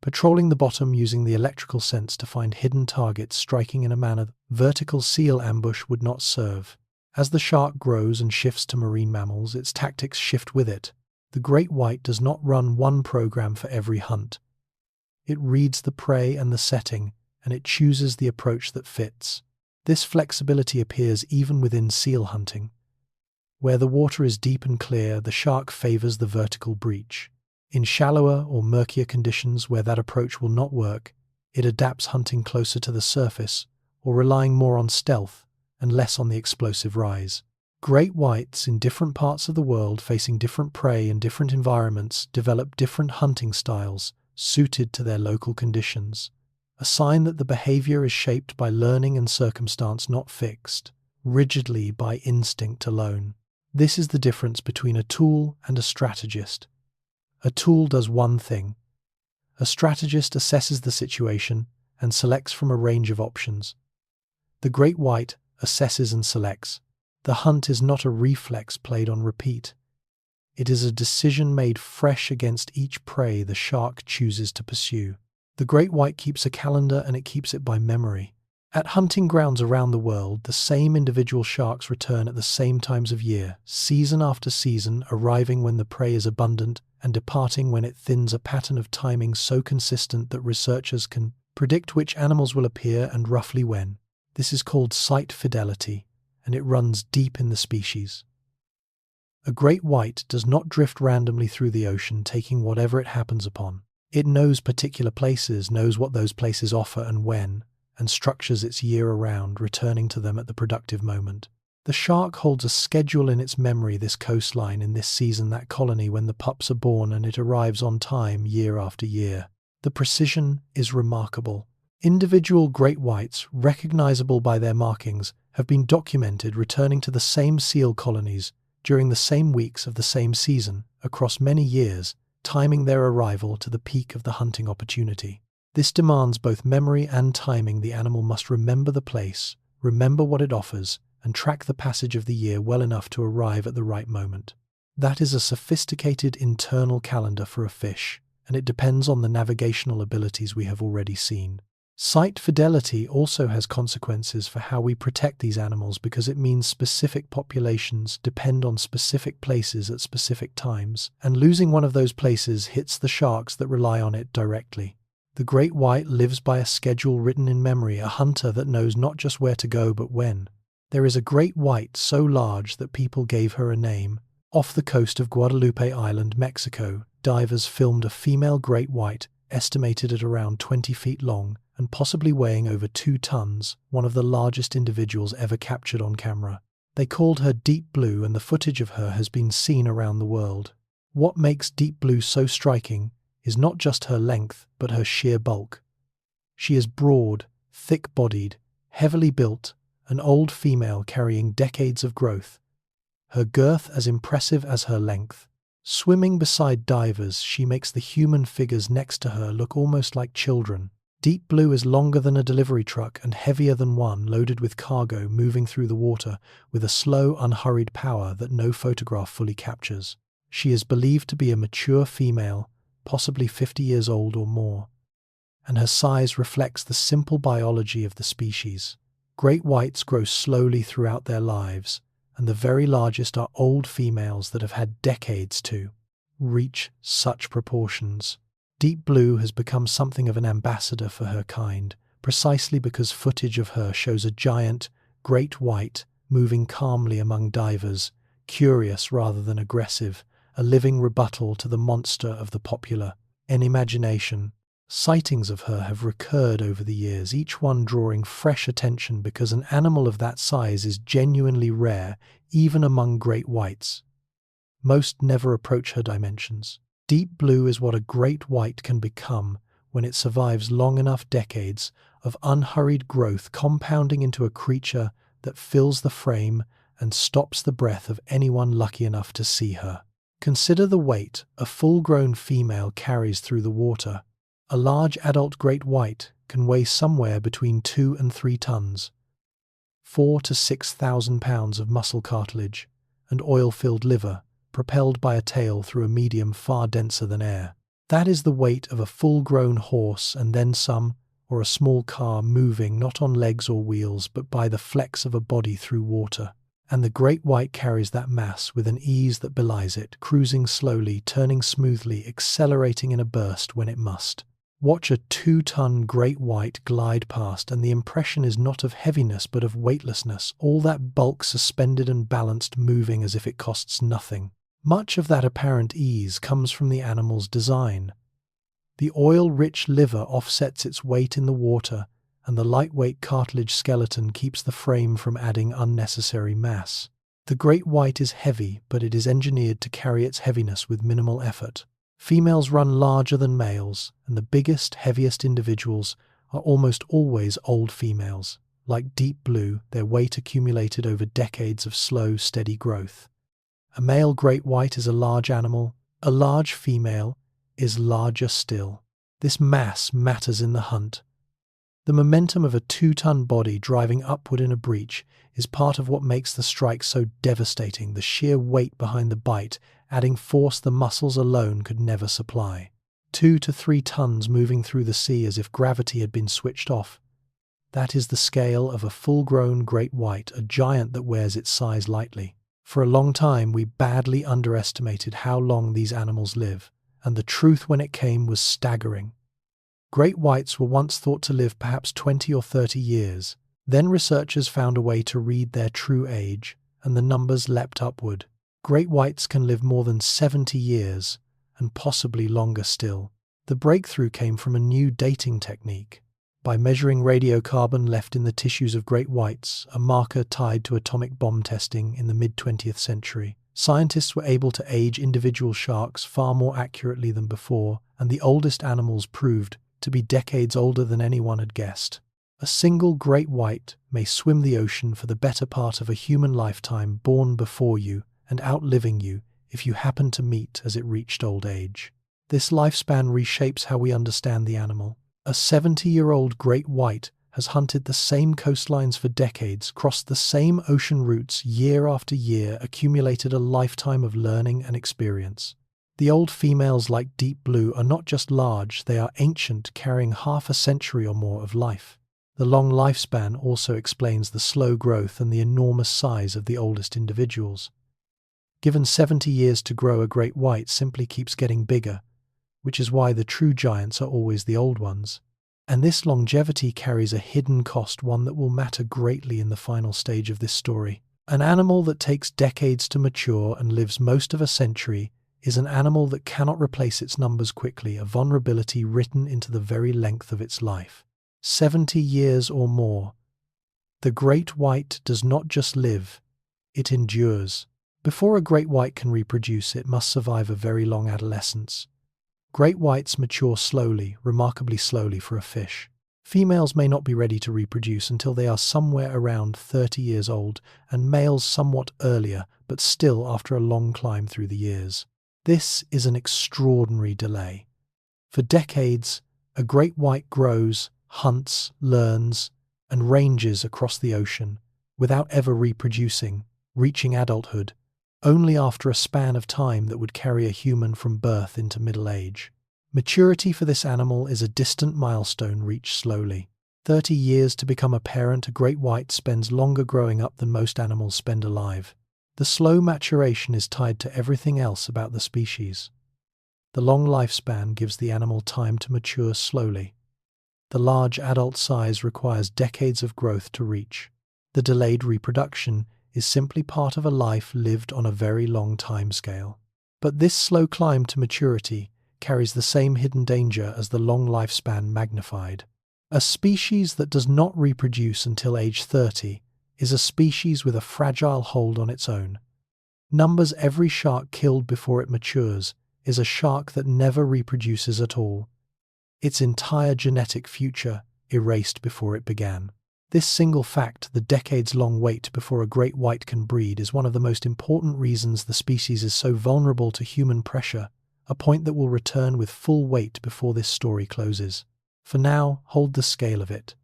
Patrolling the bottom using the electrical sense to find hidden targets, striking in a manner vertical seal ambush would not serve. As the shark grows and shifts to marine mammals, its tactics shift with it. The great white does not run one program for every hunt. It reads the prey and the setting, and it chooses the approach that fits. This flexibility appears even within seal hunting. Where the water is deep and clear, the shark favors the vertical breach. In shallower or murkier conditions where that approach will not work, it adapts hunting closer to the surface or relying more on stealth and less on the explosive rise. Great whites in different parts of the world facing different prey in different environments develop different hunting styles suited to their local conditions, a sign that the behavior is shaped by learning and circumstance, not fixed rigidly by instinct alone. This is the difference between a tool and a strategist. A tool does one thing. A strategist assesses the situation and selects from a range of options. The great white assesses and selects. The hunt is not a reflex played on repeat. It is a decision made fresh against each prey the shark chooses to pursue. The great white keeps a calendar, and it keeps it by memory. At hunting grounds around the world, the same individual sharks return at the same times of year, season after season, arriving when the prey is abundant and departing when it thins, a pattern of timing so consistent that researchers can predict which animals will appear and roughly when. This is called site fidelity, and it runs deep in the species. A great white does not drift randomly through the ocean, taking whatever it happens upon. It knows particular places, knows what those places offer and when, and structures its year around, returning to them at the productive moment. The shark holds a schedule in its memory, this coastline, in this season, that colony, when the pups are born, and it arrives on time year after year. The precision is remarkable. Individual great whites, recognizable by their markings, have been documented returning to the same seal colonies during the same weeks of the same season across many years, timing their arrival to the peak of the hunting opportunity. This demands both memory and timing. The animal must remember the place, remember what it offers, and track the passage of the year well enough to arrive at the right moment. That is a sophisticated internal calendar for a fish, and it depends on the navigational abilities we have already seen. Site fidelity also has consequences for how we protect these animals, because it means specific populations depend on specific places at specific times, and losing one of those places hits the sharks that rely on it directly. The great white lives by a schedule written in memory, a hunter that knows not just where to go but when. There is a great white so large that people gave her a name. Off the coast of Guadalupe Island, Mexico, divers filmed a female great white, estimated at around 20 feet long and possibly weighing over 2 tons, one of the largest individuals ever captured on camera. They called her Deep Blue, and the footage of her has been seen around the world. What makes Deep Blue so striking is not just her length, but her sheer bulk. She is broad, thick-bodied, heavily built, an old female carrying decades of growth, her girth as impressive as her length. Swimming beside divers, she makes the human figures next to her look almost like children. Deep Blue is longer than a delivery truck and heavier than one, loaded with cargo, moving through the water with a slow, unhurried power that no photograph fully captures. She is believed to be a mature female, possibly 50 years old or more, and her size reflects the simple biology of the species. Great whites grow slowly throughout their lives, and the very largest are old females that have had decades to reach such proportions. Deep Blue has become something of an ambassador for her kind, precisely because footage of her shows a giant, great white, moving calmly among divers, curious rather than aggressive, a living rebuttal to the monster of the popular imagination. Sightings of her have recurred over the years, each one drawing fresh attention because an animal of that size is genuinely rare, even among great whites. Most never approach her dimensions. Deep Blue is what a great white can become when it survives long enough decades of unhurried growth, compounding into a creature that fills the frame and stops the breath of anyone lucky enough to see her. Consider the weight a full-grown female carries through the water. A large adult great white can weigh somewhere between 2 and 3 tons, 4,000 to 6,000 pounds of muscle cartilage and oil-filled liver, propelled by a tail through a medium far denser than air. That is the weight of a full-grown horse and then some, or a small car moving not on legs or wheels but by the flex of a body through water. And the great white carries that mass with an ease that belies it, cruising slowly, turning smoothly, accelerating in a burst when it must. Watch a 2-ton great white glide past, and the impression is not of heaviness but of weightlessness, all that bulk suspended and balanced, moving as if it costs nothing. Much of that apparent ease comes from the animal's design. The oil-rich liver offsets its weight in the water, and the lightweight cartilage skeleton keeps the frame from adding unnecessary mass. The great white is heavy, but it is engineered to carry its heaviness with minimal effort. Females run larger than males, and the biggest, heaviest individuals are almost always old females. Like deep blue, their weight accumulated over decades of slow, steady growth. A male great white is a large animal. A large female is larger still. This mass matters in the hunt. The momentum of a 2-ton body driving upward in a breach is part of what makes the strike so devastating, the sheer weight behind the bite, adding force the muscles alone could never supply. 2 to 3 tons moving through the sea as if gravity had been switched off. That is the scale of a full-grown great white, a giant that wears its size lightly. For a long time, we badly underestimated how long these animals live, and the truth when it came was staggering. Great whites were once thought to live perhaps 20 or 30 years. Then researchers found a way to read their true age, and the numbers leapt upward. Great whites can live more than 70 years, and possibly longer still. The breakthrough came from a new dating technique. By measuring radiocarbon left in the tissues of great whites, a marker tied to atomic bomb testing in the mid-20th century, scientists were able to age individual sharks far more accurately than before, and the oldest animals proved to be decades older than anyone had guessed. A single great white may swim the ocean for the better part of a human lifetime, born before you and outliving you if you happen to meet as it reached old age. This lifespan reshapes how we understand the animal. A 70-year-old great white has hunted the same coastlines for decades, crossed the same ocean routes year after year, accumulated a lifetime of learning and experience. The old females like deep blue are not just large, they are ancient, carrying half a century or more of life. The long lifespan also explains the slow growth and the enormous size of the oldest individuals. Given 70 years to grow, a great white simply keeps getting bigger, which is why the true giants are always the old ones. And this longevity carries a hidden cost, one that will matter greatly in the final stage of this story. An animal that takes decades to mature and lives most of a century is an animal that cannot replace its numbers quickly, a vulnerability written into the very length of its life. 70 years or more. The great white does not just live, it endures. Before a great white can reproduce, it must survive a very long adolescence. Great whites mature slowly, remarkably slowly for a fish. Females may not be ready to reproduce until they are somewhere around 30 years old, and males somewhat earlier, but still after a long climb through the years. This is an extraordinary delay. For decades, a great white grows, hunts, learns, and ranges across the ocean without ever reproducing, reaching adulthood, only after a span of time that would carry a human from birth into middle age. Maturity for this animal is a distant milestone reached slowly. 30 years to become a parent, a great white spends longer growing up than most animals spend alive. The slow maturation is tied to everything else about the species. The long lifespan gives the animal time to mature slowly. The large adult size requires decades of growth to reach. The delayed reproduction is simply part of a life lived on a very long time scale. But this slow climb to maturity carries the same hidden danger as the long lifespan magnified. A species that does not reproduce until age 30 is a species with a fragile hold on its own. Numbers every shark killed before it matures is a shark that never reproduces at all. Its entire genetic future erased before it began. This single fact, the decades-long wait before a great white can breed, is one of the most important reasons the species is so vulnerable to human pressure, a point that will return with full weight before this story closes. For now, hold the scale of it.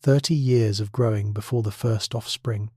30 years of growing before the first offspring.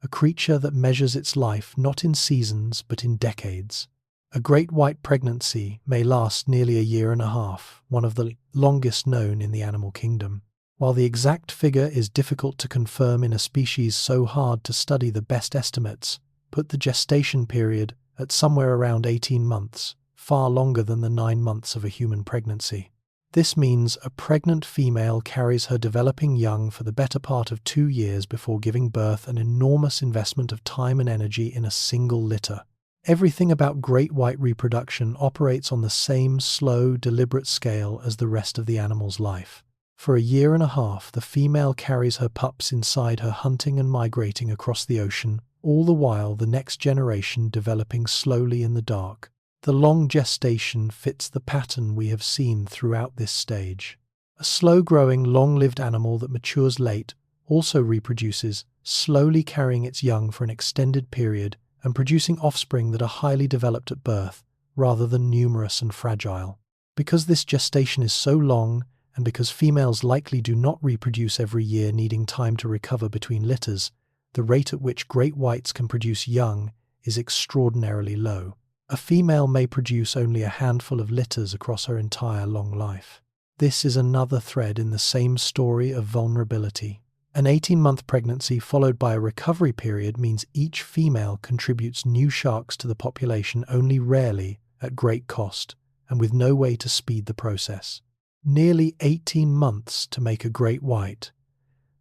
A creature that measures its life not in seasons but in decades. A great white pregnancy may last nearly a year and a half, one of the longest known in the animal kingdom. While the exact figure is difficult to confirm in a species so hard to study, the best estimates put the gestation period at somewhere around 18 months, far longer than the 9 months of a human pregnancy. This means a pregnant female carries her developing young for the better part of 2 years before giving birth, an enormous investment of time and energy in a single litter. Everything about great white reproduction operates on the same slow, deliberate scale as the rest of the animal's life. For a year and a half, the female carries her pups inside her, hunting and migrating across the ocean, all the while the next generation developing slowly in the dark. The long gestation fits the pattern we have seen throughout this stage. A slow-growing, long-lived animal that matures late also reproduces, slowly carrying its young for an extended period and producing offspring that are highly developed at birth, rather than numerous and fragile. Because this gestation is so long, and because females likely do not reproduce every year, needing time to recover between litters, the rate at which great whites can produce young is extraordinarily low. A female may produce only a handful of litters across her entire long life. This is another thread in the same story of vulnerability. An 18-month pregnancy followed by a recovery period means each female contributes new sharks to the population, only rarely, at great cost, and with no way to speed the process. Nearly 18 months to make a great white.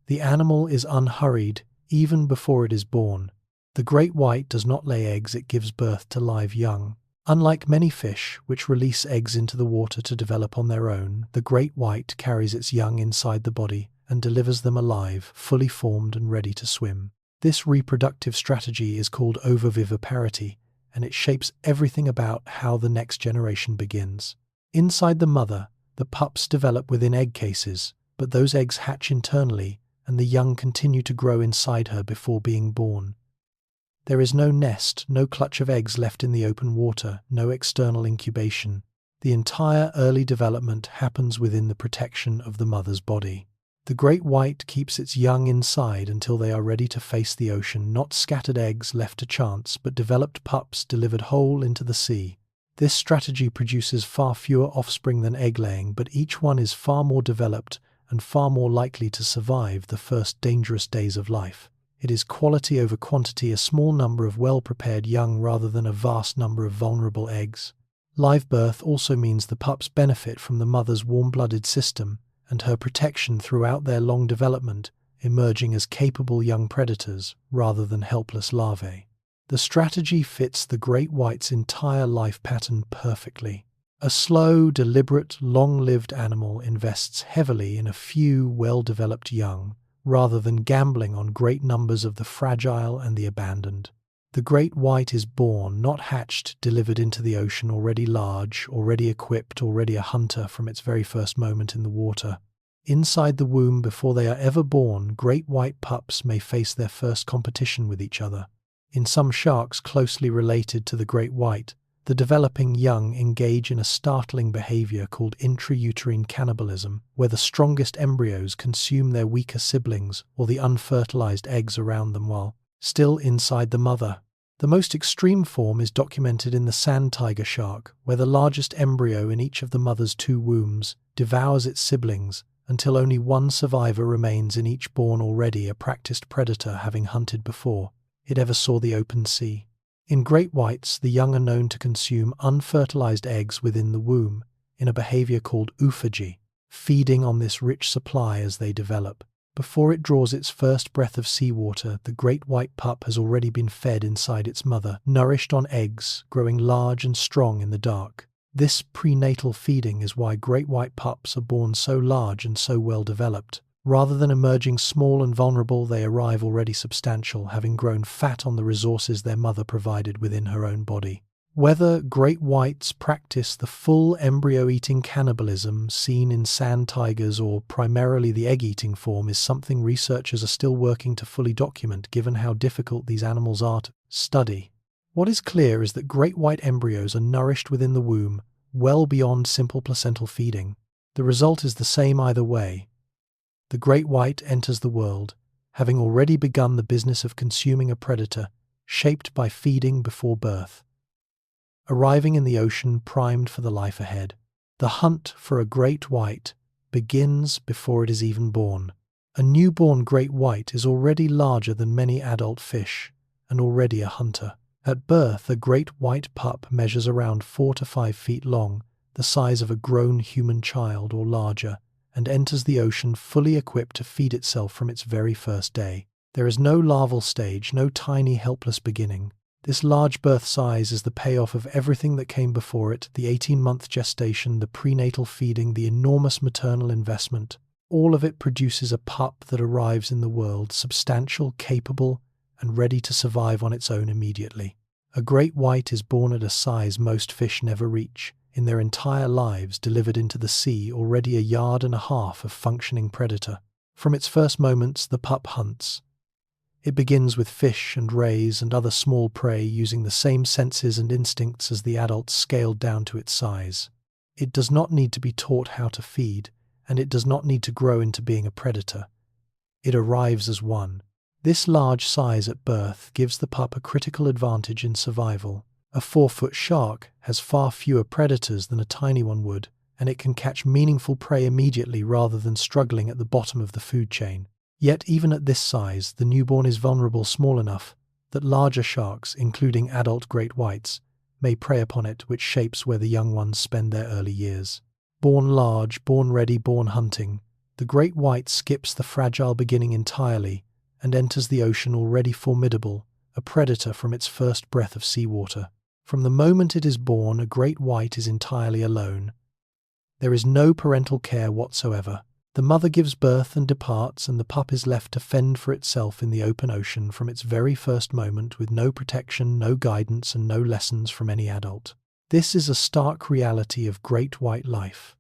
The animal is unhurried even before it is born. The great white does not lay eggs, it gives birth to live young. Unlike many fish, which release eggs into the water to develop on their own, the great white carries its young inside the body and delivers them alive, fully formed and ready to swim. This reproductive strategy is called ovoviviparity, and it shapes everything about how the next generation begins. Inside the mother, the pups develop within egg cases, but those eggs hatch internally, and the young continue to grow inside her before being born. There is no nest, no clutch of eggs left in the open water, no external incubation. The entire early development happens within the protection of the mother's body. The great white keeps its young inside until they are ready to face the ocean, not scattered eggs left to chance, but developed pups delivered whole into the sea. This strategy produces far fewer offspring than egg-laying, but each one is far more developed and far more likely to survive the first dangerous days of life. It is quality over quantity, a small number of well-prepared young rather than a vast number of vulnerable eggs. Live birth also means the pups benefit from the mother's warm-blooded system and her protection throughout their long development, emerging as capable young predators rather than helpless larvae. The strategy fits the great white's entire life pattern perfectly. A slow, deliberate, long-lived animal invests heavily in a few well-developed young, rather than gambling on great numbers of the fragile and the abandoned. The great white is born, not hatched, delivered into the ocean, already large, already equipped, already a hunter from its very first moment in the water. Inside the womb, before they are ever born, great white pups may face their first competition with each other. In some sharks closely related to the great white, the developing young engage in a startling behavior called intrauterine cannibalism, where the strongest embryos consume their weaker siblings or the unfertilized eggs around them while still inside the mother. The most extreme form is documented in the sand tiger shark, where the largest embryo in each of the mother's 2 wombs devours its siblings until only one survivor remains in each, born already a practiced predator, having hunted before it ever saw the open sea. In great whites, the young are known to consume unfertilized eggs within the womb, in a behavior called oophagy, feeding on this rich supply as they develop. Before it draws its first breath of seawater, the great white pup has already been fed inside its mother, nourished on eggs, growing large and strong in the dark. This prenatal feeding is why great white pups are born so large and so well developed. Rather than emerging small and vulnerable, they arrive already substantial, having grown fat on the resources their mother provided within her own body. Whether great whites practice the full embryo-eating cannibalism seen in sand tigers or primarily the egg-eating form is something researchers are still working to fully document, given how difficult these animals are to study. What is clear is that great white embryos are nourished within the womb, well beyond simple placental feeding. The result is the same either way. The great white enters the world, having already begun the business of consuming a predator, shaped by feeding before birth. Arriving in the ocean primed for the life ahead. The hunt for a great white begins before it is even born. A newborn great white is already larger than many adult fish, and already a hunter. At birth, a great white pup measures around 4 to 5 feet long, the size of a grown human child or larger, and enters the ocean fully equipped to feed itself from its very first day. There is no larval stage, no tiny helpless beginning. This large birth size is the payoff of everything that came before it, the 18-month gestation, the prenatal feeding, the enormous maternal investment. All of it produces a pup that arrives in the world substantial, capable, and ready to survive on its own immediately. A great white is born at a size most fish never reach, in their entire lives delivered into the sea already 1.5 yards of functioning predator. From its first moments, the pup hunts. It begins with fish and rays and other small prey using the same senses and instincts as the adults scaled down to its size. It does not need to be taught how to feed, and it does not need to grow into being a predator. It arrives as one. This large size at birth gives the pup a critical advantage in survival. A 4-foot shark has far fewer predators than a tiny one would, and it can catch meaningful prey immediately rather than struggling at the bottom of the food chain. Yet even at this size, the newborn is vulnerable small enough that larger sharks, including adult great whites, may prey upon it, which shapes where the young ones spend their early years. Born large, born ready, born hunting, the great white skips the fragile beginning entirely and enters the ocean already formidable, a predator from its first breath of seawater. From the moment it is born, a great white is entirely alone. There is no parental care whatsoever. The mother gives birth and departs, and the pup is left to fend for itself in the open ocean from its very first moment, with no protection, no guidance, and no lessons from any adult. This is a stark reality of great white life.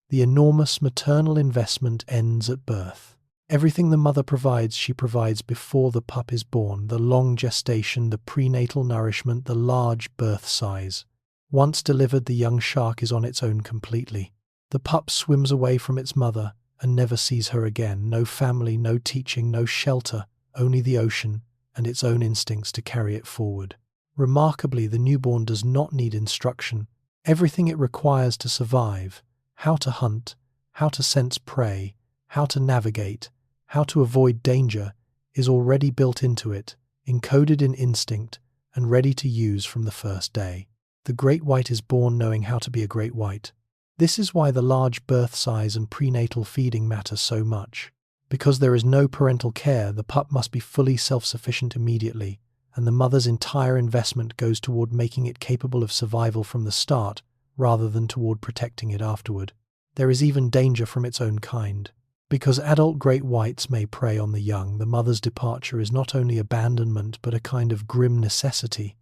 The enormous maternal investment ends at birth. Everything the mother provides, she provides before the pup is born, the long gestation, the prenatal nourishment, the large birth size. Once delivered, the young shark is on its own completely. The pup swims away from its mother and never sees her again. No family, no teaching, no shelter, only the ocean and its own instincts to carry it forward. Remarkably, the newborn does not need instruction. Everything it requires to survive, how to hunt, how to sense prey, how to navigate, how to avoid danger, is already built into it, encoded in instinct, and ready to use from the first day. The great white is born knowing how to be a great white. This is why the large birth size and prenatal feeding matter so much. Because there is no parental care, the pup must be fully self-sufficient immediately, and the mother's entire investment goes toward making it capable of survival from the start, rather than toward protecting it afterward. There is even danger from its own kind. Because adult great whites may prey on the young, the mother's departure is not only abandonment but a kind of grim necessity.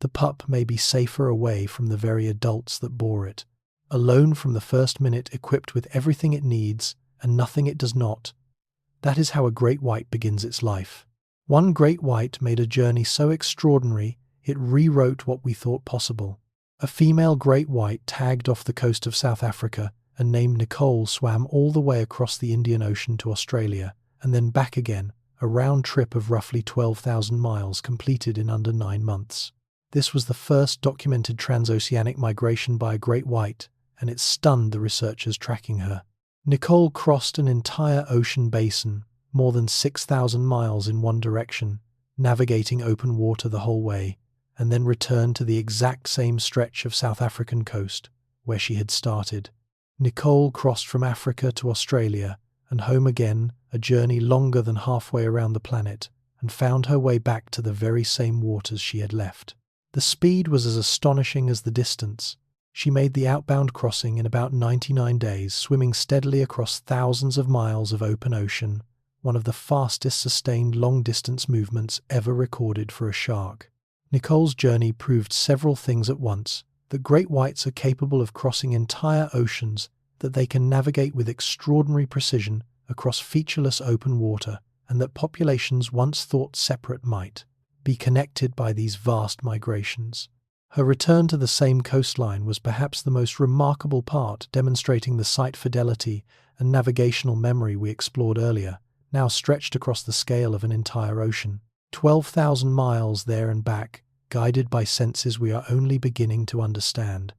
The pup may be safer away from the very adults that bore it. Alone from the first minute, equipped with everything it needs and nothing it does not. That is how a great white begins its life. One great white made a journey so extraordinary it rewrote what we thought possible. A female great white tagged off the coast of South Africa and named Nicole swam all the way across the Indian Ocean to Australia and then back again, a round trip of roughly 12,000 miles completed in under 9 months. This was the first documented transoceanic migration by a great white, and it stunned the researchers tracking her. Nicole crossed an entire ocean basin, more than 6,000 miles in one direction, navigating open water the whole way, and then returned to the exact same stretch of South African coast where she had started. Nicole crossed from Africa to Australia and home again, a journey longer than halfway around the planet, and found her way back to the very same waters she had left. The speed was as astonishing as the distance. She made the outbound crossing in about 99 days, swimming steadily across thousands of miles of open ocean, one of the fastest sustained long-distance movements ever recorded for a shark. Nicole's journey proved several things at once: that great whites are capable of crossing entire oceans, that they can navigate with extraordinary precision across featureless open water, and that populations once thought separate might be connected by these vast migrations. Her return to the same coastline was perhaps the most remarkable part, demonstrating the sight fidelity and navigational memory we explored earlier, now stretched across the scale of an entire ocean. 12,000 miles there and back, guided by senses we are only beginning to understand.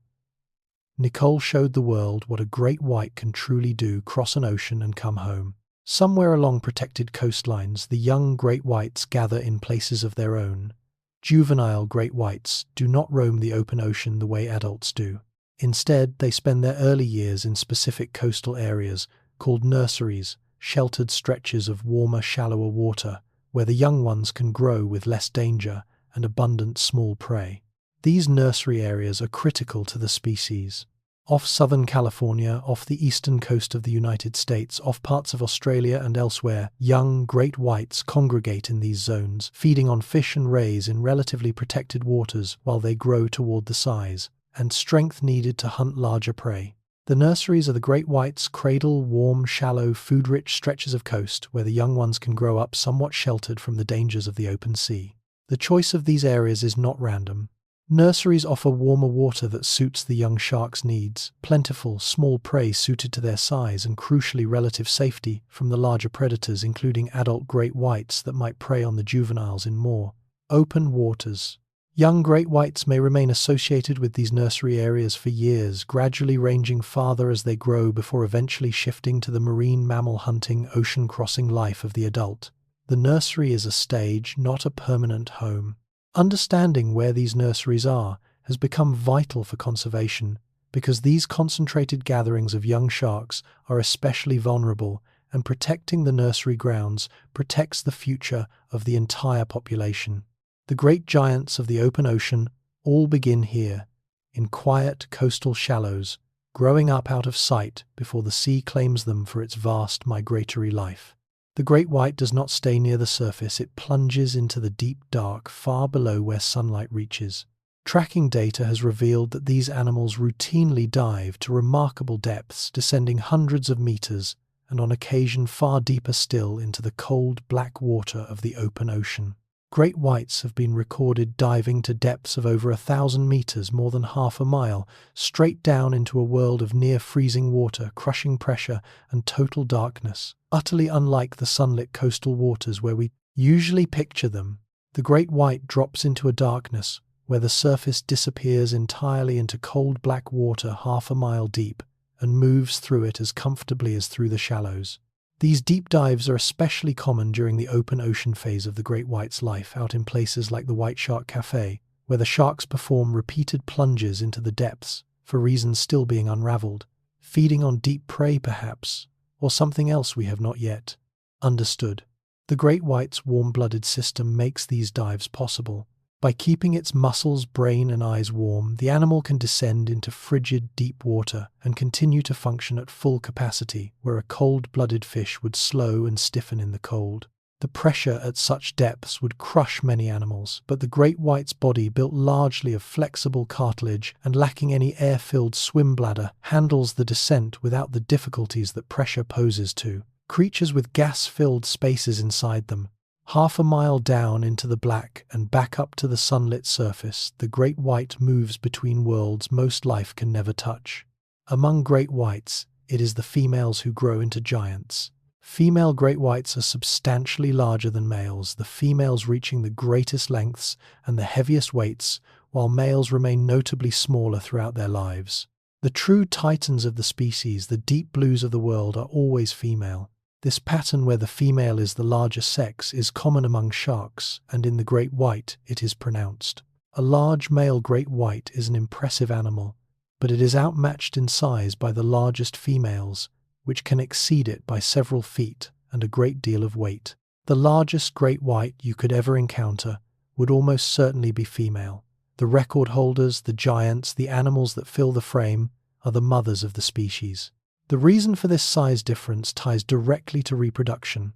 Nicole showed the world what a great white can truly do: cross an ocean and come home. Somewhere along protected coastlines, the young great whites gather in places of their own. Juvenile great whites do not roam the open ocean the way adults do. Instead, they spend their early years in specific coastal areas called nurseries, sheltered stretches of warmer, shallower water, where the young ones can grow with less danger and abundant small prey. These nursery areas are critical to the species. Off Southern California, off the eastern coast of the United States, off parts of Australia and elsewhere, young great whites congregate in these zones, feeding on fish and rays in relatively protected waters while they grow toward the size and strength needed to hunt larger prey. The nurseries are the great whites' cradle, warm, shallow, food-rich stretches of coast where the young ones can grow up somewhat sheltered from the dangers of the open sea. The choice of these areas is not random. Nurseries offer warmer water that suits the young sharks' needs, plentiful, small prey suited to their size, and crucially relative safety from the larger predators, including adult great whites that might prey on the juveniles in more open waters. Young great whites may remain associated with these nursery areas for years, gradually ranging farther as they grow before eventually shifting to the marine mammal hunting, ocean-crossing life of the adult. The nursery is a stage, not a permanent home. Understanding where these nurseries are has become vital for conservation because these concentrated gatherings of young sharks are especially vulnerable, and protecting the nursery grounds protects the future of the entire population. The great giants of the open ocean all begin here, in quiet coastal shallows, growing up out of sight before the sea claims them for its vast migratory life. The great white does not stay near the surface, it plunges into the deep dark far below where sunlight reaches. Tracking data has revealed that these animals routinely dive to remarkable depths, descending hundreds of meters, and on occasion far deeper still into the cold black water of the open ocean. Great whites have been recorded diving to depths of over 1,000 meters, more than half a mile, straight down into a world of near-freezing water, crushing pressure, and total darkness. Utterly unlike the sunlit coastal waters where we usually picture them, the great white drops into a darkness where the surface disappears entirely into cold black water half a mile deep and moves through it as comfortably as through the shallows. These deep dives are especially common during the open ocean phase of the great white's life, out in places like the White Shark Café, where the sharks perform repeated plunges into the depths for reasons still being unraveled, feeding on deep prey perhaps, or something else we have not yet understood. The great white's warm-blooded system makes these dives possible. By keeping its muscles, brain, and eyes warm, the animal can descend into frigid, deep water and continue to function at full capacity, where a cold-blooded fish would slow and stiffen in the cold. The pressure at such depths would crush many animals, but the great white's body, built largely of flexible cartilage and lacking any air-filled swim bladder, handles the descent without the difficulties that pressure poses to creatures with gas-filled spaces inside them. Half a mile down into the black and back up to the sunlit surface, the great white moves between worlds most life can never touch. Among great whites, it is the females who grow into giants. Female great whites are substantially larger than males, the females reaching the greatest lengths and the heaviest weights, while males remain notably smaller throughout their lives. The true titans of the species, the deep blues of the world, are always female. This pattern where the female is the larger sex is common among sharks, and in the great white it is pronounced. A large male great white is an impressive animal, but it is outmatched in size by the largest females, which can exceed it by several feet and a great deal of weight. The largest great white you could ever encounter would almost certainly be female. The record holders, the giants, the animals that fill the frame, are the mothers of the species. The reason for this size difference ties directly to reproduction.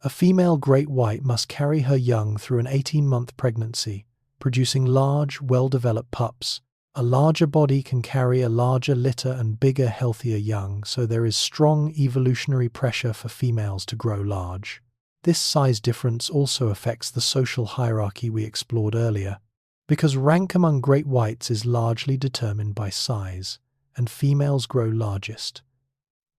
A female great white must carry her young through an 18-month pregnancy, producing large, well-developed pups. A larger body can carry a larger litter and bigger, healthier young, so there is strong evolutionary pressure for females to grow large. This size difference also affects the social hierarchy we explored earlier, because rank among great whites is largely determined by size, and females grow largest.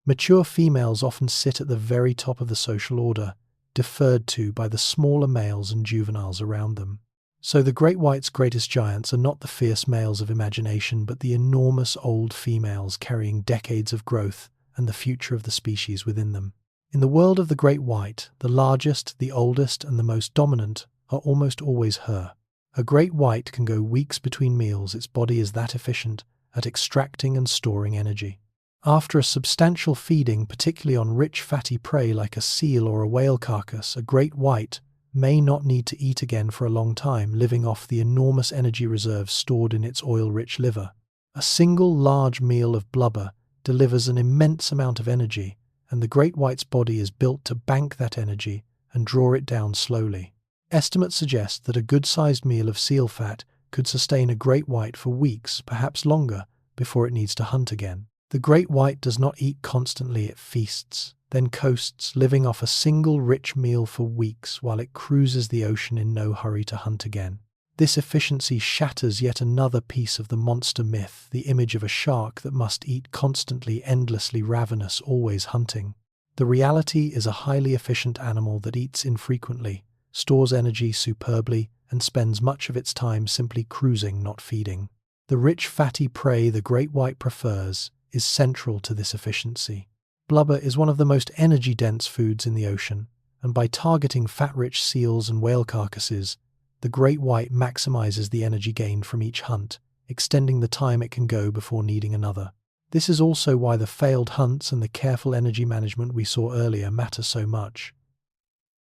Mature females often sit at the very top of the social order, deferred to by the smaller males and juveniles around them. So the great white's greatest giants are not the fierce males of imagination, but the enormous old females carrying decades of growth and the future of the species within them. In the world of the great white, the largest, the oldest, and the most dominant are almost always her. A great white can go weeks between meals, its body is that efficient, at extracting and storing energy. After a substantial feeding, particularly on rich fatty prey like a seal or a whale carcass, a great white may not need to eat again for a long time, living off the enormous energy reserves stored in its oil-rich liver. A single large meal of blubber delivers an immense amount of energy, and the great white's body is built to bank that energy and draw it down slowly. Estimates suggest that a good-sized meal of seal fat could sustain a great white for weeks, perhaps longer, before it needs to hunt again. The great white does not eat constantly, it feasts, then coasts, living off a single rich meal for weeks while it cruises the ocean in no hurry to hunt again. This efficiency shatters yet another piece of the monster myth, the image of a shark that must eat constantly, endlessly ravenous, always hunting. The reality is a highly efficient animal that eats infrequently, stores energy superbly, and spends much of its time simply cruising, not feeding. The rich fatty prey the great white prefers is central to this efficiency. Blubber is one of the most energy-dense foods in the ocean, and by targeting fat-rich seals and whale carcasses, the great white maximizes the energy gained from each hunt, extending the time it can go before needing another. This is also why the failed hunts and the careful energy management we saw earlier matter so much.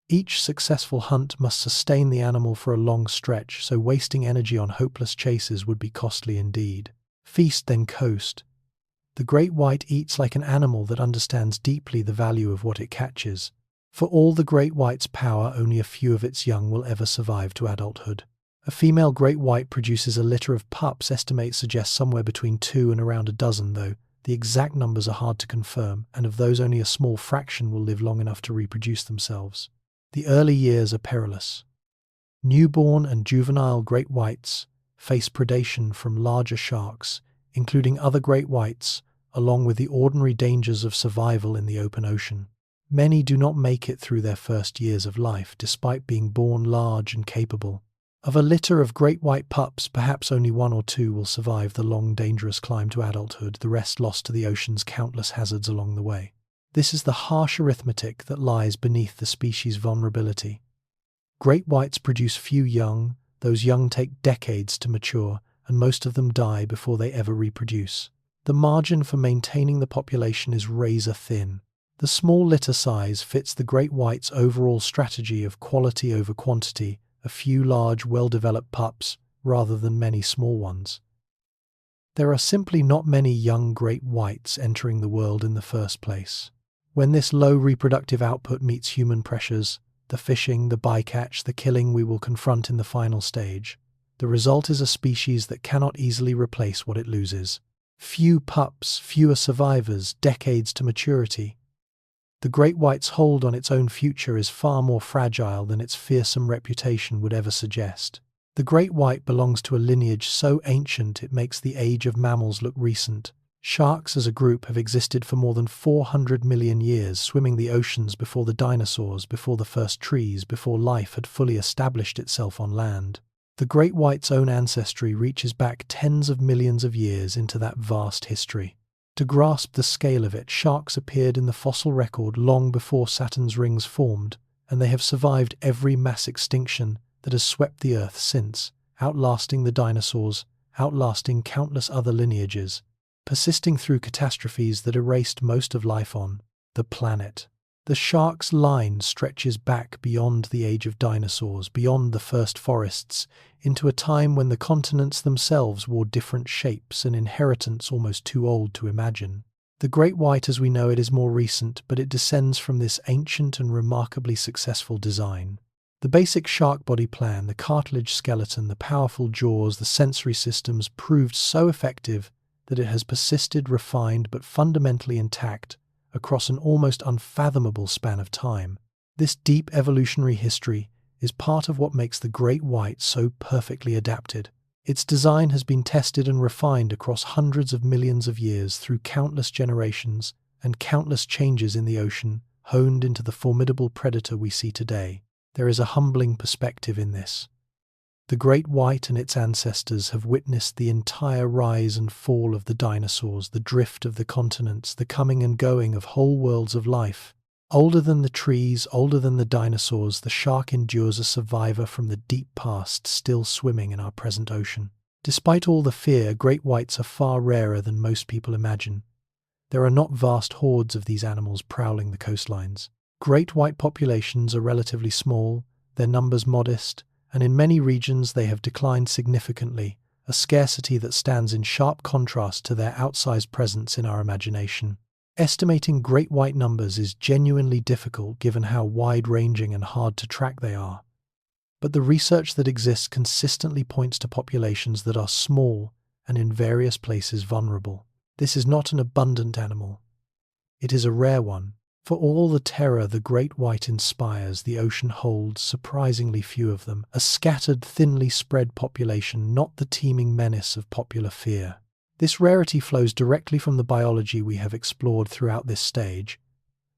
Each successful hunt must sustain the animal for a long stretch, so wasting energy on hopeless chases would be costly indeed. Feast then coast. The great white eats like an animal that understands deeply the value of what it catches. For all the great white's power, only a few of its young will ever survive to adulthood. A female great white produces a litter of pups, estimates suggest somewhere between 2 and around a dozen, though the exact numbers are hard to confirm, and of those only a small fraction will live long enough to reproduce themselves. The early years are perilous. Newborn and juvenile great whites face predation from larger sharks, including other great whites, along with the ordinary dangers of survival in the open ocean. Many do not make it through their first years of life, despite being born large and capable. Of a litter of great white pups, perhaps only 1 or 2 will survive the long, dangerous climb to adulthood, the rest lost to the ocean's countless hazards along the way. This is the harsh arithmetic that lies beneath the species' vulnerability. Great whites produce few young, those young take decades to mature, and most of them die before they ever reproduce. The margin for maintaining the population is razor thin. The small litter size fits the great white's overall strategy of quality over quantity, a few large, well-developed pups rather than many small ones. There are simply not many young great whites entering the world in the first place. When this low reproductive output meets human pressures, the fishing, the bycatch, the killing we will confront in the final stage, the result is a species that cannot easily replace what it loses. Few pups, fewer survivors, decades to maturity. The great white's hold on its own future is far more fragile than its fearsome reputation would ever suggest. The great white belongs to a lineage so ancient it makes the age of mammals look recent. Sharks as a group have existed for more than 400 million years, swimming the oceans before the dinosaurs, before the first trees, before life had fully established itself on land. The great white's own ancestry reaches back tens of millions of years into that vast history. To grasp the scale of it, sharks appeared in the fossil record long before Saturn's rings formed, and they have survived every mass extinction that has swept the Earth since, outlasting the dinosaurs, outlasting countless other lineages, persisting through catastrophes that erased most of life on the planet. The shark's line stretches back beyond the age of dinosaurs, beyond the first forests, into a time when the continents themselves wore different shapes, an inheritance almost too old to imagine. The great white as we know it is more recent, but it descends from this ancient and remarkably successful design. The basic shark body plan, the cartilage skeleton, the powerful jaws, the sensory systems proved so effective that it has persisted, refined, but fundamentally intact across an almost unfathomable span of time. This deep evolutionary history is part of what makes the great white so perfectly adapted. Its design has been tested and refined across hundreds of millions of years through countless generations and countless changes in the ocean, honed into the formidable predator we see today. There is a humbling perspective in this. The great white and its ancestors have witnessed the entire rise and fall of the dinosaurs, the drift of the continents, the coming and going of whole worlds of life. Older than the trees, older than the dinosaurs, the shark endures a survivor from the deep past still swimming in our present ocean. Despite all the fear, great whites are far rarer than most people imagine. There are not vast hordes of these animals prowling the coastlines. Great white populations are relatively small, their numbers modest, and in many regions they have declined significantly, a scarcity that stands in sharp contrast to their outsized presence in our imagination. Estimating great white numbers is genuinely difficult given how wide-ranging and hard to track they are. But the research that exists consistently points to populations that are small and in various places vulnerable. This is not an abundant animal. It is a rare one. For all the terror the great white inspires, the ocean holds surprisingly few of them, a scattered, thinly spread population, not the teeming menace of popular fear. This rarity flows directly from the biology we have explored throughout this stage.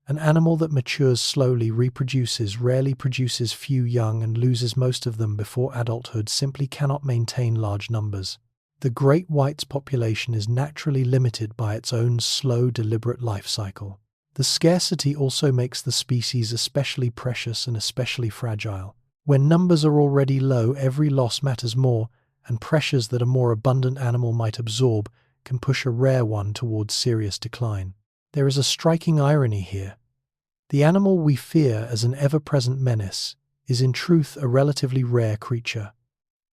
An animal that matures slowly, reproduces, rarely produces few young, and loses most of them before adulthood simply cannot maintain large numbers. The great white's population is naturally limited by its own slow, deliberate life cycle. The scarcity also makes the species especially precious and especially fragile. When numbers are already low, every loss matters more, and pressures that a more abundant animal might absorb can push a rare one towards serious decline. There is a striking irony here. The animal we fear as an ever-present menace is in truth a relatively rare creature,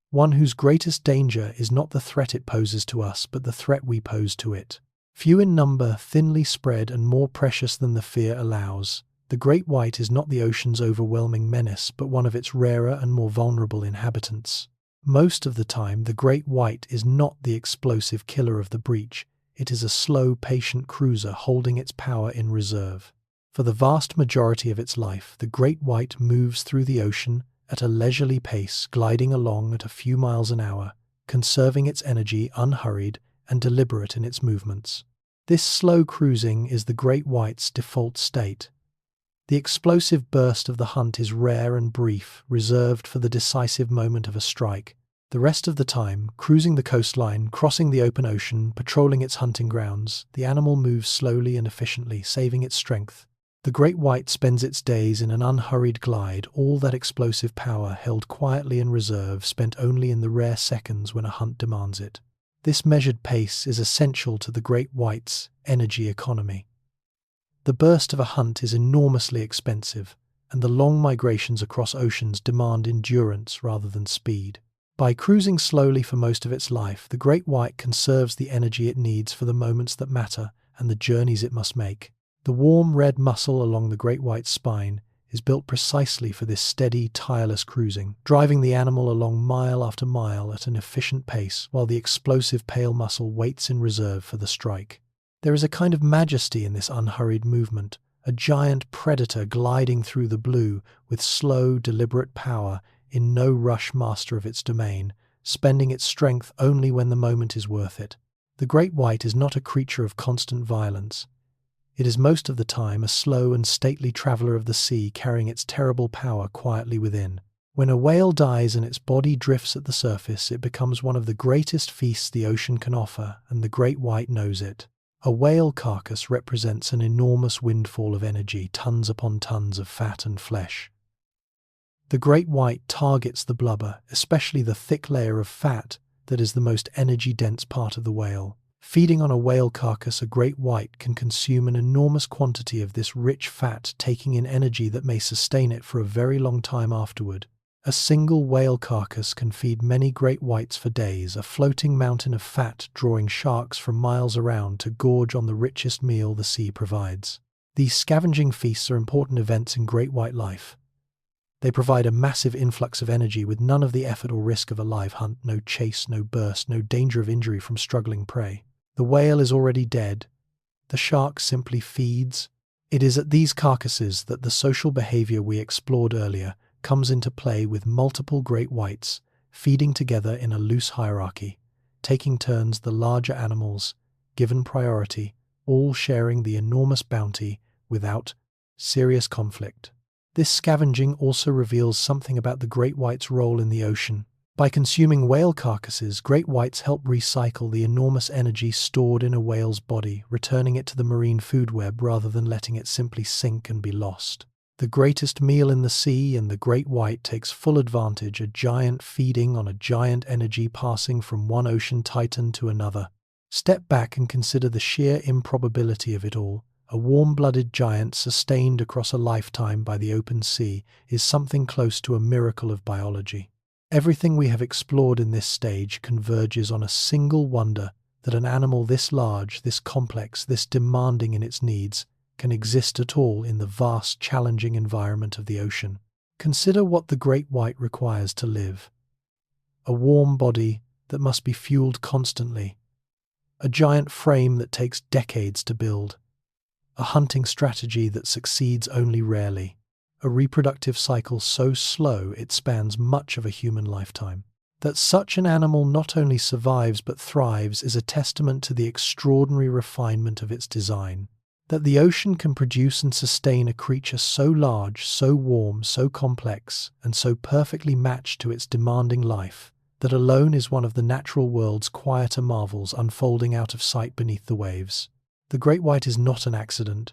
one whose greatest danger is not the threat it poses to us, but the threat we pose to it. Few in number, thinly spread, and more precious than the fear allows, the great white is not the ocean's overwhelming menace, but one of its rarer and more vulnerable inhabitants. Most of the time, the great white is not the explosive killer of the breach. It is a slow, patient cruiser holding its power in reserve. For the vast majority of its life, the great white moves through the ocean at a leisurely pace, gliding along at a few miles an hour, conserving its energy, unhurried and deliberate in its movements. This slow cruising is the great white's default state. The explosive burst of the hunt is rare and brief, reserved for the decisive moment of a strike. The rest of the time, cruising the coastline, crossing the open ocean, patrolling its hunting grounds, the animal moves slowly and efficiently, saving its strength. The great white spends its days in an unhurried glide, all that explosive power held quietly in reserve, spent only in the rare seconds when a hunt demands it. This measured pace is essential to the great white's energy economy. The burst of a hunt is enormously expensive, and the long migrations across oceans demand endurance rather than speed. By cruising slowly for most of its life, the great white conserves the energy it needs for the moments that matter and the journeys it must make. The warm red muscle along the great white's spine is built precisely for this steady, tireless cruising, driving the animal along mile after mile at an efficient pace, while the explosive pale muscle waits in reserve for the strike. There is a kind of majesty in this unhurried movement, a giant predator gliding through the blue with slow, deliberate power, in no rush master of its domain, spending its strength only when the moment is worth it. The great white is not a creature of constant violence. It is most of the time a slow and stately traveller of the sea, carrying its terrible power quietly within. When a whale dies and its body drifts at the surface, it becomes one of the greatest feasts the ocean can offer, and the great white knows it. A whale carcass represents an enormous windfall of energy, tons upon tons of fat and flesh. The great white targets the blubber, especially the thick layer of fat that is the most energy-dense part of the whale. Feeding on a whale carcass, a great white can consume an enormous quantity of this rich fat, taking in energy that may sustain it for a very long time afterward. A single whale carcass can feed many great whites for days, a floating mountain of fat drawing sharks from miles around to gorge on the richest meal the sea provides. These scavenging feasts are important events in great white life. They provide a massive influx of energy with none of the effort or risk of a live hunt, no chase, no burst, no danger of injury from struggling prey. The whale is already dead. The shark simply feeds. It is at these carcasses that the social behavior we explored earlier comes into play, with multiple great whites feeding together in a loose hierarchy, taking turns, the larger animals given priority, all sharing the enormous bounty without serious conflict. This scavenging also reveals something about the great white's role in the ocean. By consuming whale carcasses, great whites help recycle the enormous energy stored in a whale's body, returning it to the marine food web rather than letting it simply sink and be lost. The greatest meal in the sea, and the great white takes full advantage, a giant feeding on a giant, energy passing from one ocean titan to another. Step back and consider the sheer improbability of it all. A warm-blooded giant sustained across a lifetime by the open sea is something close to a miracle of biology. Everything we have explored in this stage converges on a single wonder: that an animal this large, this complex, this demanding in its needs, can exist at all in the vast, challenging environment of the ocean. Consider what the great white requires to live. A warm body that must be fueled constantly, a giant frame that takes decades to build, a hunting strategy that succeeds only rarely, a reproductive cycle so slow it spans much of a human lifetime. That such an animal not only survives but thrives is a testament to the extraordinary refinement of its design. That the ocean can produce and sustain a creature so large, so warm, so complex, and so perfectly matched to its demanding life, that alone is one of the natural world's quieter marvels unfolding out of sight beneath the waves. The great white is not an accident.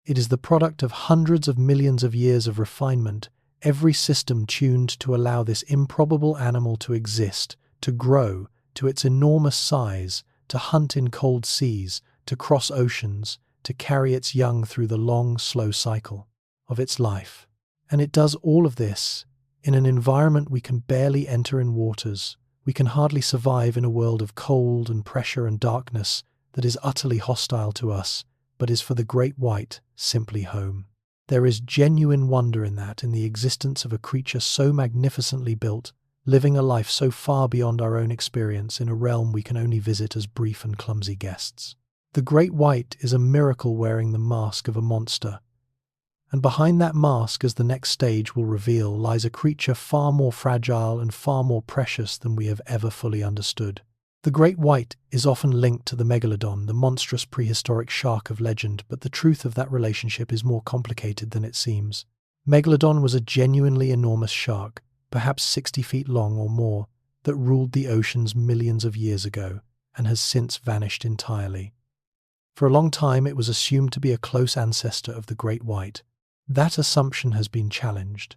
It is the product of hundreds of millions of years of refinement, every system tuned to allow this improbable animal to exist, to grow to its enormous size, to hunt in cold seas, to cross oceans, to carry its young through the long, slow cycle of its life. And it does all of this in an environment we can barely enter in waters. We can hardly survive in a world of cold and pressure and darkness that is utterly hostile to us, but is for the great white simply home. There is genuine wonder in that, in the existence of a creature so magnificently built, living a life so far beyond our own experience in a realm we can only visit as brief and clumsy guests. The great white is a miracle wearing the mask of a monster. And behind that mask, as the next stage will reveal, lies a creature far more fragile and far more precious than we have ever fully understood. The great white is often linked to the megalodon, the monstrous prehistoric shark of legend, but the truth of that relationship is more complicated than it seems. Megalodon was a genuinely enormous shark, perhaps 60 feet long or more, that ruled the oceans millions of years ago and has since vanished entirely. For a long time it was assumed to be a close ancestor of the great white. That assumption has been challenged.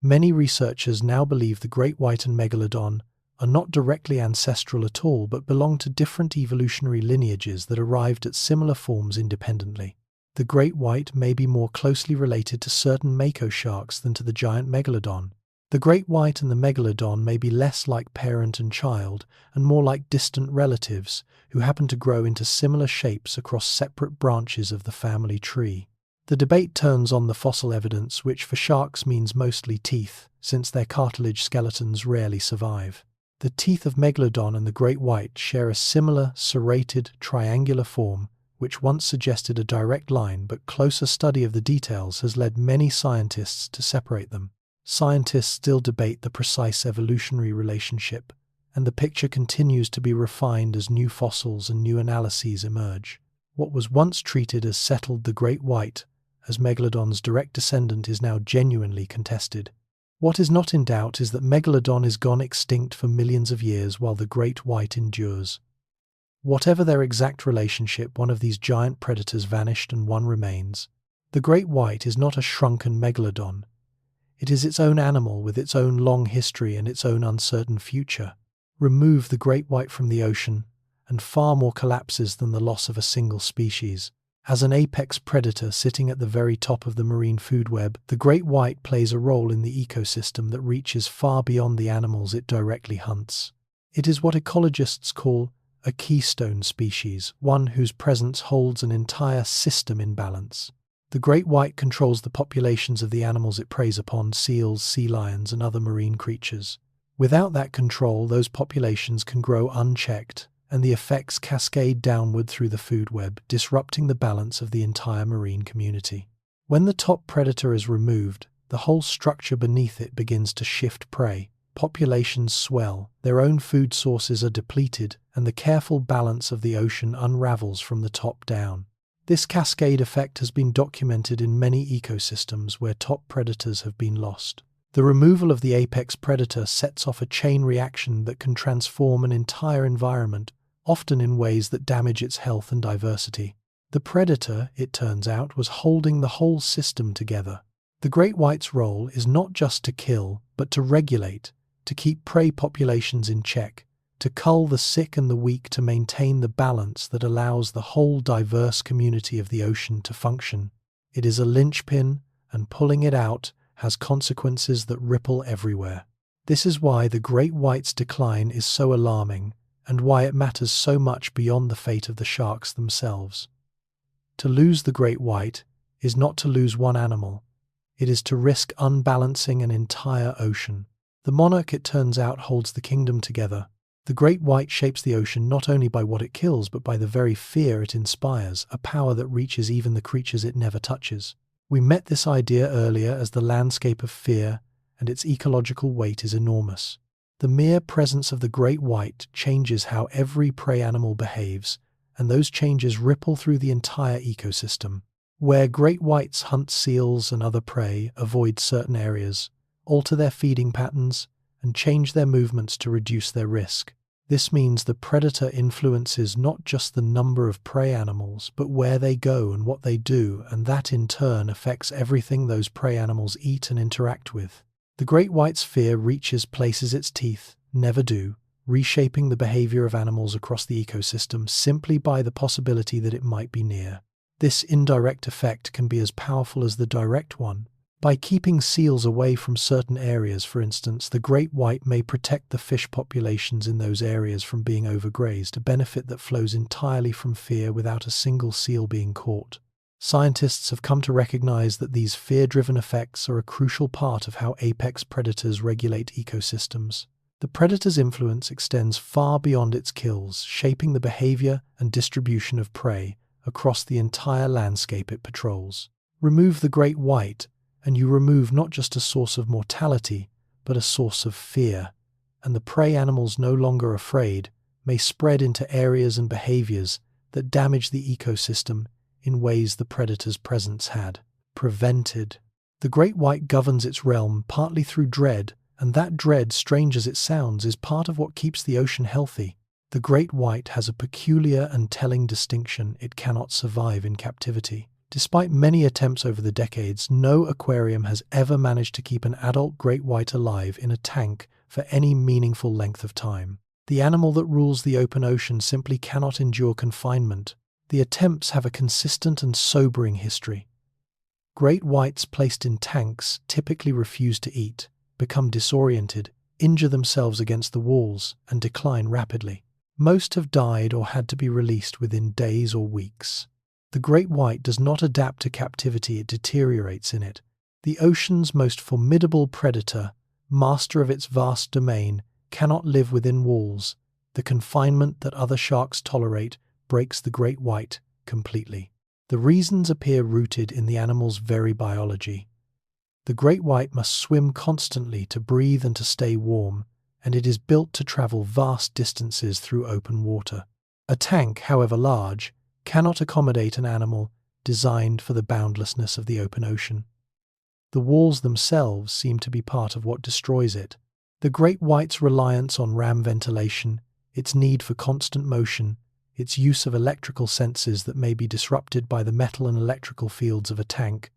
Many researchers now believe the great white and megalodon are not directly ancestral at all, but belong to different evolutionary lineages that arrived at similar forms independently. The great white may be more closely related to certain mako sharks than to the giant megalodon. The great white and the megalodon may be less like parent and child, and more like distant relatives who happen to grow into similar shapes across separate branches of the family tree. The debate turns on the fossil evidence, which for sharks means mostly teeth, since their cartilage skeletons rarely survive. The teeth of megalodon and the great white share a similar, serrated, triangular form, which once suggested a direct line, but closer study of the details has led many scientists to separate them. Scientists still debate the precise evolutionary relationship, and the picture continues to be refined as new fossils and new analyses emerge. What was once treated as settled, the great white, as megalodon's direct descendant, is now genuinely contested. What is not in doubt is that megalodon is gone extinct for millions of years while the great white endures. Whatever their exact relationship, one of these giant predators vanished and one remains. The great white is not a shrunken megalodon. It is its own animal with its own long history and its own uncertain future. Remove the great white from the ocean, and far more collapses than the loss of a single species. As an apex predator sitting at the very top of the marine food web, the great white plays a role in the ecosystem that reaches far beyond the animals it directly hunts. It is what ecologists call a keystone species, one whose presence holds an entire system in balance. The great white controls the populations of the animals it preys upon: seals, sea lions, and other marine creatures. Without that control, those populations can grow unchecked, and the effects cascade downward through the food web, disrupting the balance of the entire marine community. When the top predator is removed, the whole structure beneath it begins to shift prey. Populations swell, their own food sources are depleted, and the careful balance of the ocean unravels from the top down. This cascade effect has been documented in many ecosystems where top predators have been lost. The removal of the apex predator sets off a chain reaction that can transform an entire environment, often in ways that damage its health and diversity. The predator, it turns out, was holding the whole system together. The great white's role is not just to kill, but to regulate, to keep prey populations in check, to cull the sick and the weak, to maintain the balance that allows the whole diverse community of the ocean to function. It is a linchpin, and pulling it out has consequences that ripple everywhere. This is why the great white's decline is so alarming, and why it matters so much beyond the fate of the sharks themselves. To lose the great white is not to lose one animal. It is to risk unbalancing an entire ocean. The monarch, it turns out, holds the kingdom together. The great white shapes the ocean not only by what it kills, but by the very fear it inspires, a power that reaches even the creatures it never touches. We met this idea earlier as the landscape of fear, and its ecological weight is enormous. The mere presence of the great white changes how every prey animal behaves, and those changes ripple through the entire ecosystem. Where great whites hunt seals and other prey, avoid certain areas, alter their feeding patterns, and change their movements to reduce their risk. This means the predator influences not just the number of prey animals, but where they go and what they do, and that in turn affects everything those prey animals eat and interact with. The great white's fear reaches places its teeth never do, reshaping the behavior of animals across the ecosystem simply by the possibility that it might be near. This indirect effect can be as powerful as the direct one. By keeping seals away from certain areas, for instance, the great white may protect the fish populations in those areas from being overgrazed, a benefit that flows entirely from fear without a single seal being caught. Scientists have come to recognize that these fear-driven effects are a crucial part of how apex predators regulate ecosystems. The predator's influence extends far beyond its kills, shaping the behavior and distribution of prey across the entire landscape it patrols. Remove the great white, and you remove not just a source of mortality, but a source of fear, and the prey animals no longer afraid may spread into areas and behaviors that damage the ecosystem in ways the predator's presence had prevented. The great white governs its realm partly through dread, and that dread, strange as it sounds, is part of what keeps the ocean healthy. The great white has a peculiar and telling distinction: it cannot survive in captivity. Despite many attempts over the decades, no aquarium has ever managed to keep an adult great white alive in a tank for any meaningful length of time. The animal that rules the open ocean simply cannot endure confinement. The attempts have a consistent and sobering history. Great whites placed in tanks typically refuse to eat, become disoriented, injure themselves against the walls, and decline rapidly. Most have died or had to be released within days or weeks. The great white does not adapt to captivity, it deteriorates in it. The ocean's most formidable predator, master of its vast domain, cannot live within walls. The confinement that other sharks tolerate breaks the great white completely. The reasons appear rooted in the animal's very biology. The great white must swim constantly to breathe and to stay warm, and it is built to travel vast distances through open water. A tank, however large, cannot accommodate an animal designed for the boundlessness of the open ocean. The walls themselves seem to be part of what destroys it. The great white's reliance on ram ventilation, its need for constant motion, its use of electrical senses that may be disrupted by the metal and electrical fields of a tank,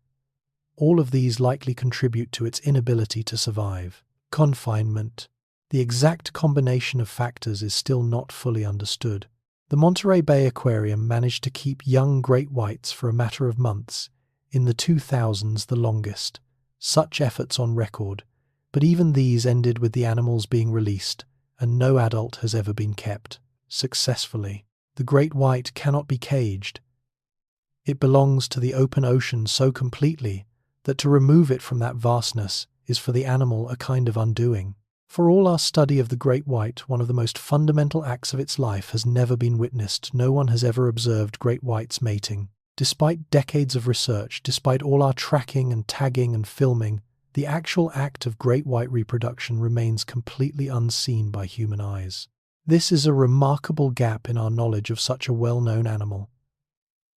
all of these likely contribute to its inability to survive. Confinement. The exact combination of factors is still not fully understood. The Monterey Bay Aquarium managed to keep young great whites for a matter of months, in the 2000s the longest. Such efforts on record, but even these ended with the animals being released, and no adult has ever been kept successfully. The great white cannot be caged. It belongs to the open ocean so completely that to remove it from that vastness is for the animal a kind of undoing. For all our study of the great white, one of the most fundamental acts of its life has never been witnessed. No one has ever observed great whites mating. Despite decades of research, despite all our tracking and tagging and filming, the actual act of great white reproduction remains completely unseen by human eyes. This is a remarkable gap in our knowledge of such a well-known animal.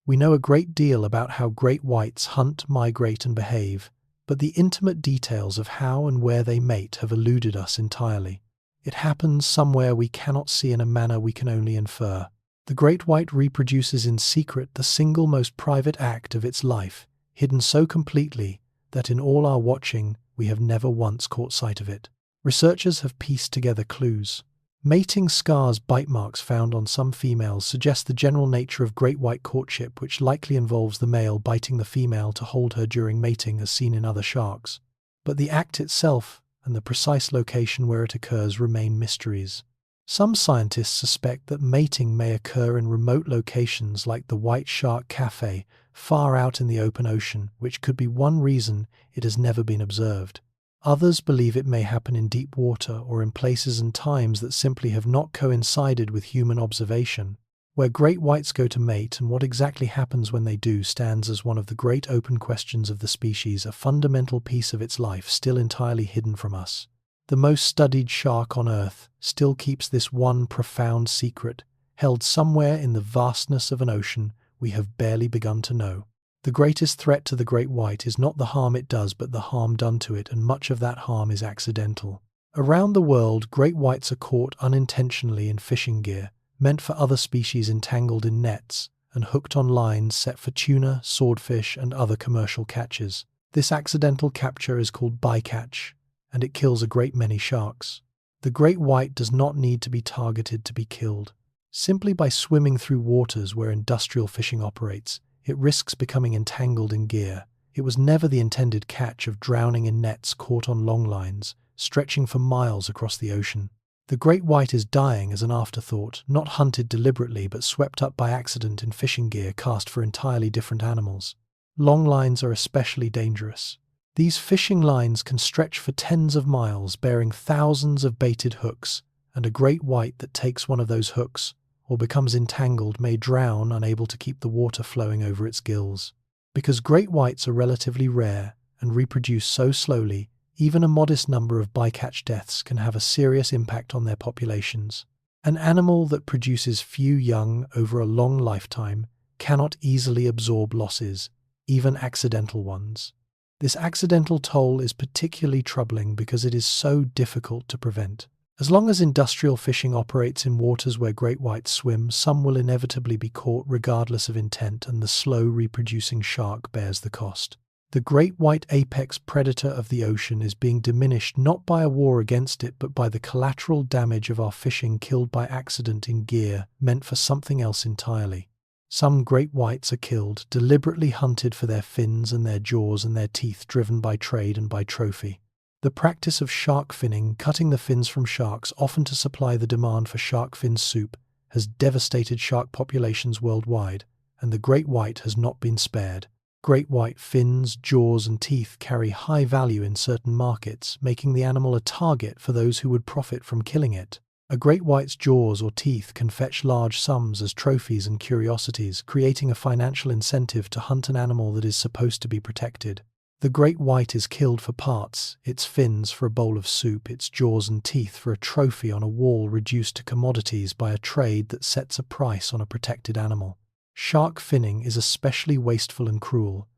We know a great deal about how great whites hunt, migrate, and behave, but the intimate details of how and where they mate have eluded us entirely. It happens somewhere we cannot see in a manner we can only infer. The great white reproduces in secret, the single most private act of its life, hidden so completely that in all our watching, we have never once caught sight of it. Researchers have pieced together clues. Mating scars, bite marks found on some females suggest the general nature of great white courtship, which likely involves the male biting the female to hold her during mating as seen in other sharks. But the act itself and the precise location where it occurs remain mysteries. Some scientists suspect that mating may occur in remote locations like the White Shark Café, far out in the open ocean, which could be one reason it has never been observed. Others believe it may happen in deep water or in places and times that simply have not coincided with human observation. Where great whites go to mate and what exactly happens when they do stands as one of the great open questions of the species, a fundamental piece of its life still entirely hidden from us. The most studied shark on Earth still keeps this one profound secret, held somewhere in the vastness of an ocean we have barely begun to know. The greatest threat to the great white is not the harm it does, but the harm done to it, and much of that harm is accidental. Around the world, great whites are caught unintentionally in fishing gear, meant for other species, entangled in nets, and hooked on lines set for tuna, swordfish, and other commercial catches. This accidental capture is called bycatch, and it kills a great many sharks. The great white does not need to be targeted to be killed. Simply by swimming through waters where industrial fishing operates, it risks becoming entangled in gear. It was never the intended catch of drowning in nets caught on long lines, stretching for miles across the ocean. The great white is dying as an afterthought, not hunted deliberately but swept up by accident in fishing gear cast for entirely different animals. Long lines are especially dangerous. These fishing lines can stretch for tens of miles, bearing thousands of baited hooks, and a great white that takes one of those hooks or becomes entangled may drown, unable to keep the water flowing over its gills. Because great whites are relatively rare and reproduce so slowly, even a modest number of bycatch deaths can have a serious impact on their populations. An animal that produces few young over a long lifetime cannot easily absorb losses, even accidental ones. This accidental toll is particularly troubling because it is so difficult to prevent. As long as industrial fishing operates in waters where great whites swim, some will inevitably be caught regardless of intent, and the slow reproducing shark bears the cost. The great white apex predator of the ocean is being diminished not by a war against it, but by the collateral damage of our fishing killed by accident in gear meant for something else entirely. Some great whites are killed, deliberately hunted for their fins and their jaws and their teeth, driven by trade and by trophy. The practice of shark finning, cutting the fins from sharks, often to supply the demand for shark fin soup, has devastated shark populations worldwide, and the great white has not been spared. Great white fins, jaws, and teeth carry high value in certain markets, making the animal a target for those who would profit from killing it. A great white's jaws or teeth can fetch large sums as trophies and curiosities, creating a financial incentive to hunt an animal that is supposed to be protected. The great white is killed for parts, its fins for a bowl of soup, its jaws and teeth for a trophy on a wall, reduced to commodities by a trade that sets a price on a protected animal. Shark finning is especially wasteful and cruel.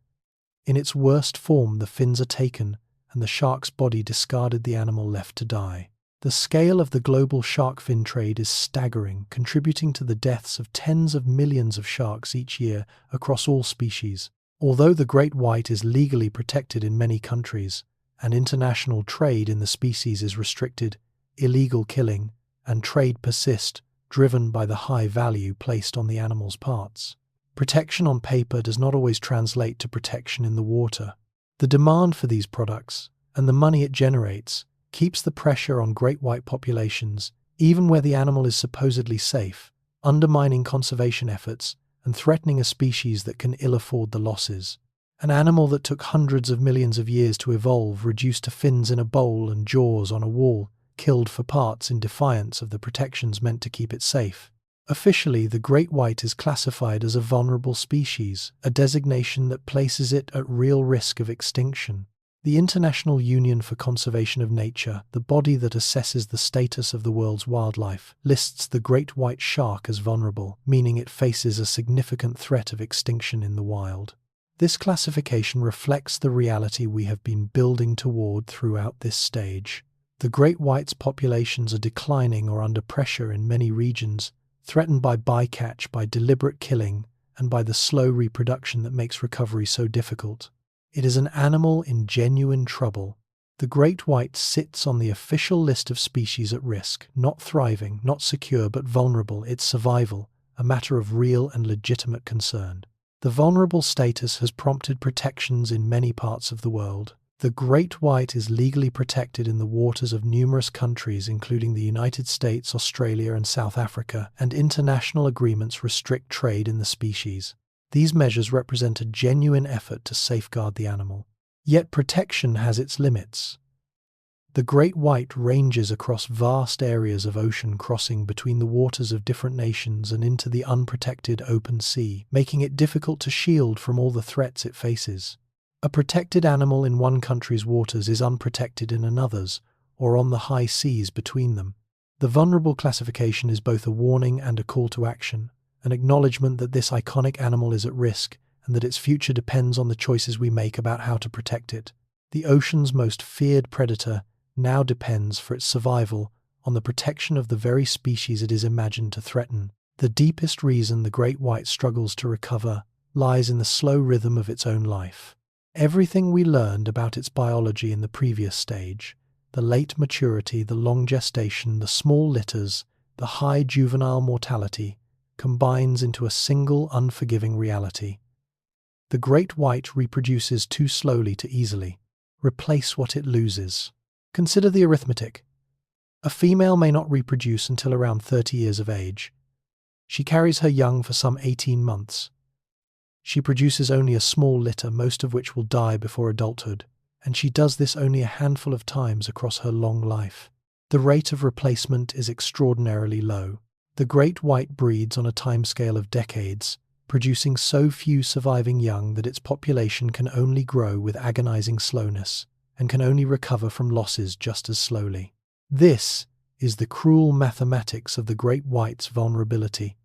In its worst form, the fins are taken and the shark's body discarded, the animal left to die. The scale of the global shark fin trade is staggering, contributing to the deaths of tens of millions of sharks each year across all species. Although the great white is legally protected in many countries, and international trade in the species is restricted, illegal killing and trade persist, driven by the high value placed on the animal's parts. Protection on paper does not always translate to protection in the water. The demand for these products, and the money it generates, keeps the pressure on great white populations, even where the animal is supposedly safe, undermining conservation efforts and threatening a species that can ill afford the losses. An animal that took hundreds of millions of years to evolve, reduced to fins in a bowl and jaws on a wall, killed for parts in defiance of the protections meant to keep it safe. Officially, the great white is classified as a vulnerable species, a designation that places it at real risk of extinction. The International Union for Conservation of Nature, the body that assesses the status of the world's wildlife, lists the great white shark as vulnerable, meaning it faces a significant threat of extinction in the wild. This classification reflects the reality we have been building toward throughout this stage. The great white's populations are declining or under pressure in many regions, threatened by bycatch, by deliberate killing, and by the slow reproduction that makes recovery so difficult. It is an animal in genuine trouble. The great white sits on the official list of species at risk, not thriving, not secure, but vulnerable. Its survival, a matter of real and legitimate concern. The vulnerable status has prompted protections in many parts of the world. The great white is legally protected in the waters of numerous countries, including the United States, Australia, and South Africa, and international agreements restrict trade in the species. These measures represent a genuine effort to safeguard the animal. Yet protection has its limits. The great white ranges across vast areas of ocean, crossing between the waters of different nations and into the unprotected open sea, making it difficult to shield from all the threats it faces. A protected animal in one country's waters is unprotected in another's, or on the high seas between them. The vulnerable classification is both a warning and a call to action, an acknowledgement that this iconic animal is at risk and that its future depends on the choices we make about how to protect it. The ocean's most feared predator now depends for its survival on the protection of the very species it is imagined to threaten. The deepest reason the great white struggles to recover lies in the slow rhythm of its own life. Everything we learned about its biology in the previous stage, the late maturity, the long gestation, the small litters, the high juvenile mortality, combines into a single unforgiving reality. The great white reproduces too slowly to easily replace what it loses. Consider the arithmetic. A female may not reproduce until around 30 years of age. She carries her young for some 18 months. She produces only a small litter, most of which will die before adulthood, and she does this only a handful of times across her long life. The rate of replacement is extraordinarily low. The great white breeds on a timescale of decades, producing so few surviving young that its population can only grow with agonizing slowness, and can only recover from losses just as slowly. This is the cruel mathematics of the great white's vulnerability.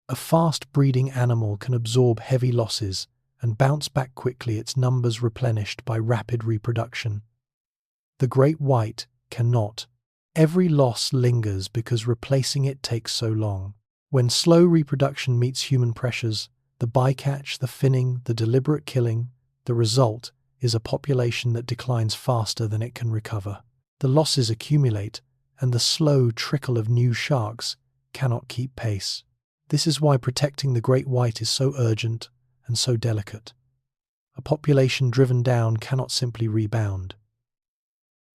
A fast-breeding animal can absorb heavy losses and bounce back quickly, its numbers replenished by rapid reproduction. The great white cannot. Every loss lingers because replacing it takes so long. When slow reproduction meets human pressures, the bycatch, the finning, the deliberate killing, the result is a population that declines faster than it can recover. The losses accumulate, and the slow trickle of new sharks cannot keep pace. This is why protecting the great white is so urgent and so delicate. A population driven down cannot simply rebound.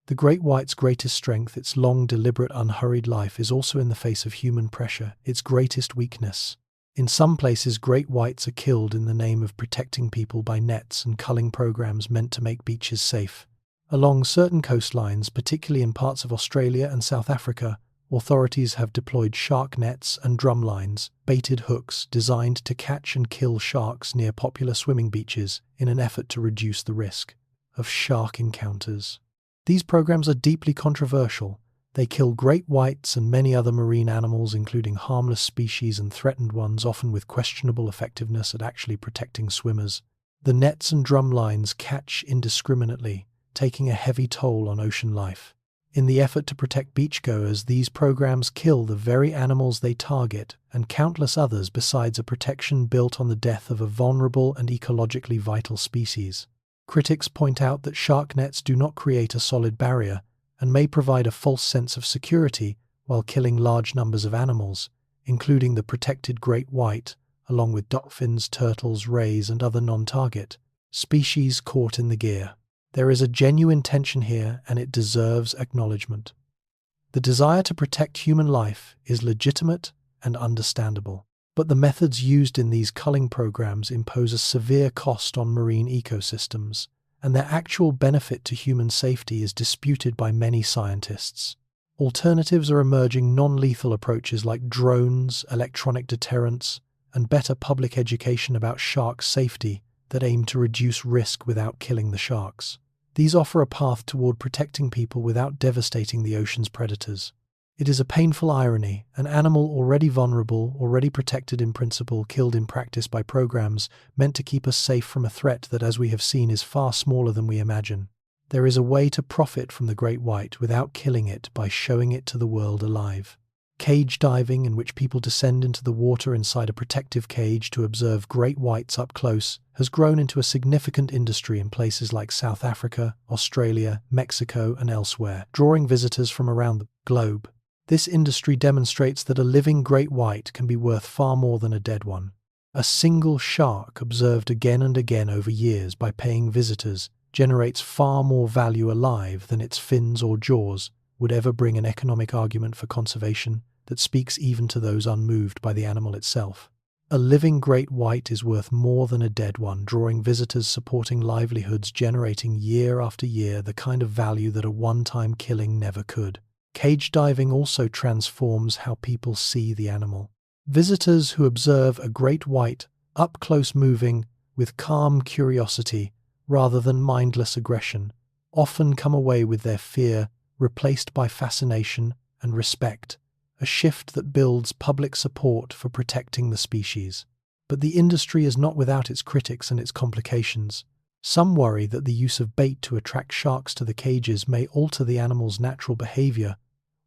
The great white's greatest strength, its long, deliberate, unhurried life, is also in the face of human pressure, its greatest weakness. In some places, great whites are killed in the name of protecting people by nets and culling programs meant to make beaches safe. Along certain coastlines, particularly in parts of Australia and South Africa, authorities have deployed shark nets and drumlines, baited hooks designed to catch and kill sharks near popular swimming beaches in an effort to reduce the risk of shark encounters. These programs are deeply controversial. They kill great whites and many other marine animals, including harmless species and threatened ones, often with questionable effectiveness at actually protecting swimmers. The nets and drumlines catch indiscriminately, taking a heavy toll on ocean life. In the effort to protect beachgoers, these programs kill the very animals they target, and countless others, besides a protection built on the death of a vulnerable and ecologically vital species. Critics point out that shark nets do not create a solid barrier and may provide a false sense of security while killing large numbers of animals, including the protected great white, along with dolphins, turtles, rays, and other non-target species caught in the gear. There is a genuine tension here, and it deserves acknowledgement. The desire to protect human life is legitimate and understandable, but the methods used in these culling programs impose a severe cost on marine ecosystems, and their actual benefit to human safety is disputed by many scientists. Alternatives are emerging: non-lethal approaches like drones, electronic deterrents, and better public education about shark safety that aim to reduce risk without killing the sharks. These offer a path toward protecting people without devastating the ocean's predators. It is a painful irony: an animal already vulnerable, already protected in principle, killed in practice by programs meant to keep us safe from a threat that, as we have seen, is far smaller than we imagine. There is a way to profit from the great white without killing it by showing it to the world alive. Cage diving, in which people descend into the water inside a protective cage to observe great whites up close, has grown into a significant industry in places like South Africa, Australia, Mexico, and elsewhere, drawing visitors from around the globe. This industry demonstrates that a living great white can be worth far more than a dead one. A single shark, observed again and again over years by paying visitors, generates far more value alive than its fins or jaws would ever bring an economic argument for conservation that speaks even to those unmoved by the animal itself. A living great white is worth more than a dead one, drawing visitors, supporting livelihoods, generating year after year the kind of value that a one-time killing never could. Cage diving also transforms how people see the animal. Visitors who observe a great white up close moving with calm curiosity rather than mindless aggression often come away with their fear replaced by fascination and respect, a shift that builds public support for protecting the species. But the industry is not without its critics and its complications. Some worry that the use of bait to attract sharks to the cages may alter the animal's natural behavior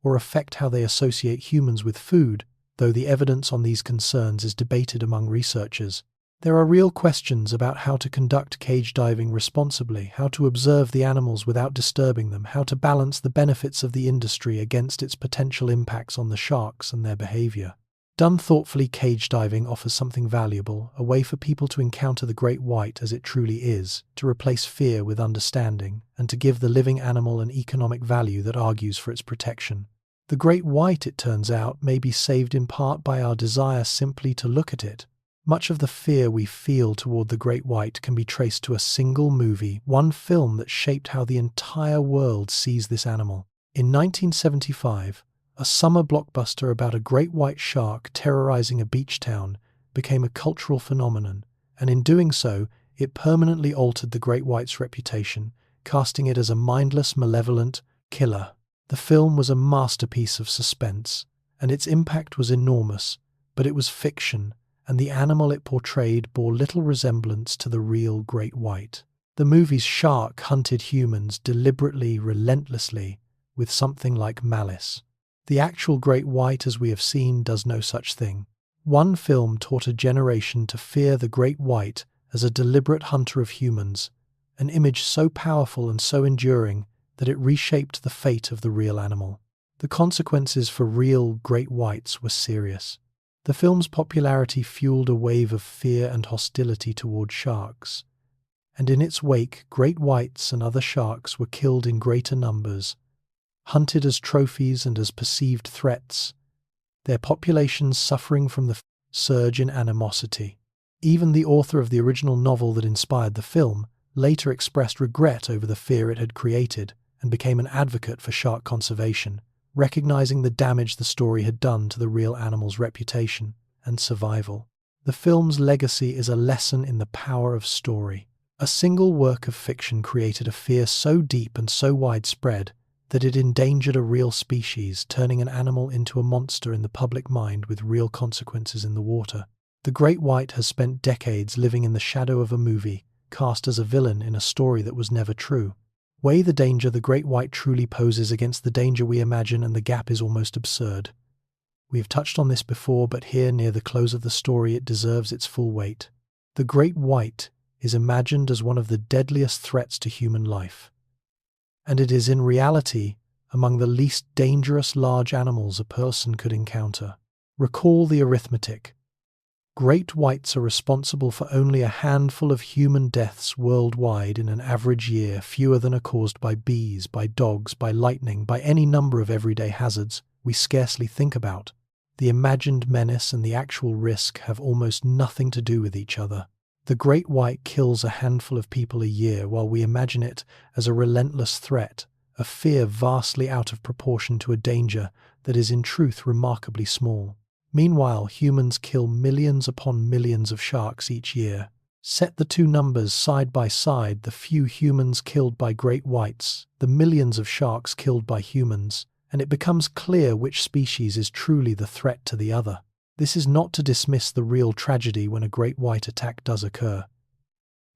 or affect how they associate humans with food, though the evidence on these concerns is debated among researchers. There are real questions about how to conduct cage diving responsibly, how to observe the animals without disturbing them, how to balance the benefits of the industry against its potential impacts on the sharks and their behavior. Done thoughtfully, cage diving offers something valuable, a way for people to encounter the great white as it truly is, to replace fear with understanding, and to give the living animal an economic value that argues for its protection. The great white, it turns out, may be saved in part by our desire simply to look at it. Much of the fear we feel toward the great white can be traced to a single movie, one film that shaped how the entire world sees this animal. In 1975, a summer blockbuster about a great white shark terrorizing a beach town became a cultural phenomenon, and in doing so, it permanently altered the great white's reputation, casting it as a mindless, malevolent killer. The film was a masterpiece of suspense, and its impact was enormous, but it was fiction, and the animal it portrayed bore little resemblance to the real great white. The movie's shark hunted humans deliberately, relentlessly, with something like malice. The actual great white, as we have seen, does no such thing. One film taught a generation to fear the great white as a deliberate hunter of humans, an image so powerful and so enduring that it reshaped the fate of the real animal. The consequences for real great whites were serious. The film's popularity fueled a wave of fear and hostility toward sharks, and in its wake, great whites and other sharks were killed in greater numbers, hunted as trophies and as perceived threats, their populations suffering from the surge in animosity. Even the author of the original novel that inspired the film later expressed regret over the fear it had created and became an advocate for shark conservation, recognizing the damage the story had done to the real animal's reputation and survival. The film's legacy is a lesson in the power of story. A single work of fiction created a fear so deep and so widespread that it endangered a real species, turning an animal into a monster in the public mind with real consequences in the water. The great white has spent decades living in the shadow of a movie, cast as a villain in a story that was never true. Weigh the danger the great white truly poses against the danger we imagine, and the gap is almost absurd. We have touched on this before, but here, near the close of the story, it deserves its full weight. The great white is imagined as one of the deadliest threats to human life, and it is in reality among the least dangerous large animals a person could encounter. Recall the arithmetic. Great whites are responsible for only a handful of human deaths worldwide in an average year, fewer than are caused by bees, by dogs, by lightning, by any number of everyday hazards we scarcely think about. The imagined menace and the actual risk have almost nothing to do with each other. The great white kills a handful of people a year, while we imagine it as a relentless threat, a fear vastly out of proportion to a danger that is in truth remarkably small. Meanwhile, humans kill millions upon millions of sharks each year. Set the two numbers side by side, the few humans killed by great whites, the millions of sharks killed by humans, and it becomes clear which species is truly the threat to the other. This is not to dismiss the real tragedy when a great white attack does occur.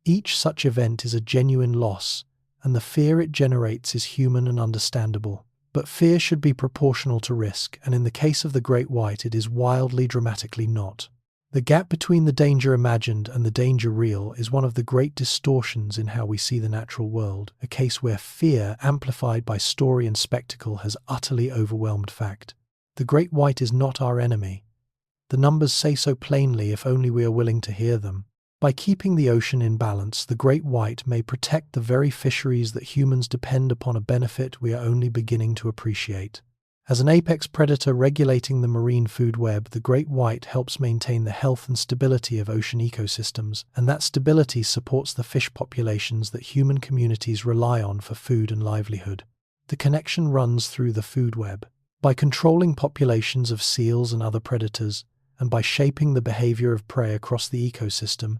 Each such event is a genuine loss, and the fear it generates is human and understandable. But fear should be proportional to risk, and in the case of the great white, it is wildly dramatically not. The gap between the danger imagined and the danger real is one of the great distortions in how we see the natural world, a case where fear, amplified by story and spectacle, has utterly overwhelmed fact. The great white is not our enemy. The numbers say so plainly if only we are willing to hear them. By keeping the ocean in balance, the great white may protect the very fisheries that humans depend upon, a benefit we are only beginning to appreciate. As an apex predator regulating the marine food web, the great white helps maintain the health and stability of ocean ecosystems, and that stability supports the fish populations that human communities rely on for food and livelihood. The connection runs through the food web. By controlling populations of seals and other predators, and by shaping the behavior of prey across the ecosystem,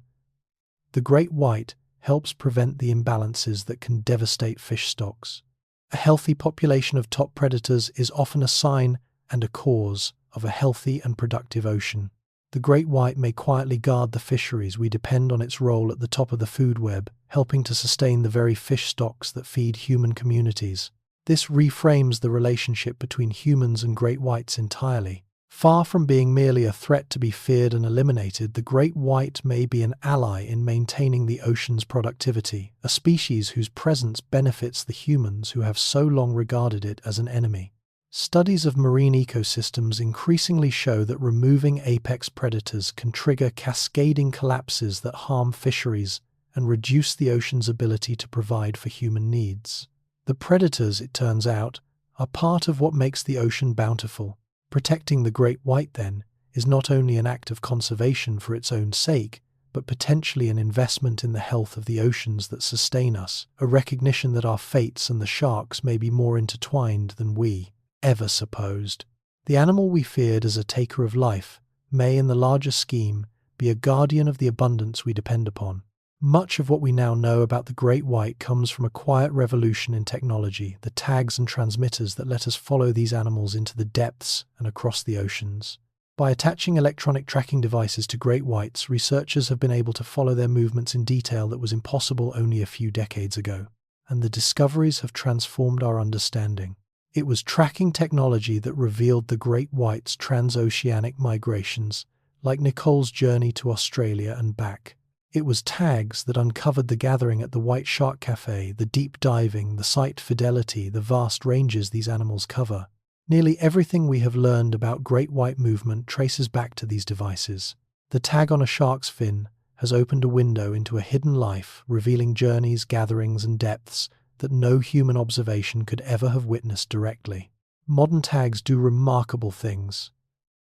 the great white helps prevent the imbalances that can devastate fish stocks. A healthy population of top predators is often a sign and a cause of a healthy and productive ocean. The great white may quietly guard the fisheries we depend on, its role at the top of the food web, helping to sustain the very fish stocks that feed human communities. This reframes the relationship between humans and great whites entirely. Far from being merely a threat to be feared and eliminated, the great white may be an ally in maintaining the ocean's productivity, a species whose presence benefits the humans who have so long regarded it as an enemy. Studies of marine ecosystems increasingly show that removing apex predators can trigger cascading collapses that harm fisheries and reduce the ocean's ability to provide for human needs. The predators, it turns out, are part of what makes the ocean bountiful. Protecting the great white, then, is not only an act of conservation for its own sake, but potentially an investment in the health of the oceans that sustain us, a recognition that our fates and the sharks may be more intertwined than we ever supposed. The animal we feared as a taker of life may, in the larger scheme, be a guardian of the abundance we depend upon. Much of what we now know about the great white comes from a quiet revolution in technology, the tags and transmitters that let us follow these animals into the depths and across the oceans. By attaching electronic tracking devices to great whites, researchers have been able to follow their movements in detail that was impossible only a few decades ago, and the discoveries have transformed our understanding. It was tracking technology that revealed the great white's transoceanic migrations, like Nicole's journey to Australia and back. It was tags that uncovered the gathering at the White Shark Café, the deep diving, the site fidelity, the vast ranges these animals cover. Nearly everything we have learned about great white movement traces back to these devices. The tag on a shark's fin has opened a window into a hidden life, revealing journeys, gatherings, and depths that no human observation could ever have witnessed directly. Modern tags do remarkable things.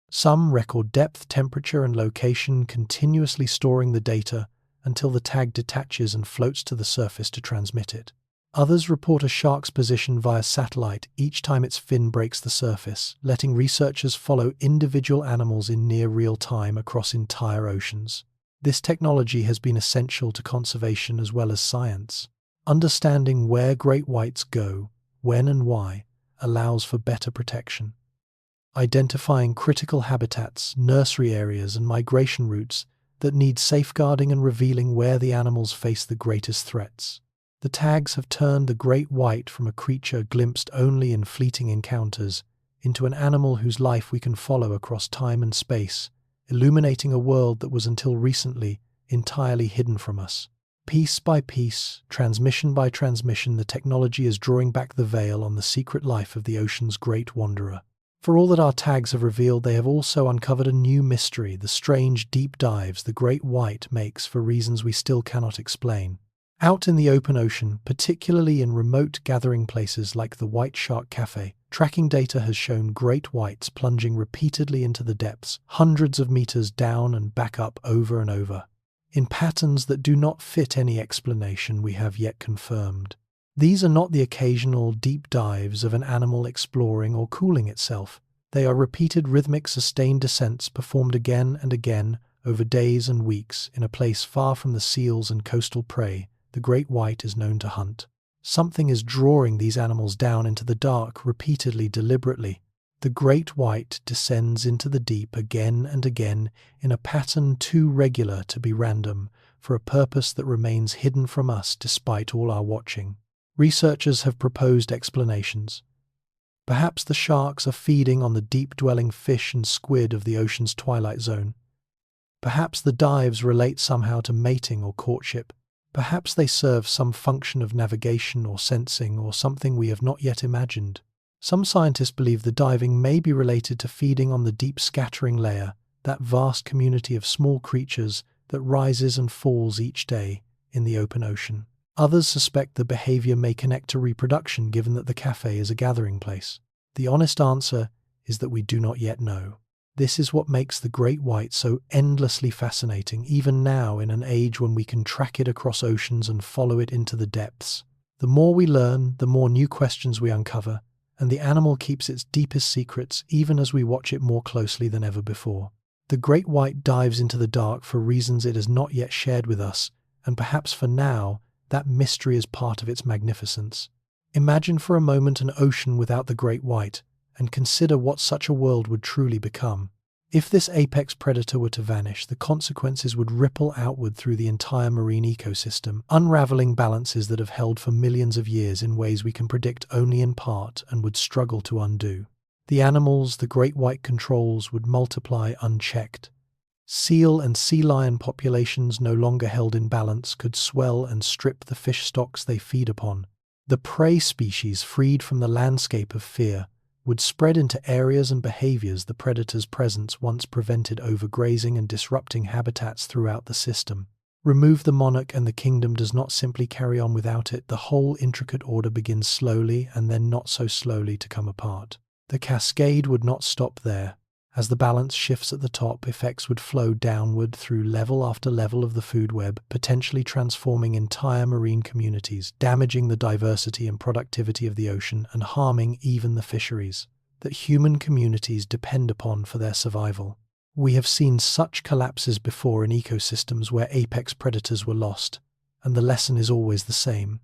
Some record depth, temperature, and location, continuously storing the data until the tag detaches and floats to the surface to transmit it. Others report a shark's position via satellite each time its fin breaks the surface, letting researchers follow individual animals in near real time across entire oceans. This technology has been essential to conservation as well as science. Understanding where great whites go, when and why, allows for better protection. Identifying critical habitats, nursery areas, and migration routes that need safeguarding, and revealing where the animals face the greatest threats. The tags have turned the great white from a creature glimpsed only in fleeting encounters into an animal whose life we can follow across time and space, illuminating a world that was until recently entirely hidden from us. Piece by piece, transmission by transmission, the technology is drawing back the veil on the secret life of the ocean's great wanderer. For all that our tags have revealed, they have also uncovered a new mystery, the strange deep dives the great white makes for reasons we still cannot explain. Out in the open ocean, particularly in remote gathering places like the White Shark Café, tracking data has shown great whites plunging repeatedly into the depths, hundreds of meters down and back up over and over, in patterns that do not fit any explanation we have yet confirmed. These are not the occasional deep dives of an animal exploring or cooling itself. They are repeated rhythmic sustained descents performed again and again over days and weeks in a place far from the seals and coastal prey the great white is known to hunt. Something is drawing these animals down into the dark repeatedly, deliberately. The great white descends into the deep again and again in a pattern too regular to be random, for a purpose that remains hidden from us despite all our watching. Researchers have proposed explanations. Perhaps the sharks are feeding on the deep-dwelling fish and squid of the ocean's twilight zone. Perhaps the dives relate somehow to mating or courtship. Perhaps they serve some function of navigation or sensing or something we have not yet imagined. Some scientists believe the diving may be related to feeding on the deep scattering layer, that vast community of small creatures that rises and falls each day in the open ocean. Others suspect the behavior may connect to reproduction, given that the cafe is a gathering place. The honest answer is that we do not yet know. This is what makes the great white so endlessly fascinating, even now in an age when we can track it across oceans and follow it into the depths. The more we learn, the more new questions we uncover, and the animal keeps its deepest secrets even as we watch it more closely than ever before. The great white dives into the dark for reasons it has not yet shared with us, and perhaps for now, that mystery is part of its magnificence. Imagine for a moment an ocean without the great white, and consider what such a world would truly become. If this apex predator were to vanish, the consequences would ripple outward through the entire marine ecosystem, unraveling balances that have held for millions of years in ways we can predict only in part and would struggle to undo. The animals the great white controls would multiply unchecked. Seal and sea lion populations, no longer held in balance, could swell and strip the fish stocks they feed upon. The prey species, freed from the landscape of fear, would spread into areas and behaviors the predator's presence once prevented, overgrazing and disrupting habitats throughout the system. Remove the monarch and the kingdom does not simply carry on without it. The whole intricate order begins slowly and then not so slowly to come apart. The cascade would not stop there. As the balance shifts at the top, effects would flow downward through level after level of the food web, potentially transforming entire marine communities, damaging the diversity and productivity of the ocean, and harming even the fisheries that human communities depend upon for their survival. We have seen such collapses before in ecosystems where apex predators were lost, and the lesson is always the same.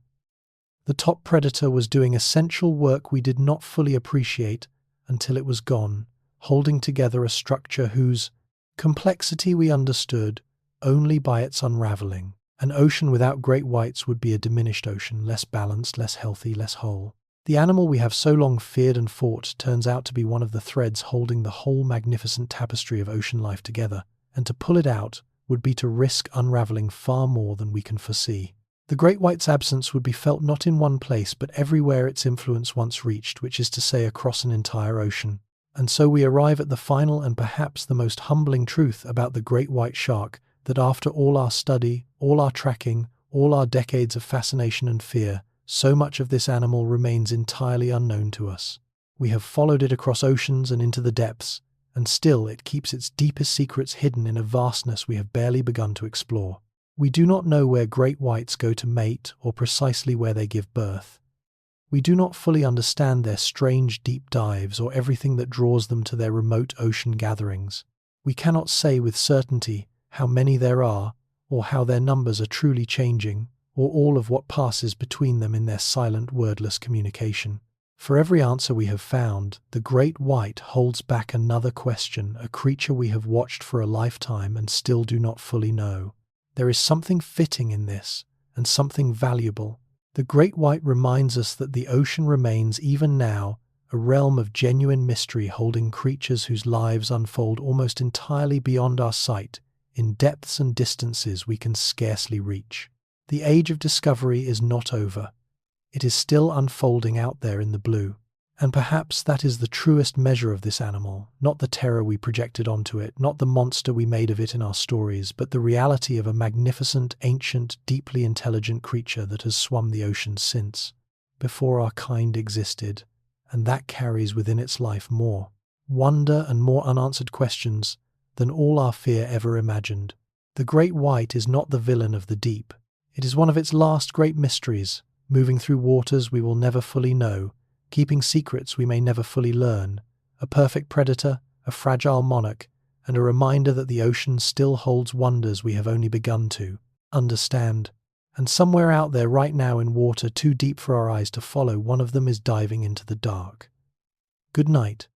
The top predator was doing essential work we did not fully appreciate until it was gone, holding together a structure whose complexity we understood only by its unraveling. An ocean without great whites would be a diminished ocean, less balanced, less healthy, less whole. The animal we have so long feared and fought turns out to be one of the threads holding the whole magnificent tapestry of ocean life together, and to pull it out would be to risk unraveling far more than we can foresee. The great white's absence would be felt not in one place but everywhere its influence once reached, which is to say across an entire ocean. And so we arrive at the final and perhaps the most humbling truth about the great white shark, that after all our study, all our tracking, all our decades of fascination and fear, so much of this animal remains entirely unknown to us. We have followed it across oceans and into the depths, and still it keeps its deepest secrets hidden in a vastness we have barely begun to explore. We do not know where great whites go to mate or precisely where they give birth. We do not fully understand their strange deep dives or everything that draws them to their remote ocean gatherings. We cannot say with certainty how many there are, or how their numbers are truly changing, or all of what passes between them in their silent, wordless communication. For every answer we have found, the great white holds back another question, a creature we have watched for a lifetime and still do not fully know. There is something fitting in this, and something valuable. The great white reminds us that the ocean remains, even now, a realm of genuine mystery, holding creatures whose lives unfold almost entirely beyond our sight, in depths and distances we can scarcely reach. The age of discovery is not over. It is still unfolding out there in the blue. And perhaps that is the truest measure of this animal, not the terror we projected onto it, not the monster we made of it in our stories, but the reality of a magnificent, ancient, deeply intelligent creature that has swum the ocean since, before our kind existed, and that carries within its life more wonder and more unanswered questions than all our fear ever imagined. The great white is not the villain of the deep. It is one of its last great mysteries, moving through waters we will never fully know, keeping secrets we may never fully learn, a perfect predator, a fragile monarch, and a reminder that the ocean still holds wonders we have only begun to understand. And somewhere out there right now in water too deep for our eyes to follow, one of them is diving into the dark. Good night.